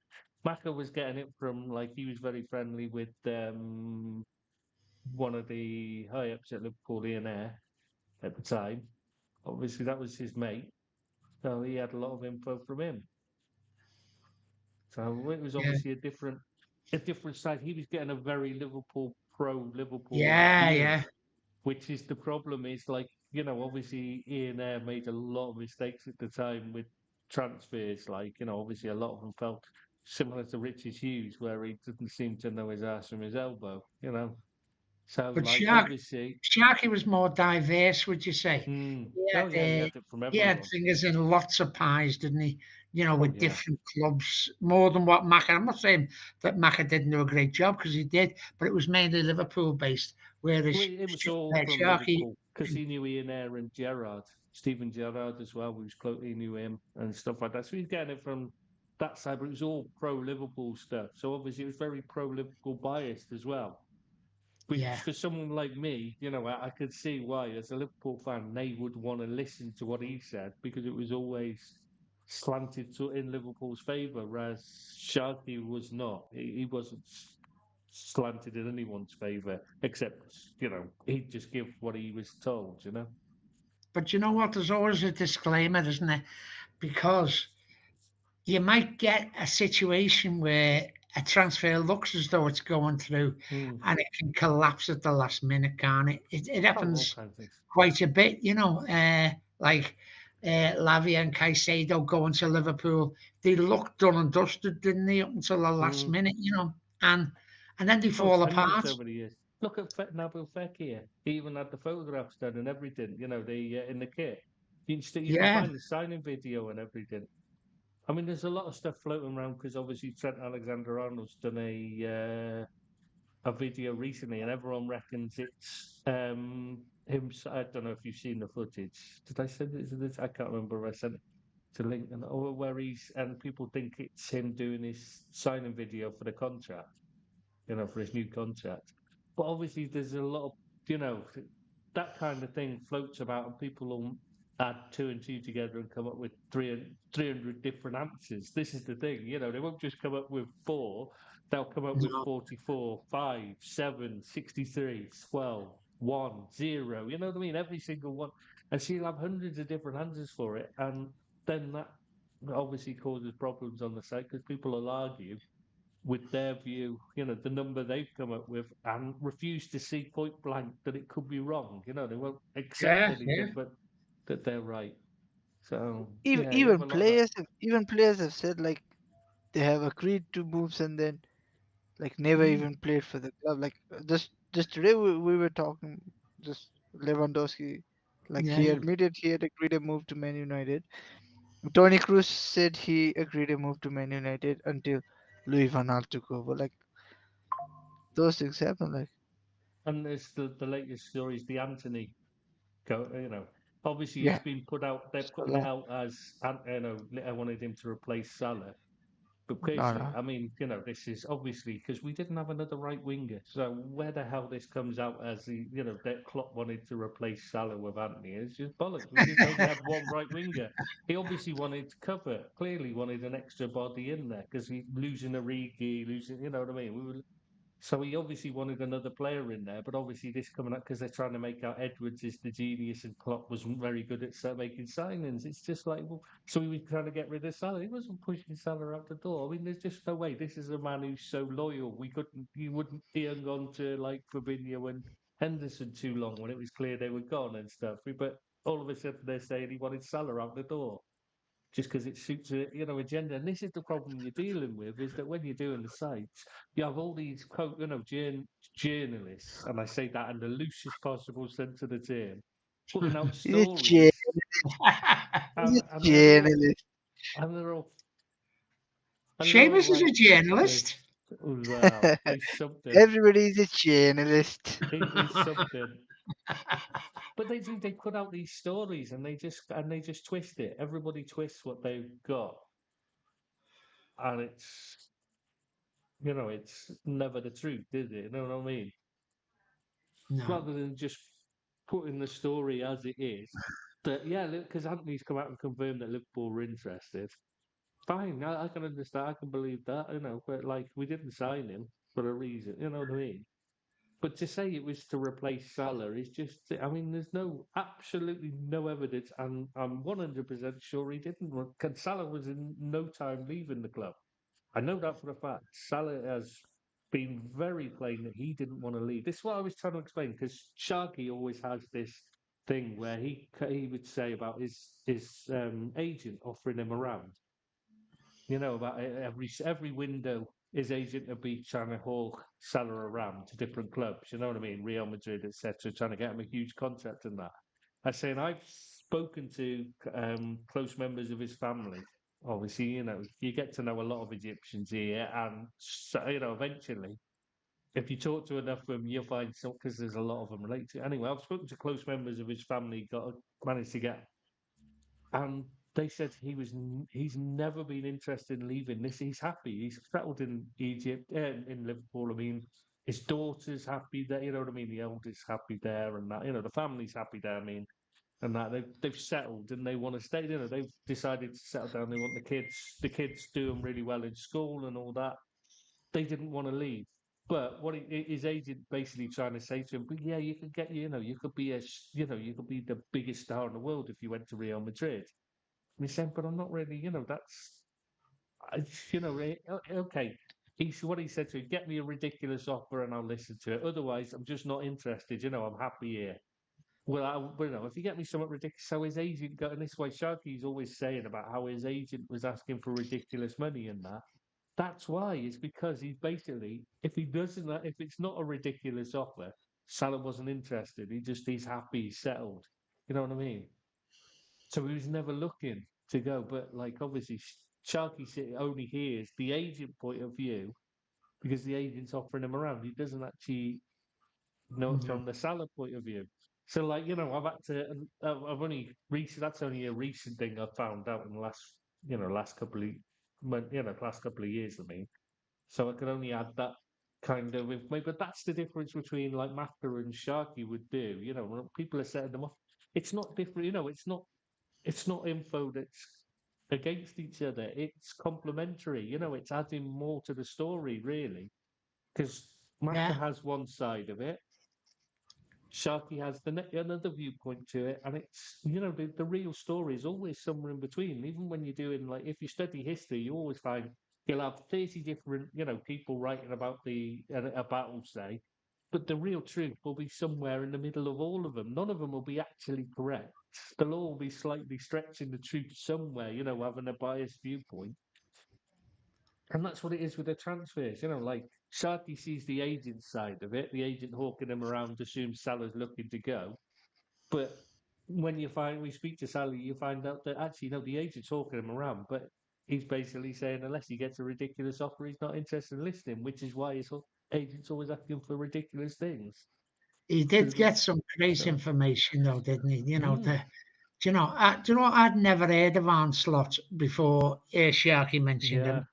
S1: Maka was getting it from like he was very friendly with one of the high ups at Liverpool, Ian Air, at the time. Obviously, that was his mate, so he had a lot of info from him. So it was
S4: Yeah,
S1: obviously a different side. He was getting a very pro Liverpool
S4: yeah,
S1: view,
S4: yeah.
S1: which is the problem. Is like obviously Ian Air made a lot of mistakes at the time with transfers. Like obviously a lot of them felt similar to Richard Hughes, where he didn't seem to know his ass from his elbow. So
S4: But
S1: like obviously,
S4: Sharky was more diverse, would you say?
S1: oh yeah, he had it from
S4: He had
S1: everyone.
S4: fingers in lots of pies, didn't he?
S1: Oh
S4: With
S1: yeah.
S4: different clubs, more than what Maka. I'm not saying that Maka didn't do a great job because he did, but it was mainly Liverpool based. Whereas
S1: Well, it was all from
S4: Sharky,
S1: Liverpool because he knew Ian Air and Gerrard, Stephen Gerrard as well. He knew him and stuff like that. So he's getting it from that side, but it was all pro Liverpool stuff. So obviously it was very pro Liverpool biased as well. Which
S4: yeah.
S1: for someone like me, I could see why, as a Liverpool fan, they would want to listen to what he said because it was always slanted in Liverpool's favour, whereas Sharky was not. He wasn't slanted in anyone's favour, except he'd just give what he was told.
S4: But you know what? There's always a disclaimer, isn't there? Because you might get a situation where a transfer looks as though it's going through
S1: Mm.
S4: and it can collapse at the last minute, can't it? It
S1: Oh, all
S4: happens
S1: kinds of things.
S4: quite a bit, like Lavia and Caicedo going to Liverpool. They looked done and dusted, didn't they, up until the last
S1: Mm.
S4: minute, and then they
S1: Oh, it's
S4: fall
S1: pending
S4: apart.
S1: so many years. Look at Nabil Fekir. He even had the photographs done and everything. The in the kit. You can
S4: Yeah,
S1: find the signing video and everything. I mean, there's a lot of stuff floating around because obviously Trent Alexander-Arnold's done a video recently, and everyone reckons it's him. I don't know if you've seen the footage. Did I send it to this? I can't remember if I sent it to link, and or where he's and people think it's him doing his signing video for the contract, for his new contract. But obviously, there's a lot of, you know, that kind of thing floats about, and people will add two and two together and come up with 300 different answers. This is the thing, they won't just come up with four, they'll come up with
S4: No.
S1: 44, 5, 7, 63, 12, 1, 0. You know what I mean? Every single one. And she'll have hundreds of different answers for it. And then that obviously causes problems on the site because people will argue with their view, the number they've come up with, and refuse to see point blank that it could be wrong. They won't accept
S4: Yeah, yeah.
S1: anything but that they're right. So
S3: Even
S1: yeah, you have
S3: even
S1: a lot of that.
S3: players even players have said like they have agreed to moves and then like never even played for the club. Like just today we were talking just Lewandowski, like
S4: Yeah.
S3: he admitted he had agreed a move to Man United. Tony Cruz said he agreed a move to Man United until Louis van Gaal took over. Like those things happen. Like
S1: And there's the latest story is the Anthony go. Obviously it's
S3: yeah,
S1: been put out. They're putting it
S3: Salah.
S1: out as I wanted him to replace Salah. But
S3: No,
S1: basically,
S3: no.
S1: I mean, this is obviously because we didn't have another right winger. So where the hell this comes out as that Klopp wanted to replace Salah with Anthony is just bollocks. We didn't only had one right winger. He obviously wanted to cover. Clearly, wanted an extra body in there because he losing Origi, losing. You know what I mean? So he obviously wanted another player in there, but obviously this coming up because they're trying to make out Edwards is the genius and Klopp wasn't very good at making signings. It's just like, well, so he was trying to get rid of Salah. He wasn't pushing Salah out the door. I mean, there's just no way. This is a man who's so loyal. He wouldn't, he hadn't gone to like Fabinho and Henderson too long when it was clear they were gone and stuff. But all of a sudden they're saying he wanted Salah out the door just because it suits a agenda. And this is the problem you're dealing with: is that when you're doing the sites, you have all these quote, journalists, and I say that in the loosest possible sense of the term, putting out
S3: He's a journalist.
S1: stories,
S3: He's a
S1: and
S3: journalist.
S1: they're all and they're all
S4: Seamus is a
S1: like,
S4: journalist.
S1: well, he's something.
S3: Everybody's a journalist.
S1: He's something. But they put out these stories and they just twist it. Everybody twists what they've got, and it's never the truth, is it? You know what I mean?
S4: No.
S1: Rather than just putting the story as it is, that, yeah, because Anthony's come out and confirmed that Liverpool were interested. Fine, I can understand, I can believe that, but like, we didn't sign him for a reason, you know what I mean? But to say it was to replace Salah is just, I mean, there's absolutely no evidence, and I'm 100% sure he didn't. Salah was in no time leaving the club. I know that for a fact. Salah has been very plain that he didn't want to leave. This is what I was trying to explain because Sharky always has this thing where he would say about his agent offering him around. About every window his agent would be trying to haul Salah around to different clubs. You know what I mean? Real Madrid, etc., trying to get him a huge contract and that. I saying I've spoken to close members of his family. Obviously, you get to know a lot of Egyptians here, and so, eventually, if you talk to enough of them, you'll find some because there's a lot of them related. Anyway, I've spoken to close members of his family, managed to get, and they said he's never been interested in leaving this. He's happy. He's settled in Egypt, in Liverpool. I mean, his daughter's happy there. You know what I mean? The eldest happy there, and that. The family's happy there. I mean, and that they've settled and they want to stay. They've decided to settle down. They want the kids doing really well in school and all that. They didn't want to leave. But what his agent basically trying to say to him, but yeah, you could get, you could be you could be the biggest star in the world if you went to Real Madrid. And he said, but I'm not really, that's, okay. What he said to him, get me a ridiculous offer and I'll listen to it. Otherwise, I'm just not interested. I'm happy here. Well, if you get me something ridiculous, so his agent got in this way. Sharky's always saying about how his agent was asking for ridiculous money and that. That's why. It's because he's basically, if it's not a ridiculous offer, Salah wasn't interested. He's happy, he's settled. You know what I mean? So he was never looking to go. But like, obviously, Sharky only hears the agent point of view because the agent's offering him around. He doesn't actually know it
S4: No.
S1: from the Salah point of view. So, like, I've had to. I've only recent. That's only a recent thing I've found out in the last, last couple of, last couple of years. I mean, so I can only add that kind of information. But that's the difference between like Mafia and Sharky would do. When people are setting them off, it's not different. It's not info that's against each other. It's complementary. It's adding more to the story, really, because Mafia
S4: Yeah.
S1: has one side of it. Sharky has another viewpoint to it, and it's the real story is always somewhere in between. Even when you're doing like if you study history, you always find you'll have 30 different people writing about a battle, say, but the real truth will be somewhere in the middle of all of them. None of them will be actually correct. They'll all be slightly stretching the truth somewhere, having a biased viewpoint. And that's what it is with the transfers. Like Sharky sees the agent side of it, the agent hawking him around, assumes Salah's looking to go. But when we speak to Salah, you find out that actually, no, the agent's hawking him around, but he's basically saying unless he gets a ridiculous offer, he's not interested in listening, which is why his agent's always asking for ridiculous things.
S4: He did get some great
S1: So-
S4: information though, didn't he?
S1: Mm.
S4: Do you know, I'd never heard of Onslaught before Sharky mentioned
S1: Yeah.
S4: him.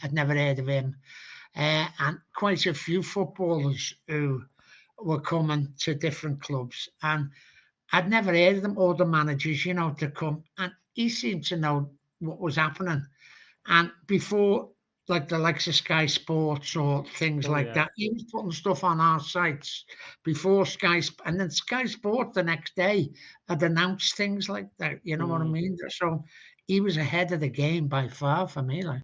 S4: I'd never heard of him. And quite a few footballers who were coming to different clubs. And I'd never heard of them, or the managers, to come. And he seemed to know what was happening. And before, like the likes of Sky Sports or things
S1: Oh,
S4: like
S1: yeah.
S4: that, he was putting stuff on our sites before and then Sky Sport the next day had announced things like that. You know what I mean? So he was ahead of the game by far for me. Like,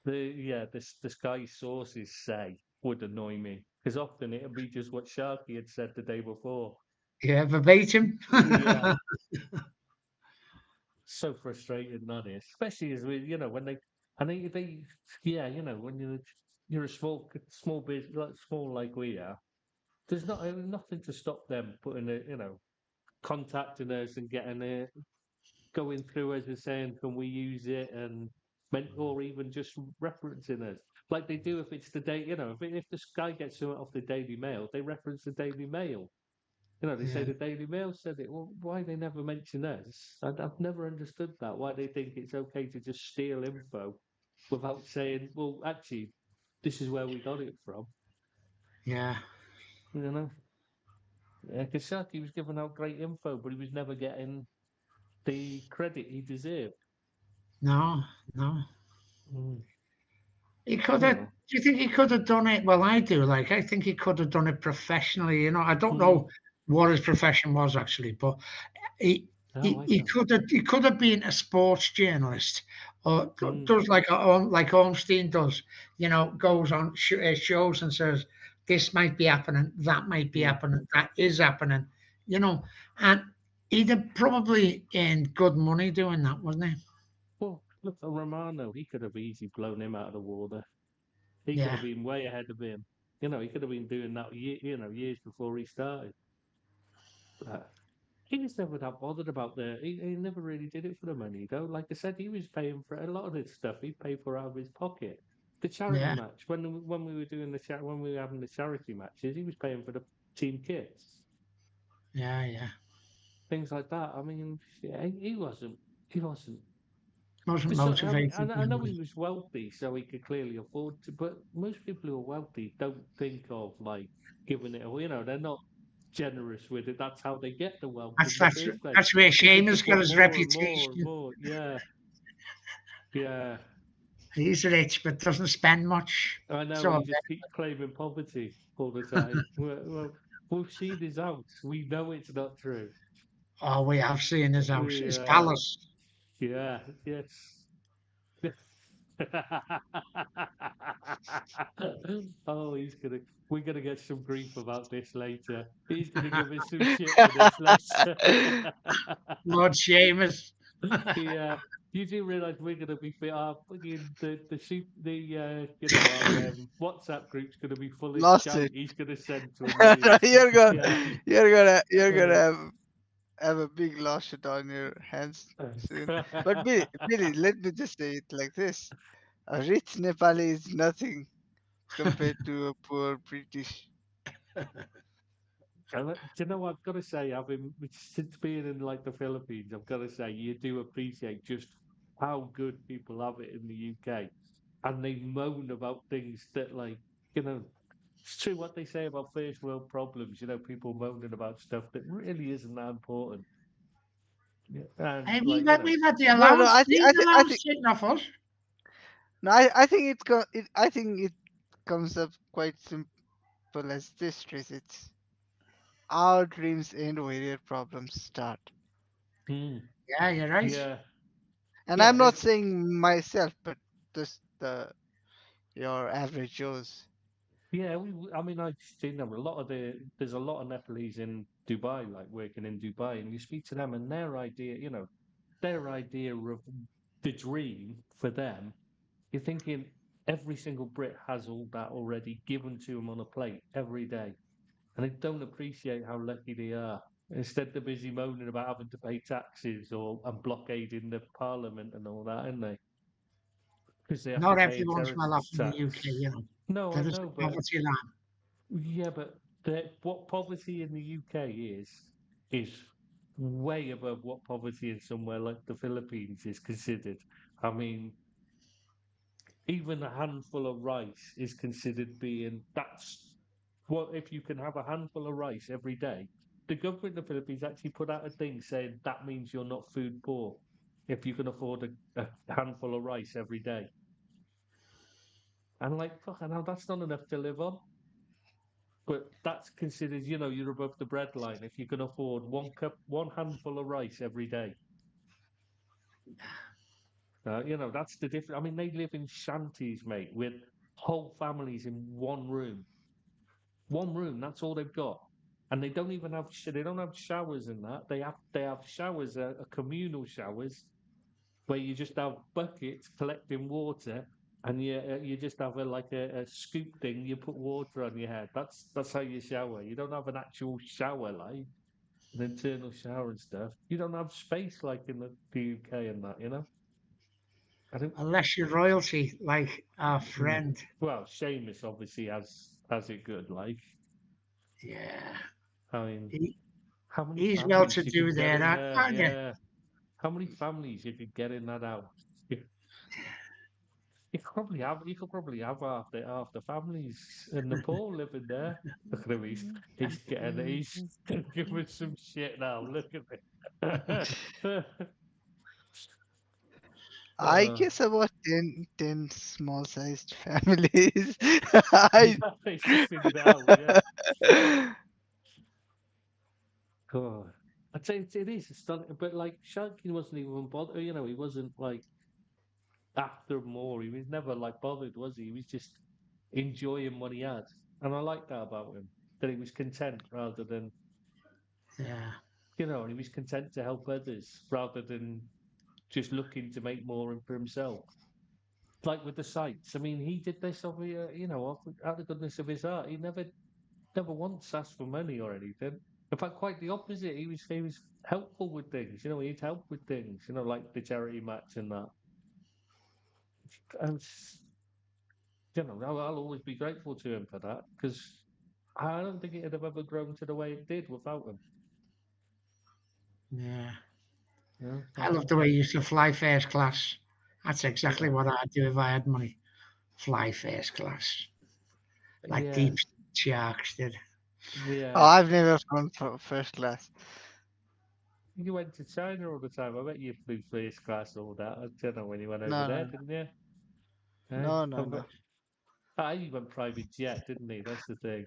S1: The Sky sources say would annoy me because often it'll be just what Sharky had said the day before.
S4: yeah, verbatim.
S1: Yeah. So frustrating, that is, especially as when when you're a small business, like small like we are. There's nothing to stop them putting it, contacting us and getting it going through us and saying, can we use it, and or even just referencing us like they do if it's the day, if this guy gets something off the Daily Mail, they reference the Daily Mail. They say
S4: Yeah.
S1: the Daily Mail said it. Well, why they never mention us? I've never understood that. Why they think it's okay to just steal info without saying, well, actually, this is where we got it from.
S4: Yeah.
S1: You know? Yeah, because Sharky was giving out great info, but he was never getting the credit he deserved.
S4: No, no.
S1: Mm.
S4: He could have.
S1: Yeah.
S4: Do you think he could have done it? Well, I do. Like, I think he could have done it professionally. I don't
S1: Mm.
S4: know what his profession was actually, but he
S1: No, I
S4: he
S1: don't.
S4: could have been a sports journalist, or
S1: Mm.
S4: does like Ornstein does. Goes on shows and says this might be happening, that might be
S1: Mm.
S4: happening, that is happening. And he'd have probably earned good money doing that, wasn't he?
S1: Well, look at Romano. He could have easily blown him out of the water. He could
S4: Yeah,
S1: have been way ahead of him. He could have been doing that, years before he started. But he was never that bothered about he never really did it for the money, though. Like I said, he was paying for a lot of this stuff. He paid for it out of his pocket. The charity
S4: yeah,
S1: match, when we were doing when we were having the charity matches, he was paying for the team kits,
S4: yeah.
S1: things like that. I mean, yeah, he wasn't. He wasn't.
S4: Wasn't
S1: I mean,
S4: motivated.
S1: I know he was wealthy, so he could clearly afford to. But most people who are wealthy don't think of like giving it away. They're not generous with it. That's how they get the wealth
S4: That's
S1: in the
S4: that's
S1: first place.
S4: that's where
S1: Is it to
S4: Seamus got
S1: put
S4: his
S1: more and more and
S4: reputation.
S1: more? Yeah, yeah.
S4: He's rich but doesn't spend much.
S1: I know.
S4: So
S1: He just keeps claiming poverty all the time. We've seen his house. We know it's not true.
S4: oh, we have seen his house, his
S1: Yeah,
S4: palace.
S1: yeah, yes. Oh, we're gonna get some grief about this later. He's gonna give us some shit for this later.
S4: Lord Seamus.
S1: Yeah, you do realize we're gonna be fucking the sheep, our WhatsApp group's gonna be full of
S3: Lost
S1: shite.
S3: it.
S1: He's gonna send to annoy us.
S3: you're gonna
S1: Yeah.
S3: you're gonna have a big lawsuit on your hands soon. But Billy, let me just say it like this: A rich Nepali is nothing compared to a poor British.
S1: Do you know what I've got to say? Having since being in like the Philippines, I've got to say you do appreciate just how good people have it in the UK, and they moan about things that, like, you know, it's true what they say about first world problems. You know, people moaning about stuff that really isn't that important. Yeah. And
S4: And
S1: like, you know,
S4: we've had the
S3: No, no,
S4: allowance,
S3: I think,
S4: taken off us.
S3: no, I think I think it comes up quite simple as this, Trace. It's our dreams end where your problems start.
S1: mm,
S4: Yeah, you're right.
S1: yeah,
S3: And
S1: yeah,
S3: I'm not saying myself, but just your average Joes.
S1: yeah. I mean, I've seen them. There's a lot of Nepalese in Dubai, like working in Dubai, and you speak to them, and their idea, you know, their idea of the dream for them, you're thinking every single Brit has all that already given to them on a plate every day, and they don't appreciate how lucky they are. Instead, they're busy moaning about having to pay taxes or and blockading the parliament and all that, aren't they? Because they have to
S4: Not
S1: pay
S4: everyone's well off
S1: inheritance
S4: in the UK,
S1: tax.
S4: you know.
S1: No, I
S4: There is a
S1: know, but
S4: poverty line.
S1: yeah, but what poverty in the UK is way above what poverty in somewhere like the Philippines is considered. I mean, even a handful of rice is considered being that's what if you can have a handful of rice every day. The government of the Philippines actually put out a thing saying that means you're not food poor if you can afford a handful of rice every day. And like, fucking hell, that's not enough to live on. But that's considered, you know, you're above the breadline if you can afford one handful of rice every day. You know, that's the difference. I mean, they live in shanties, mate, with whole families in one room. One room, that's all they've got. And they don't even have they don't have showers in that. They have showers, communal showers, where you just have buckets collecting water, and you just have a scoop thing. You put water on your head. That's how you shower. You don't have an actual shower like an internal shower and stuff. You don't have space like in the UK and that. You know. I don't.
S4: Unless you're royalty, like our
S1: Mm.
S4: friend.
S1: Well, Seamus obviously has it good. Like,
S4: Yeah.
S1: I mean,
S4: He,
S1: how many
S4: he's well to
S1: families you
S4: do
S1: could get
S4: there,
S1: in there?
S4: aren't you?
S1: Yeah. How many families you could get in that house? You could probably have half the families in Nepal living there. Look at him, he's giving some shit now. Look at me.
S3: I
S1: uh,
S3: guess about 10 small-sized families. I
S1: he's just figured it out, yeah. God. I'd say it is stunning, but like Shanky wasn't even bothered. You know, he wasn't like after more. He was never like bothered, was he? He was just enjoying what he had, and I like that about him. That he was content rather than
S4: Yeah.
S1: and he was content to help others rather than just looking to make more for himself. Like with the sites, I mean, he did this of out of the goodness of his heart. He never once asked for money or anything. In fact, quite the opposite. He was helpful with things. You know, he'd help with things. You know, like the charity match and that. And I'll always be grateful to him for that because I don't think it'd have ever grown to the way it did without him.
S4: Yeah.
S1: You know,
S4: I love the way you used to fly first class. That's exactly
S1: yeah,
S4: what I'd do if I had money. Fly first class. Like
S1: yeah,
S4: deep sharks did.
S3: Oh,
S1: yeah.
S3: I've never flown for first class.
S1: You went to China all the time. I bet you flew first class all that. I don't know when you went over
S3: No,
S1: there,
S3: no,
S1: didn't you? Hey,
S3: no,
S1: I
S3: no, no.
S1: bet. He went private jet, didn't he? That's the thing.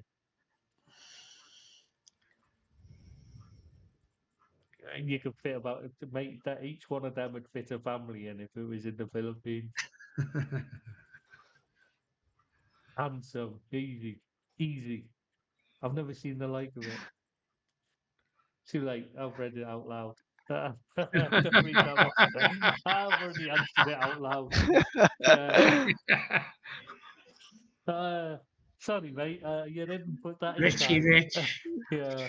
S1: And you could fit about to make that each one of them would fit a family in if it was in the Philippines. Handsome, easy, easy. I've never seen the like of it. Too late. I've read it out loud. Don't read that much. I've already answered it out loud. Yeah. Sorry, mate. You didn't put that in
S4: Richie
S1: time.
S4: Rich.
S1: Yeah.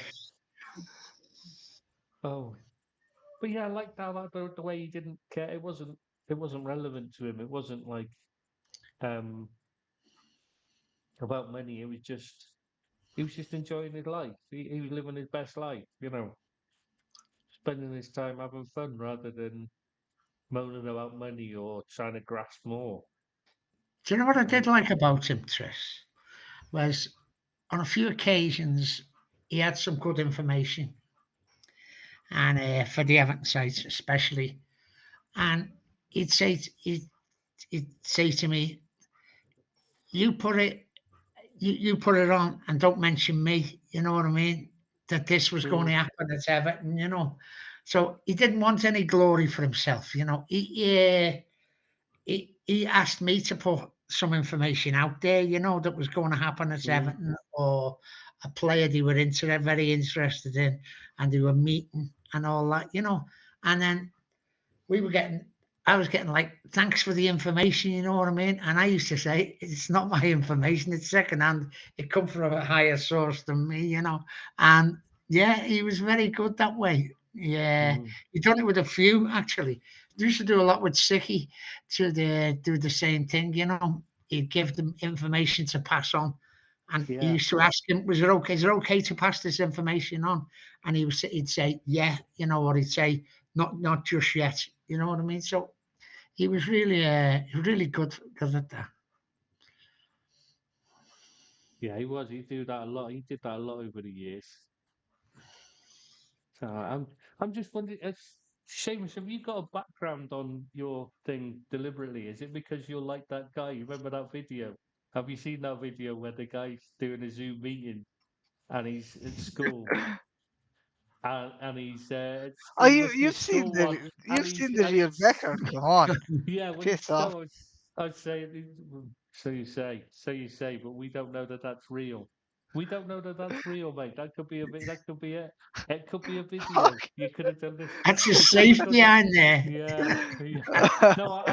S1: Oh, but yeah, I like that. Like the way he didn't care. It wasn't relevant to him. It wasn't like um, about money. He was just enjoying his life. He was living his best life, spending his time having fun rather than moaning about money or trying to grasp more.
S4: Do you know what I did
S1: And
S4: like about him, Tris? Was on a few occasions he had some good information, and for the Everton sites especially. And he'd say to me, "You put it, you put it on, and don't mention me." You know what I mean? That this was going to
S1: mm,
S4: happen at Everton. So he didn't want any glory for himself. He asked me to put some information out there, that was going to happen at
S1: mm,
S4: Everton, or a player they were very interested in, and they were meeting and all that. And then we were getting, I was getting like, thanks for the information, you know what I mean? And I used to say, it's not my information, it's secondhand. It come from a higher source than me. And yeah, he was very good that way. Yeah,
S1: mm,
S4: he done it with a few actually. He used to do a lot with Sicky do the same thing. He'd give them information to pass on. And he
S1: yeah,
S4: used to ask him, is it okay to pass this information on? And he'd say, yeah, or he'd say, not just yet. You know what I mean? So he was really good at that.
S1: yeah. He was. He do that a lot. He did that a lot over the years. So I'm just wondering, Seamus, have you got a background on your thing deliberately? Is it because you're like that guy? You remember that video? Have you seen that video where the guy's doing a Zoom meeting and he's at school and he's
S3: Oh,
S1: he
S3: you
S1: must be a
S3: you've seen
S1: school one
S3: the
S1: and
S3: you've
S1: he's
S3: seen the
S1: and
S3: real
S1: it's
S3: background. Come on,
S1: yeah. Well,
S3: piss off.
S1: no, I'd say so you say, but we don't know that that's real. We don't know that that's real, mate. That could be a bit. That could be it. It could be a video. You could have done this.
S4: That's just
S1: It could have
S4: safe
S1: done it.
S4: behind there.
S1: Yeah, yeah. No,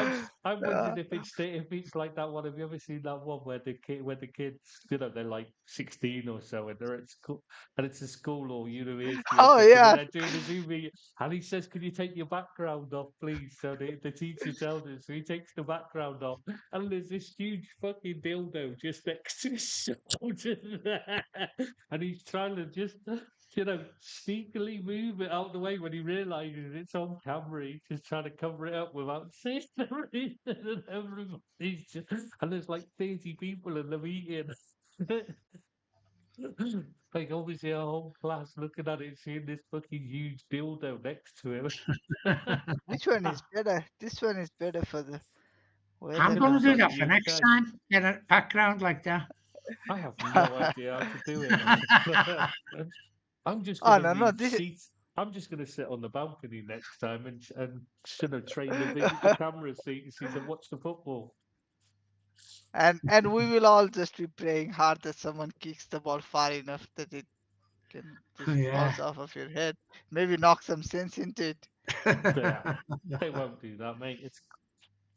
S1: I'm wondering if it's like that one. Have you ever seen that one where the kids, they're like 16 or so and they're at school and it's a school or university or
S3: Oh
S1: something and
S3: yeah.
S1: they're doing a Zoom meeting and he says, "Can you take your background off, please?" So the teacher tells him, so he takes the background off and there's this huge fucking dildo just next to his shoulder there. And he's trying to just sneakily move it out the way when he realizes it's on camera. He's just trying to cover it up without saying anything. And everybody's just, and there's like 30 people in the meeting. Like obviously a whole class looking at it, seeing this fucking huge dildo next to him.
S3: Which one is better? This one is better for the
S4: I'm
S3: weather
S4: going to
S1: Depends
S4: do
S3: now.
S1: on
S4: that for
S1: the
S4: next
S1: UK.
S4: time. Get a background like that.
S1: I have no idea how to do it. I'm just
S3: Oh
S1: gonna
S3: no, no,
S1: be
S3: this is,
S1: I'm just gonna sit on the balcony next time and train the camera so you can see them watch the football.
S3: and we will all just be praying hard that someone kicks the ball far enough that it can just
S4: Yeah.
S3: bounce off of your head. Maybe knock some sense into it.
S1: Yeah, they won't do that, mate.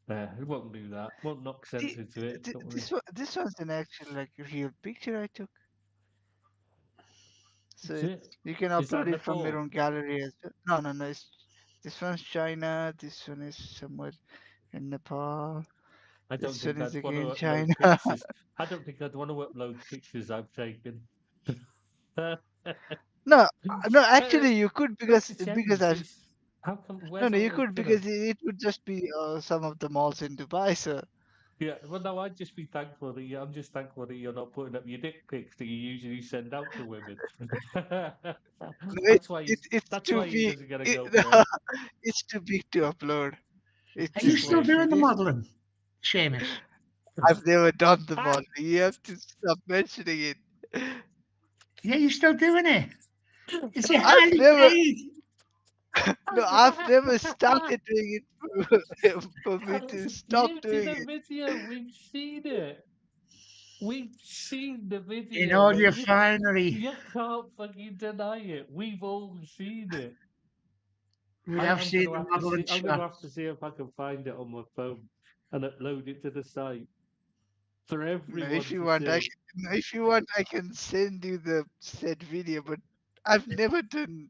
S1: It won't do that. Won't knock sense
S3: The-
S1: into it. Don't worry.
S3: this one's an actual like real picture I took. So
S1: Is it?
S3: you can
S1: Is that
S3: upload it from your
S1: Nepal?
S3: own gallery as well. No, no, no. This one's China. This one is somewhere in Nepal.
S1: I don't
S3: This one
S1: think
S3: is
S1: I'd want
S3: again
S1: to upload
S3: China.
S1: pictures. I don't think I'd want to upload pictures I've taken.
S3: No, no.
S1: Uh,
S3: Actually, you could because
S1: Dr.
S3: because
S1: James
S3: I've
S1: is how come?
S3: no,
S1: Where's
S3: no. You
S1: all
S3: could because it would just be some of the malls in Dubai. So
S1: Yeah, well, no, I'd just be thankful that I'm just thankful that you're not putting up your dick pics that you usually send out to women.
S3: no,
S1: That's why he's.
S3: it's
S1: That's
S3: too
S1: why he
S3: big.
S1: doesn't get a
S3: It,
S1: girlfriend.
S3: it's too big to upload.
S4: Are
S3: It's
S4: you
S1: That's
S3: just
S1: why.
S4: still
S3: like
S4: doing the
S3: this.
S4: modelling, Seamus?
S3: I've never done the
S1: Ah,
S3: modeling. You have to stop mentioning it.
S4: Yeah, you're still doing it. Is it
S3: I've
S4: highly
S3: never,
S4: paid?
S3: no, I've never started doing it for me to stop
S1: you did
S3: doing
S1: a
S3: it.
S1: video. We've seen it. We've seen the
S4: In
S1: video,
S4: all
S1: mate.
S4: your finery,
S1: You can't fucking deny it. We've all seen it.
S4: we have
S1: I'm
S4: seen
S1: gonna
S4: the
S1: have to
S4: modelling
S1: see. I'm gonna
S4: shot.
S1: have to see if I can find it on my phone and upload it to the site for
S3: No,
S1: everyone
S3: if you
S1: to
S3: want,
S1: see.
S3: no, if you want, I can send you the said video. But I've never done,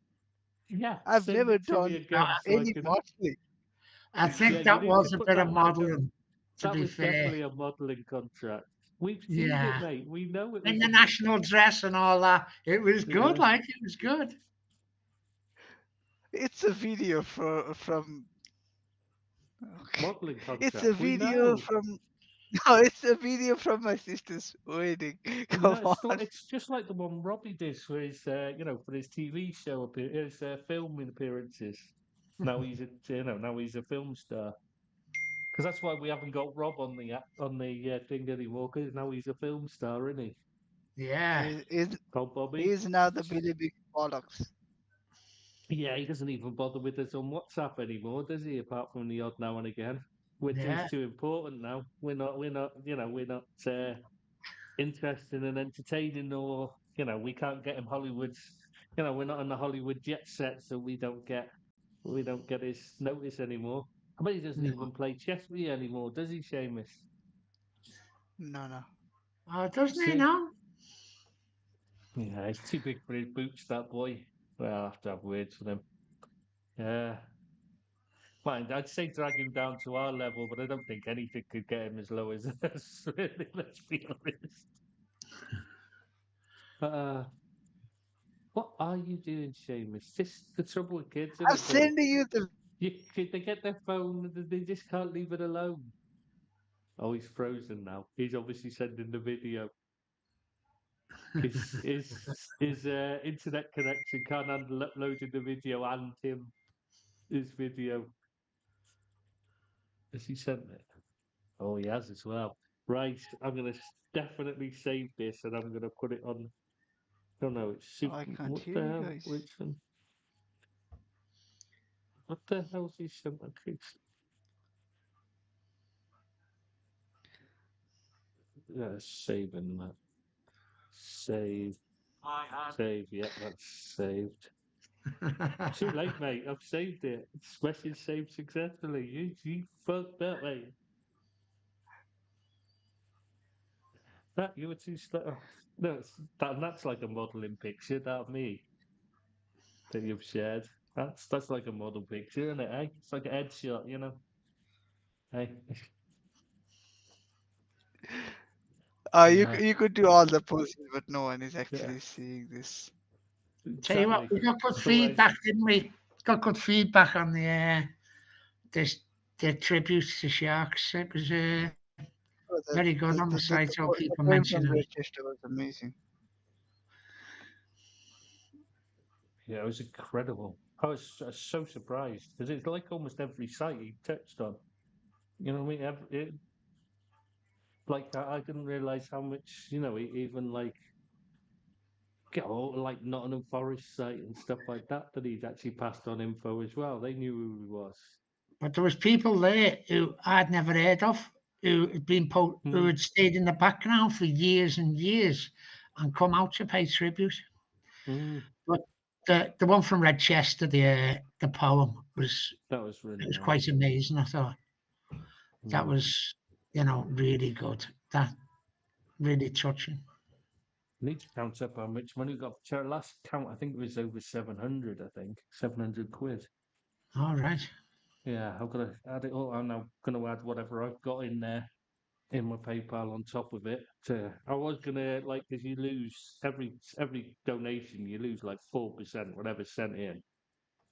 S1: Yeah,
S3: I've
S1: send
S3: never
S1: it to me
S3: done
S4: Uh,
S1: again so I
S3: any
S1: can.
S3: modeling.
S4: I
S1: Yeah,
S4: think
S1: you
S4: that
S1: need to
S4: was a
S1: put
S4: bit of
S1: that.
S4: modelling. To
S1: That
S4: be
S1: was
S4: fair,
S1: definitely a modelling contract. We've seen it,
S4: yeah.
S1: mate. We know it
S4: In
S1: was
S4: the
S1: a
S4: national dress and all that, it was good.
S1: yeah,
S4: Like it was good.
S3: It's a video from. Okay.
S1: modelling
S3: It's a
S1: contract. We
S3: video
S1: know.
S3: from. No, it's a video from my sister's wedding.
S1: No,
S3: Come
S1: it's
S3: on.
S1: not. It's just like the one Robbie did for his, for his TV show, his filming appearances. Now he's now he's a film star. Because that's why we haven't got Rob on the thing anymore. Because now he's a film star, isn't he?
S4: Yeah,
S3: Is
S1: Called Bobby.
S3: is now the Billy Big Bollocks.
S1: Yeah, he doesn't even bother with us on WhatsApp anymore, does he? Apart from the odd now and again. We're
S4: yeah.
S1: too important now. We're not interesting and entertaining, or we can't get him Hollywood's. We're not on the Hollywood jet set, so we don't get his notice anymore. I bet he doesn't
S4: No.
S1: even play chess with you anymore, does he, Seamus?
S3: No, no.
S4: Oh, doesn't he
S1: See?
S4: now?
S1: Yeah, he's too big for his boots, that boy. Well, I'll have to have words with him. Yeah. Mind, I'd say drag him down to our level, but I don't think anything could get him as low as us, really, let's be honest. Uh, what are you doing, Seamus? This the trouble with kids, isn't
S3: I'm
S1: it, though?
S3: sending you the.
S1: They get their phone and they just can't leave it alone. Oh, he's frozen now. He's obviously sending the video. His internet connection can't handle uploading the video and his video. Has he sent it? Oh, he has as well. Right, I'm gonna definitely save this and I'm gonna put it on. No, no, it's
S3: Oh, I can't
S1: what
S3: hear
S1: the
S3: you
S1: hell?
S3: guys.
S1: Which one? What the hell's he sent? Okay, yeah, saving that. Save. Save. Yeah, that's saved. Too late, mate. I've saved it. It's message saved successfully. You fucked up, mate. That you were too slow. No, that's like a modelling picture. That of me that you've shared. That's like a model picture, isn't it? Eh? It's like a headshot, Hey.
S3: You
S1: Yeah.
S3: you could do all the poses, but no one is
S1: Yeah.
S3: actually seeing this.
S4: Tell you what,
S1: Exactly.
S4: we got good
S1: Otherwise,
S4: feedback, didn't we? Got good feedback on this the tributes to sharks. It was
S3: Oh,
S4: very good on the site. So
S3: the
S4: people
S3: poem from
S4: mentioning.
S3: Rochester was amazing.
S1: yeah, it was incredible. I was so surprised because it's like almost every site he touched on. You know what I mean? Like I didn't realize how much, even like like Nottingham Forest site and stuff like that he'd actually passed on info as well. They knew who he was.
S4: But there was people there who I'd never heard of, who had who had stayed in the background for years and years, and come out to pay tribute.
S1: Mm.
S4: But the one from Redchester, the poem was
S1: That was really
S4: it was
S1: nice.
S4: quite amazing. I thought that
S1: Mm.
S4: was really good. That really touching.
S1: Need to count up how much money we got. Last count, I think it was over 700. I think 700 quid.
S4: All right.
S1: Yeah, I've got to add it all. I'm now going to add whatever I've got in there in my PayPal on top of it. I was gonna because you lose every donation, you lose like 4%, whatever's sent in.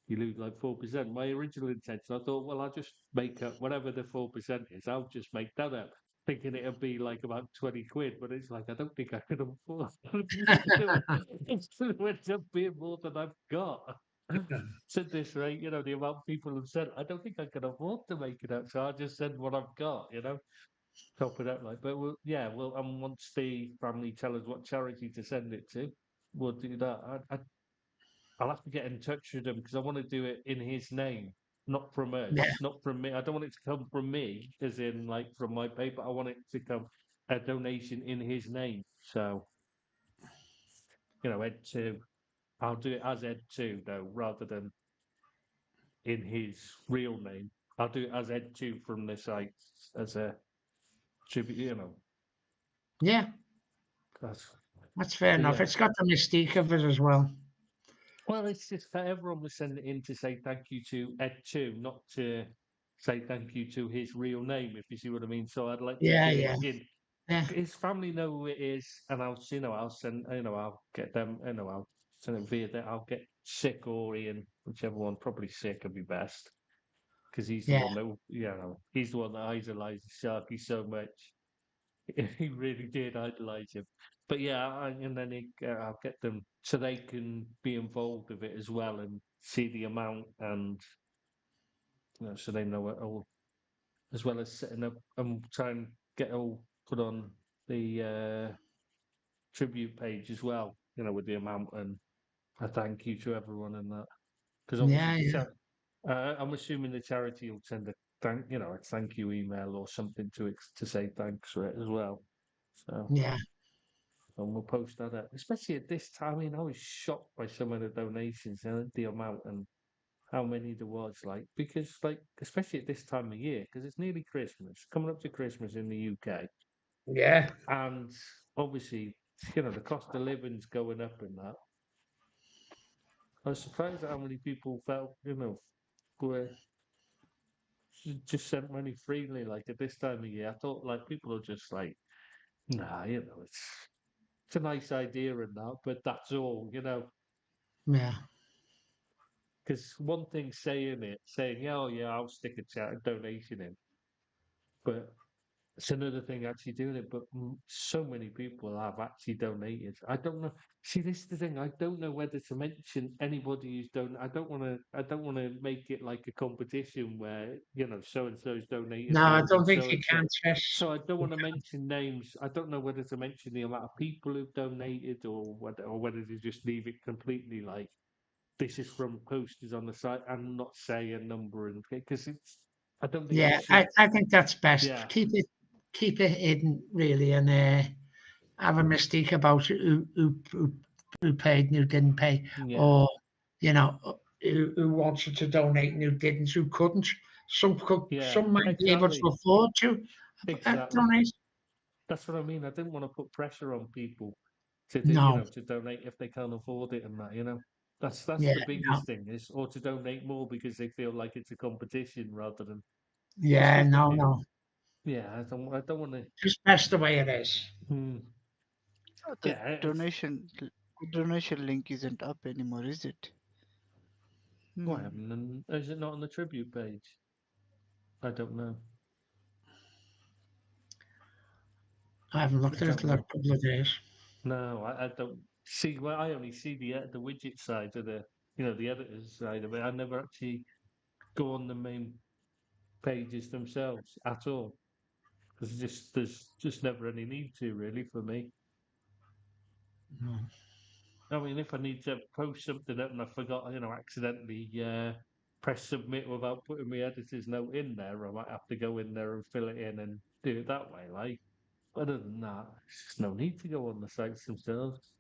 S1: You lose like 4%. My original intention, I thought, well, I'll just make up whatever the 4% is. I'll just make that up, thinking it'll be like about 20 quid. But it's like I don't think I can afford to. It's going to end up being more than I've got. At this rate, the amount of people have said, I don't think I can afford to make it up, so I'll just send what I've got. Top it up but once the family tell us what charity to send it to, we'll do that. I'll have to get in touch with him because I want to do it in his name, not from us,
S4: Yeah.
S1: not from me. I don't want it to come from me, as in like from my paper. I want it to come a donation in his name. So, Ed002. I'll do it as Ed002 though, rather than in his real name. I'll do it as Ed002 from the site as a tribute.
S4: Yeah, that's fair enough.
S1: Yeah.
S4: It's got the mystique of it as well.
S1: Well, it's just that everyone was sending it in to say thank you to Ed002, not to say thank you to his real name, if you see what I mean. So I'd like to
S4: Yeah,
S1: do
S4: yeah,
S1: it in
S4: yeah,
S1: his family know who it is, and I'll send, I'll get them, I'll send it via that. I'll get Sick or Ian, whichever one. Probably Sick would be best because he's the
S4: yeah,
S1: one that, he's the one that idolizes Sharky so much. He really did idolize him. But yeah, and then I'll get them so they can be involved with it as well and see the amount, and so they know it all, as well as setting up and try and get it all put on the tribute page as well. With the amount and a thank you to everyone and that. Because obviously
S4: yeah, yeah,
S1: I'm assuming the charity will send a thank you email or something to it to say thanks for it as well. So.
S4: yeah.
S1: And we'll post that up, especially at this time. I mean, I was shocked by some of the donations and the amount and how many there was. Like, because, like, especially at this time of year, because it's nearly Christmas, coming up to Christmas in the UK,
S4: Yeah.
S1: and obviously, the cost of living's going up and that. I was surprised at how many people felt, were just sent money freely. Like at this time of year, I thought like people are just like, nah, it's a nice idea and that, but that's all.
S4: Yeah.
S1: Because one thing saying, oh yeah, I'll stick a donation in, but it's another thing actually doing it. But so many people have actually donated. I don't know. See, this is the thing. I don't know whether to mention anybody who's done. I don't want to. I don't want to make it like a competition where so and so's donated
S4: No, I
S1: more than
S4: don't think
S1: so
S4: you
S1: and so.
S4: can, Trish.
S1: So I don't want to mention names. I don't know whether to mention the amount of people who've donated or whether to just leave it completely like this is from posters on the site and not say a number and because I don't think we
S4: Yeah,
S1: should.
S4: I think that's best.
S1: Yeah,
S4: Keep it hidden, really, and have a mystique about who paid and who didn't pay,
S1: yeah,
S4: or who wanted to donate and who didn't, who couldn't.
S1: yeah,
S4: Some might be able to
S1: exactly,
S4: afford to
S1: exactly.
S4: donate.
S1: That's what I mean. I didn't want to put pressure on people to do,
S4: No,
S1: to donate if they can't afford it and that. That's
S4: yeah,
S1: the
S4: no,
S1: biggest thing is, or to donate more because they feel like it's a competition rather than it's
S4: yeah,
S1: just
S4: no, no.
S1: yeah. I don't want to.
S4: Just best the way it is.
S3: The
S1: Yeah,
S3: donation link isn't up anymore, is it?
S1: why
S3: Hmm.
S1: is it not on the tribute page? I don't know.
S4: I haven't
S1: I
S4: looked at it
S1: don't
S4: the last
S1: know.
S4: couple of days.
S1: No, I don't see. Well, I only see the widget side of the editor's side of it. I never actually go on the main pages themselves at all because there's just never any need to really for me.
S4: No.
S1: I mean, if I need to post something up and I forgot, accidentally press submit without putting my editor's note in there, I might have to go in there and fill it in and do it that way. Like, other than that, there's no need to go on the sites themselves.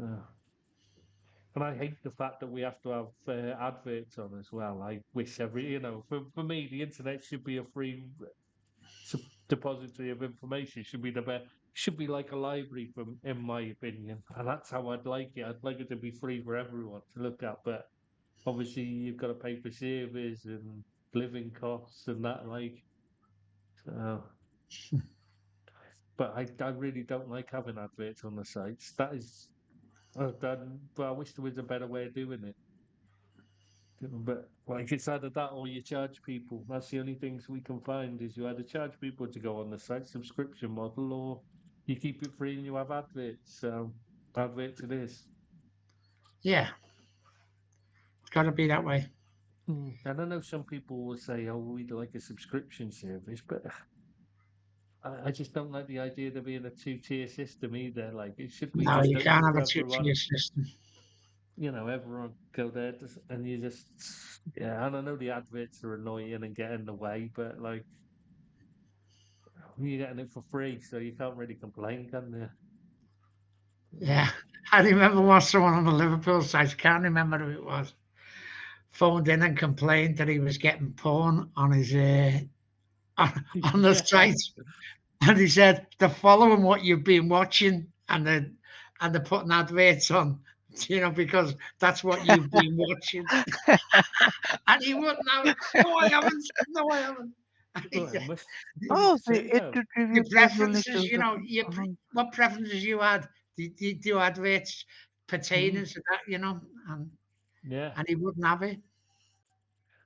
S1: Uh, And I hate the fact that we have to have adverts on as well. I wish for me, the internet should be a free depository of information. Should be the best. Should be like a library, in my opinion, and that's how I'd like it. I'd like it to be free for everyone to look at. But obviously, you've got to pay for service and living costs and that. Like, so. But I really don't like having adverts on the sites. That is, but I wish there was a better way of doing it. But like it's either that or you charge people. That's the only things we can find is you either charge people to go on the site subscription model or you keep it free and you have adverts. So adverts it is.
S4: Yeah, it's got to be that way.
S1: And I know some people will say, "Oh, we'd like a subscription service," but I just don't like the idea of there being a two-tier system either. Like it should be
S4: No,
S1: just
S4: you can't
S1: open
S4: have
S1: for
S4: a
S1: everyone.
S4: two-tier system.
S1: Everyone go there and you just yeah. And I know the adverts are annoying and get in the way, but like. You're getting it for free, so you can't really complain, can you?
S4: Yeah, I remember once someone on the Liverpool site, can't remember who it was, phoned in and complained that he was getting porn on his on the
S1: Yeah.
S4: site, and he said they're following what you've been watching, and they're putting adverts on because that's what you've been watching. And he wouldn't have it. No, I haven't. No, I haven't. And he
S1: Well, it
S4: said,
S1: must,
S4: "Y-
S1: what did
S3: Oh,
S1: you
S3: the
S1: say
S3: it
S1: though?
S3: to
S4: your
S3: trivia page only
S4: preferences,
S3: shows up.
S4: what preferences you had? Did you adverts
S1: Mm,
S4: pertaining to that, and,
S1: yeah.
S4: and he wouldn't have it.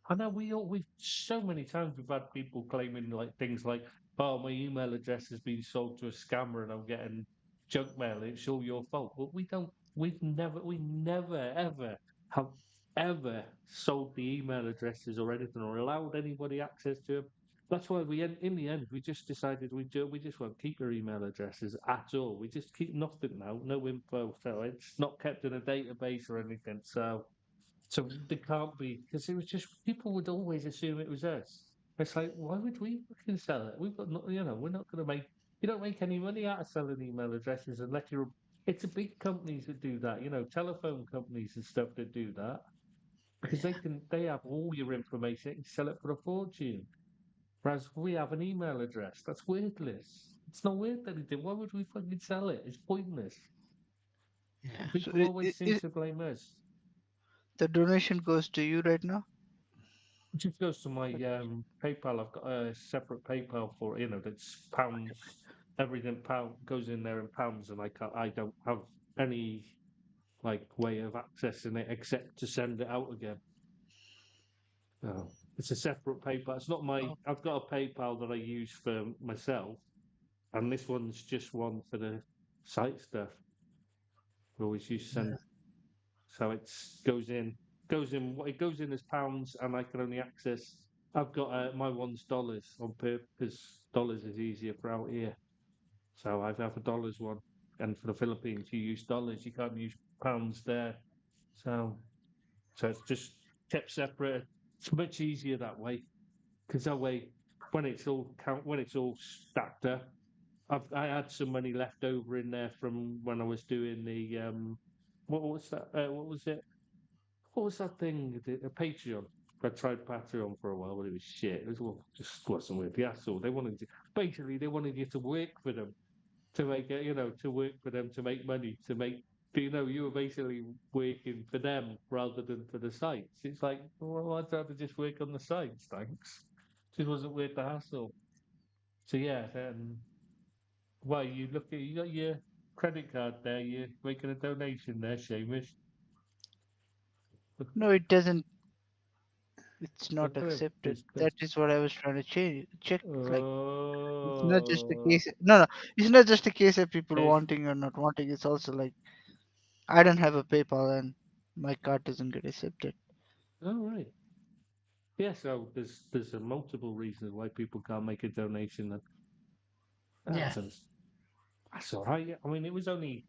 S1: I know we've so many times we've had people claiming like things like, "Oh, my email address has been sold to a scammer and I'm getting junk mail. It's all your fault." But we don't. We never ever have ever sold the email addresses or anything or allowed anybody access to them. That's why in the end, we just decided we just won't keep your email addresses at all. We just keep nothing now, no info. So it's not kept in a database or anything. So they can't be because it was just people would always assume it was us. It's like, why would we fucking sell it? We've got not, we're not going to make. You don't make any money out of selling email addresses unless you're. It's the big companies that do that. Telephone companies and stuff that do that because they have all your information. They can sell it for a fortune. Whereas we have an email address. That's worthless. It's not worth anything. Why would we fucking sell it? It's pointless.
S4: Yeah.
S3: So
S1: People always seem to blame us.
S3: the donation goes to you right now?
S1: It just goes to my PayPal. I've got a separate PayPal for that's pounds. Everything pound goes in there in pounds, and I don't have any like way of accessing it except to send it out again. So it's a separate PayPal. It's not my.
S3: Oh,
S1: I've got a PayPal that I use for myself, and this one's just one for the site stuff. We always use send. So it goes in as pounds, and I can only access. I've got my one's dollars on purpose. Dollars is easier for out here, so I have a dollars one. And for the Philippines, you use dollars. You can't use pounds there. So so it's just kept separate. It's much easier that way because that way, when it's all stacked up, I had some money left over in there from when I was doing the what was that? What was it? What was that thing? A Patreon. I tried Patreon for a while, but it was shit. It was all just wasn't worth the hassle. They wanted you to work for them to make it, to work for them to make money, you were basically working for them rather than for the sites. It's like, well, I'd rather just work on the sites, thanks. Just wasn't worth the hassle. So yeah, well, you got your credit card there. You're making a donation there, Seamus.
S3: no, it doesn't. It's not
S1: Look at him.
S3: accepted. That is what I was trying to check. Like, it's not just a
S1: Oh,
S3: case. No, no, it's not just a case of people
S1: if
S3: wanting or not wanting. It's also like I don't have a PayPal and my card doesn't get accepted.
S1: all right. Yeah, so there's multiple reasons why people can't make a donation.
S4: Yeah.
S1: That's all right. I mean, it was only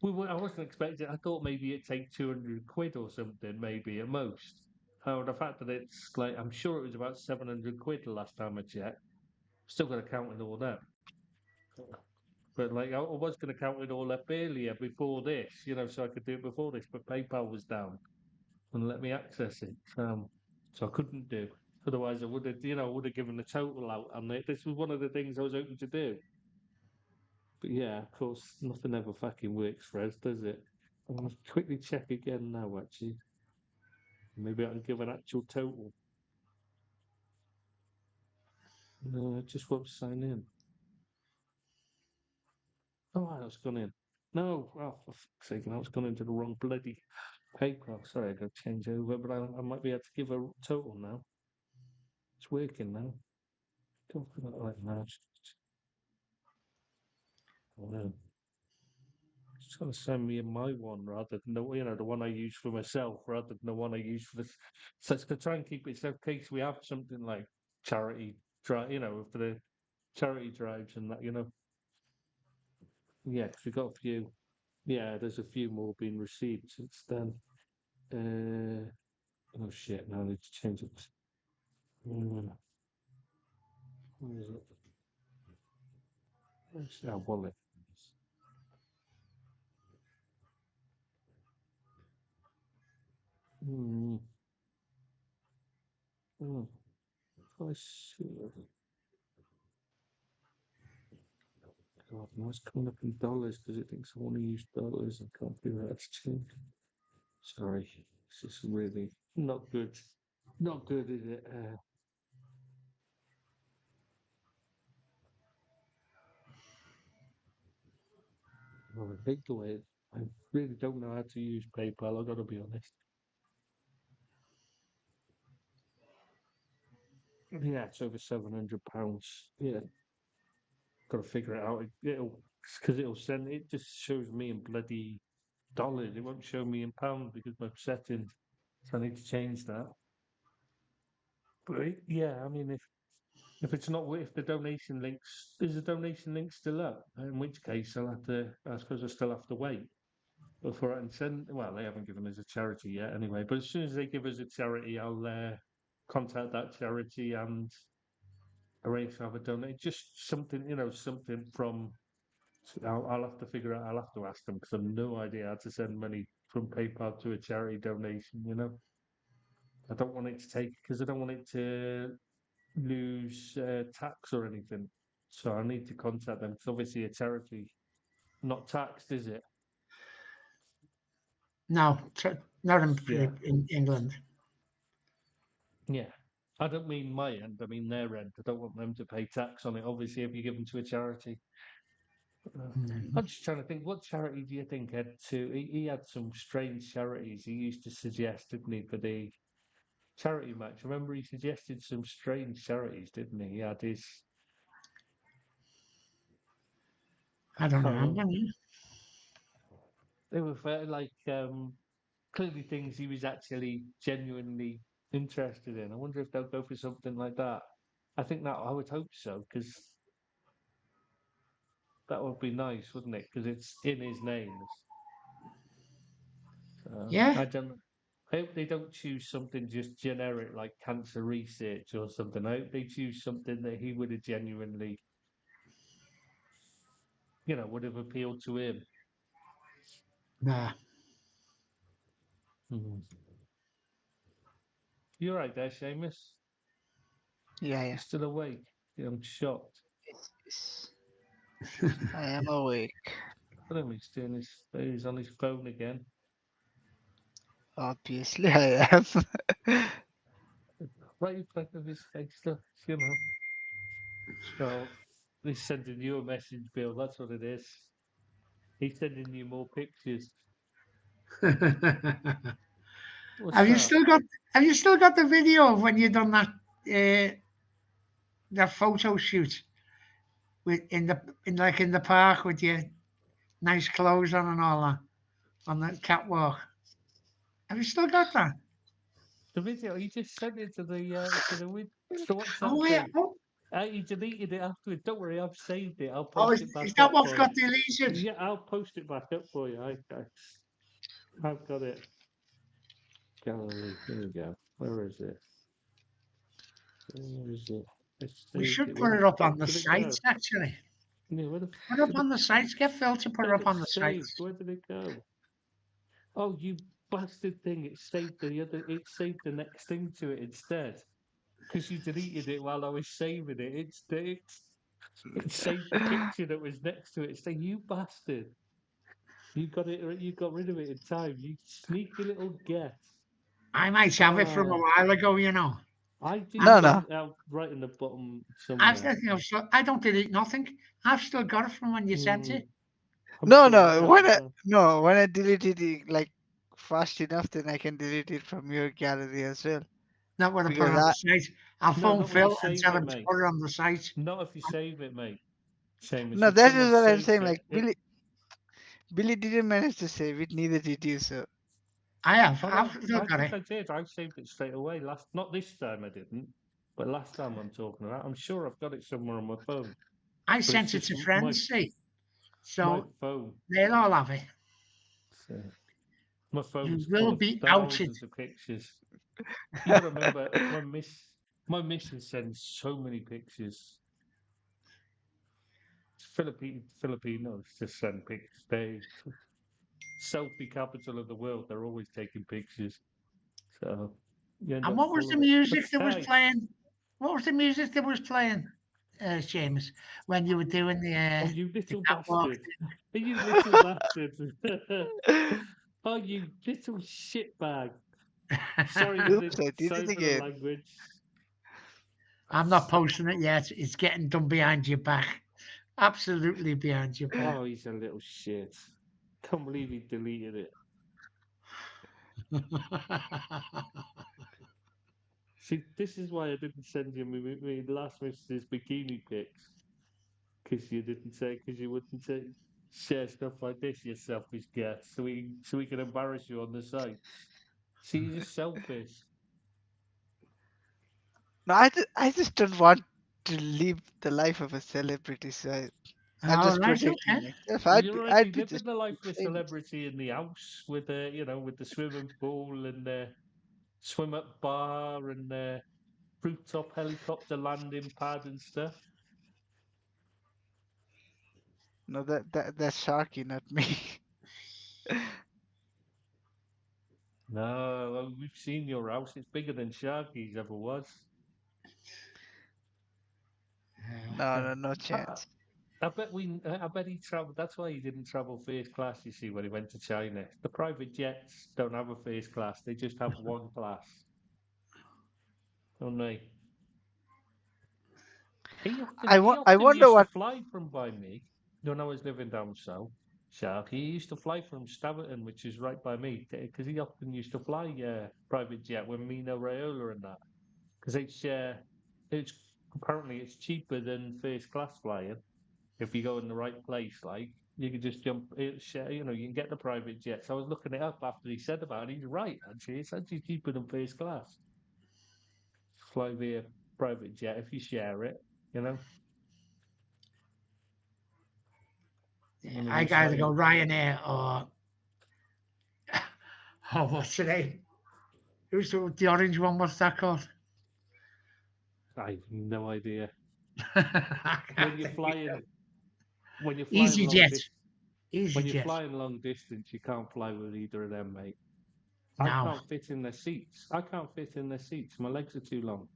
S1: I wasn't expecting. I thought maybe it'd take 200 quid or something, maybe at most. The fact that it's like I'm sure it was about 700 quid the last time I checked. Still got to count it all up. But like I was going to count it all up earlier before this, so I could do it before this. But PayPal was down and let me access it. So I couldn't do. Otherwise, I would have given the total out. And this was one of the things I was hoping to do. But yeah, of course, nothing ever fucking works for us, does it? I'll quickly check again now, actually. Maybe I can give an actual total. No, I just won't sign in. Oh, that's gone in. No, oh, for fuck's sake, now it's gone into the wrong bloody PayPal. Sorry, I got to change over, but I might be able to give a total now. It's working now. Don't forget like that. Oh, it's going to send me my one rather than the one I use for myself rather than the one I use for this. So it's to try and keep it so in case we have something like charity drive, for the charity drives and that, Yeah, because we got a few. Yeah, there's a few more being received since then. Oh shit! Now I need to change it. Where is it? Where's our wallet? Hmm. Oh, I see. God, now it's coming up in dollars because it thinks I want to use dollars. I can't do that exchange. Sorry, it's just really not good. Not good, is it? Well, I think the way I really don't know how to use PayPal. I've got to be honest. Yeah, it's over £700. Yeah, got to figure it out. It'll because it'll send it. Just shows me in bloody dollars. It won't show me in pounds because my settings. So I need to change that. But yeah, I mean, if it's not if the donation links is the donation link still up? In which case I'll have to. I suppose I still have to wait before I can send. Well, they haven't given us a charity yet, anyway. But as soon as they give us a charity, I'll contact that charity and arrange to have a donate. Just something, something from. I'll have to figure out. I'll have to ask them because I've no idea how to send money from PayPal to a charity donation. I don't want it to take because I don't want it to lose tax or anything. So I need to contact them because obviously a charity not taxed, is it?
S4: No, not
S1: Yeah,
S4: in England.
S1: yeah. I don't mean my end. I mean their end. I don't want them to pay tax on it. Obviously, if you give them to a charity.
S4: Mhm.
S1: I'm just trying to think. What charity do you think had to? He had some strange charities he used to suggest, didn't he, for the charity match? Remember, he suggested some strange charities, didn't he? He had his.
S4: I don't
S1: Can't
S4: remember.
S1: remember. They were like clearly things he was actually genuinely interested in. I wonder if they'll go for something like that. I think that I would hope so because that would be nice, wouldn't it? Because it's in his name. So
S4: Yeah,
S1: I don't. I hope they don't choose something just generic like cancer research or something. I hope they choose something that he would have genuinely, would have appealed to him.
S4: nah.
S1: Mhm. You're right there, Seamus.
S3: Yeah,
S1: You're
S3: yeah.
S1: still awake. Yeah, I'm shocked.
S3: Yes, yes. I am awake.
S1: Look at him, he's on his phone again.
S3: Obviously, I am.
S1: Right in front of his face. So he's sending you a message, Bill. That's what it is. He's sending you more pictures. What's
S4: have you
S1: that?
S4: still got Have you still got the video of when you done that photo shoot with in the park with your nice clothes on and all that on the catwalk? Have you still got that?
S1: The video. He just sent it to the
S4: Oh
S1: WhatsApp
S4: yeah.
S1: thing. He deleted it afterwards. Don't worry, I've saved it. I'll
S4: Oh,
S1: post it
S4: is
S1: back
S4: that
S1: up
S4: what's
S1: for you.
S4: got deleted?
S1: Yeah, I'll post it back up for you. I've got it. Gallery. Here we go. Where is it? Where is it? I
S4: We
S1: saved
S4: should
S1: it. Where
S4: put
S1: the
S4: it up on
S1: fuck
S4: the
S1: did it go?
S4: site actually.
S1: Yeah, where the
S4: Put
S1: fuck
S4: it up
S1: did it?
S4: on the site. Get Phil to put it
S1: Got
S4: up
S1: it
S4: on the site.
S1: saved. Where did it go? Oh, you bastard thing! It saved the other. It saved the next thing to it instead because you deleted it while I was saving it. It saved the picture that was next to it. So you bastard! You got it. You got rid of it in time. You sneaky little get.
S4: I might have it from a
S1: Ah,
S4: while ago, you know.
S1: I did
S3: No,
S4: I've got,
S3: no,
S1: something out right in the bottom
S4: I've
S1: somewhere.
S4: still, I don't delete nothing. I've still got it from when you sent
S1: Hmm,
S4: it.
S1: I'm
S3: no,
S1: sure I
S3: no.
S1: have.
S3: When I deleted it like fast enough, then I can delete it from your gallery as well.
S4: Not when I put it
S3: Because
S4: on the
S3: I
S4: site. I'll
S1: No,
S4: phone
S1: not when you
S4: Phil and
S1: save
S4: tell
S1: it,
S4: him to
S1: mate.
S4: put it on the site.
S1: Not if you save it, mate. Seamus,
S3: no,
S1: if
S3: that
S1: someone
S3: is what I'm
S1: saves
S3: saying. Like
S1: it,
S3: Billy didn't manage to save it, neither did you. So
S4: I have.
S1: oh
S4: I've
S1: no,
S4: still
S1: I
S4: got
S1: think
S4: it.
S1: I did. I saved it straight away. Not this time I didn't, but last time I'm talking about. I'm sure I've got it somewhere on my phone,
S4: I
S1: but it's
S4: sent it
S1: just
S4: to
S1: my
S4: friends, see.
S1: my
S4: So
S1: phone.
S4: they'll all have it.
S1: So my
S4: You
S1: phone's full
S4: will
S1: of
S4: be outed.
S1: thousands of pictures. You got to remember, my missus sends so many pictures. Filipinos just send pictures. They selfie capital of the world. They're always taking pictures. So you end
S4: And
S1: up
S4: what was
S1: full
S4: the
S1: of it. But
S4: music that was
S1: hey,
S4: playing? What was the music that was playing, James, when you were doing
S1: oh,
S4: the
S1: you little
S4: catwalk?
S1: bastard. You little bastard. Oh, you little shitbag. Sorry
S3: Oops, I did
S1: sorry
S3: it
S1: for the
S3: again.
S1: language.
S4: I'm not posting it yet. It's getting done behind your back. Absolutely behind your back.
S1: Oh, he's a little shit. Can't believe he deleted it. See, this is why I didn't send you my last message's bikini pics. Because you didn't say, because you wouldn't say, share stuff like this, you selfish gat, so we can embarrass you on the sites. See, you're just selfish.
S3: No, I just don't want to live the life of a celebrity, so I'm
S4: All
S3: just
S4: right,
S3: protecting
S4: okay.
S3: myself.
S1: Well, you're already
S3: I'd be
S1: living
S3: just
S1: the life
S3: too
S1: of a
S3: famous.
S1: celebrity in the house with the, with the swimming pool and the swim up bar and the rooftop helicopter landing pad and stuff.
S3: No, that's Sharky, not me.
S1: No, well, we've seen your house. It's bigger than Sharky's ever was.
S3: No, no
S1: I,
S3: chance.
S1: I bet he traveled. That's why he didn't travel first class. You see, when he went to China, the private jets don't have a first class; they just have one class, don't they? He
S3: I
S1: often
S3: wonder
S1: used to
S3: what.
S1: fly from by me when I was living down south. Shark. He used to fly from Staverton, which is right by me, because he often used to fly private jet with Mino Raiola and that. Because it's apparently it's cheaper than first class flying if you go in the right place. Like you can just jump, share, you can get the private jets. I was looking it up after he said about it. He's right, actually. It's actually cheaper than first class. Fly via private jet if you share it. You know, one of
S4: I
S1: these
S4: gotta go
S1: saying,
S4: Ryanair or oh, what's the name? Who's the orange one? What's that called?
S1: I have no idea.
S4: I
S1: When
S4: can't
S1: you're
S4: think.
S1: flying, when you're flying
S4: Easy
S1: long
S4: Jet.
S1: distance.
S4: Easy
S1: When you're
S4: Jet.
S1: flying long distance, you can't fly with either of them, mate. I
S4: No.
S1: can't fit in their seats. I can't fit in their seats. My legs are too long.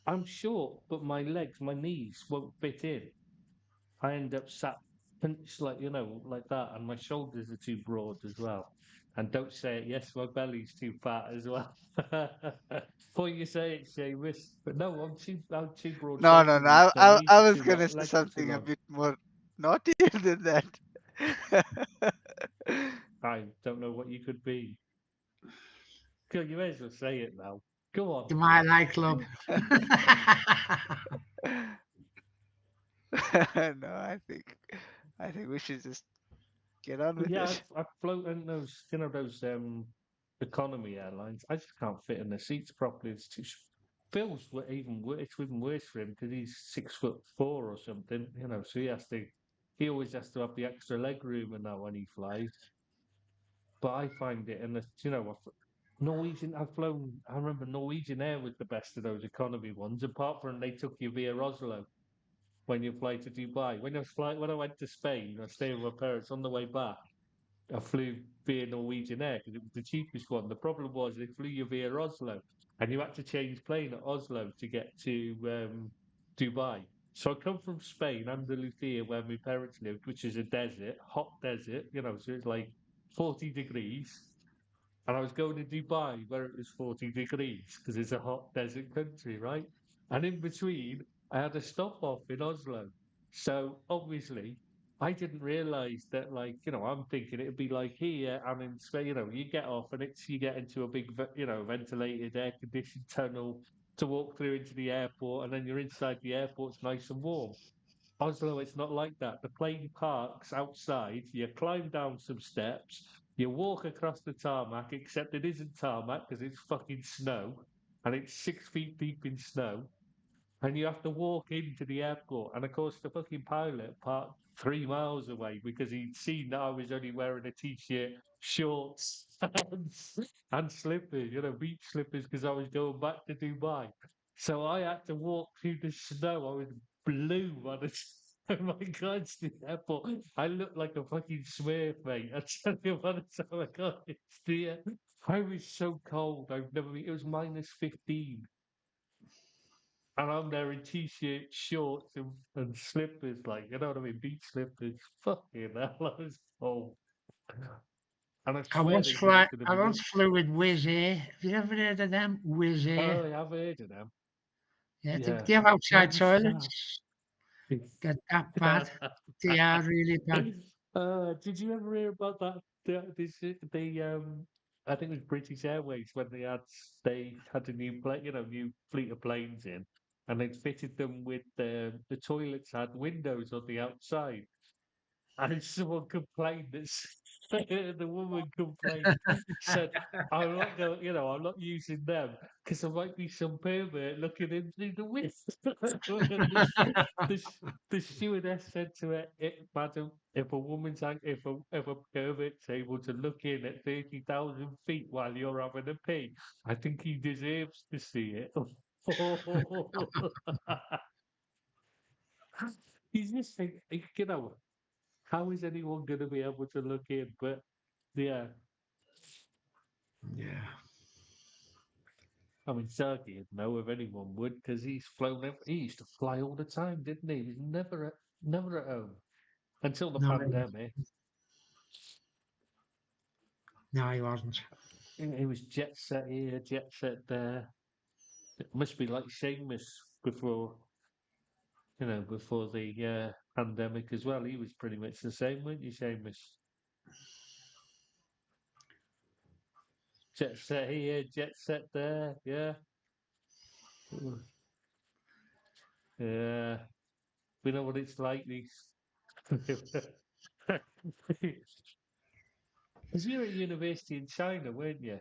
S1: I'm short, but my legs, my knees won't fit in. I end up sat pinched like, like that, and my shoulders are too broad as well. And don't say it, yes, my belly's too fat as well. Before you say it, Seamus. But no, I'm too broad
S3: No, no,
S1: shouldered.
S3: no.
S1: My knees
S3: I
S1: are
S3: was
S1: too long,
S3: gonna say
S1: legs are too
S3: something a
S1: long.
S3: bit more naughtier than that.
S1: I don't know what you could be. You may as well say it now. Go on.
S4: To my like club.
S3: No, I think we should just get on with
S1: Yeah,
S3: it.
S1: I've flown those, those economy airlines. I just can't fit in the seats properly. It's too. Phil's even worse. It's even worse for him because he's 6'4" or something. So he always has to have the extra leg room and that when he flies. But I find it, and Norwegian. I've flown. I remember Norwegian Air was the best of those economy ones. Apart from they took you via Oslo when you fly to Dubai. When I went to Spain, I stayed with my parents on the way back. I flew via Norwegian Air because it was the cheapest one. The problem was they flew you via Oslo, and you had to change plane at Oslo to get to Dubai. So I come from Spain, Andalusia, where my parents lived, which is a desert, hot desert, so it's like 40 degrees. And I was going to Dubai where it was 40 degrees because it's a hot desert country, right? And in between, I had a stop off in Oslo. So obviously, I didn't realize that, I'm thinking it'd be like here and in Spain, you get off and you get into a big, ventilated, air conditioned tunnel to walk through into the airport, and then you're inside the airport, it's nice and warm. Oslo, it's not like that. The plane parks outside, you climb down some steps, you walk across the tarmac, except it isn't tarmac because it's fucking snow and it's 6 feet deep in snow. And you have to walk into the airport. And of course, the fucking pilot parked 3 miles away because he'd seen that I was only wearing a t shirt, shorts, and slippers, beach slippers because I was going back to Dubai. So I had to walk through the snow. I was blue by the time I got to the airport. I looked like a fucking smurf, mate. I tell you, by the time I got there, I was so cold. It was minus 15. And I'm there in t-shirt, shorts, and slippers, like, you know what I mean? Beach slippers. Fucking hell, I was cold. And I swear they said it's going to
S4: I
S1: be
S4: once
S1: good.
S4: flew with Wizz Air. Have you ever heard of them? Wizz Air.
S1: Oh, I've heard of them.
S4: Yeah,
S1: Yeah.
S4: they have
S1: What
S4: outside
S1: was that?
S4: toilets. They're that bad. They are really bad.
S1: Did you ever hear about that? I think it was British Airways when they had a new plane, new fleet of planes in, and they'd fitted them with the toilets had windows on the outside. And someone complained the woman complained, said, I'm not going, I'm not using them because there might be some pervert looking in through the window. the, the stewardess said to her, Madam, if a if a pervert's able to look in at 30,000 feet while you're having a pee, I think he deserves to see it. You just think, how is anyone going to be able to look in? But yeah,
S4: Yeah.
S1: I mean, Sergey would know if anyone would because he's flown. He used to fly all the time, didn't he? He was never at home until the
S4: No,
S1: pandemic.
S4: no, he wasn't.
S1: He was jet set here, jet set there. It must be like Seamus before, before the pandemic as well. He was pretty much the same, weren't you, Seamus? Jet set here, jet set there. Yeah. Yeah. We know what it's like. Because you were at university in China, weren't you?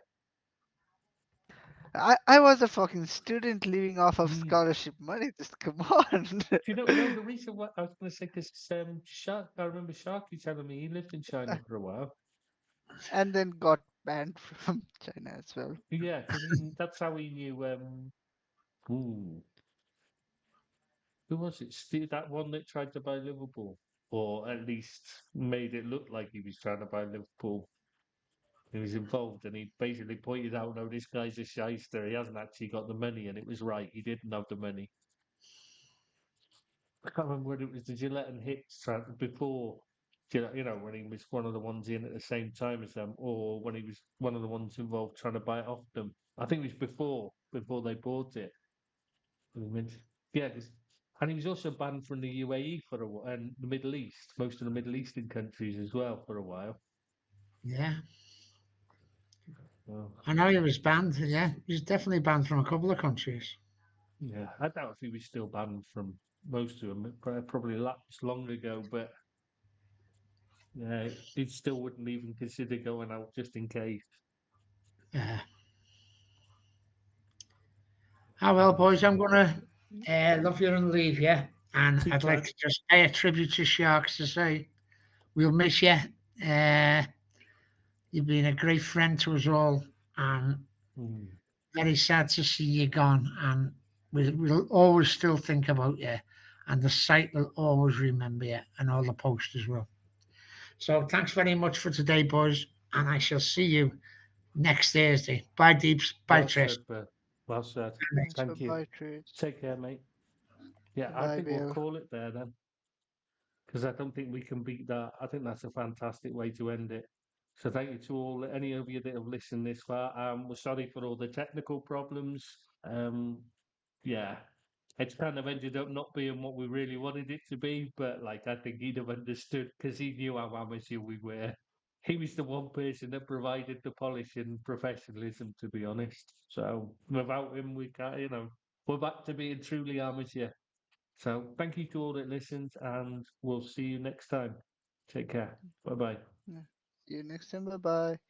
S3: I was a fucking student living off of
S1: Mm.
S3: scholarship money. Just come on.
S1: No, the reason why I was going to say, because I remember Sharky telling me he lived in China for a while.
S3: And then got banned from China as well.
S1: Yeah, because that's how he knew. Ooh, who was it? That one that tried to buy Liverpool, or at least made it look like he was trying to buy Liverpool. He was involved, and he basically pointed out, "No, this guy's a shyster. He hasn't actually got the money," and it was right. He didn't have the money. I can't remember whether it was the Gillette and Hicks before, when he was one of the ones in at the same time as them, or when he was one of the ones involved trying to buy it off them. I think it was before they bought it. Yeah, and he was also banned from the UAE for a while, and the Middle East, most of the Middle Eastern countries as well for a while.
S4: Yeah.
S1: So,
S4: I know he was banned. Yeah, he was definitely banned from a couple of countries.
S1: yeah, I doubt if he was still banned from most of them. It probably lapsed long ago, but yeah, he still wouldn't even consider going out just in case.
S4: Yeah. Ah, well, boys, I'm gonna love you and leave you, and
S1: Too
S4: I'd like
S1: bad.
S4: to just pay a tribute to Sharks to say we'll miss you. Uh, you've been a great friend to us all, and
S1: Mm.
S4: very sad to see you gone. And we'll always still think about you, and the site will always remember you, and all the posters will. So thanks very much for today, boys, and I shall see you next Thursday. Bye, Deeps. Bye,
S1: Well
S4: Trish.
S1: said, Bert. Well said.
S3: Thanks. Bye
S1: Thank you.
S3: bye, Trish.
S1: Take care, mate. Yeah, I
S3: Bye,
S1: think we'll
S3: Bill.
S1: call it there then, because I don't think we can beat that. I think that's a fantastic way to end it. So thank you to any of you that have listened this far. We're sorry for all the technical problems. Yeah, it's kind of ended up not being what we really wanted it to be, but I think he'd have understood because he knew how amateur we were. He was the one person that provided the polish and professionalism, to be honest. So without him, we can't, we're back to being truly amateur. So thank you to all that listened, and we'll see you next time. Take care. Bye bye.
S3: Yeah. See you next time. Bye bye.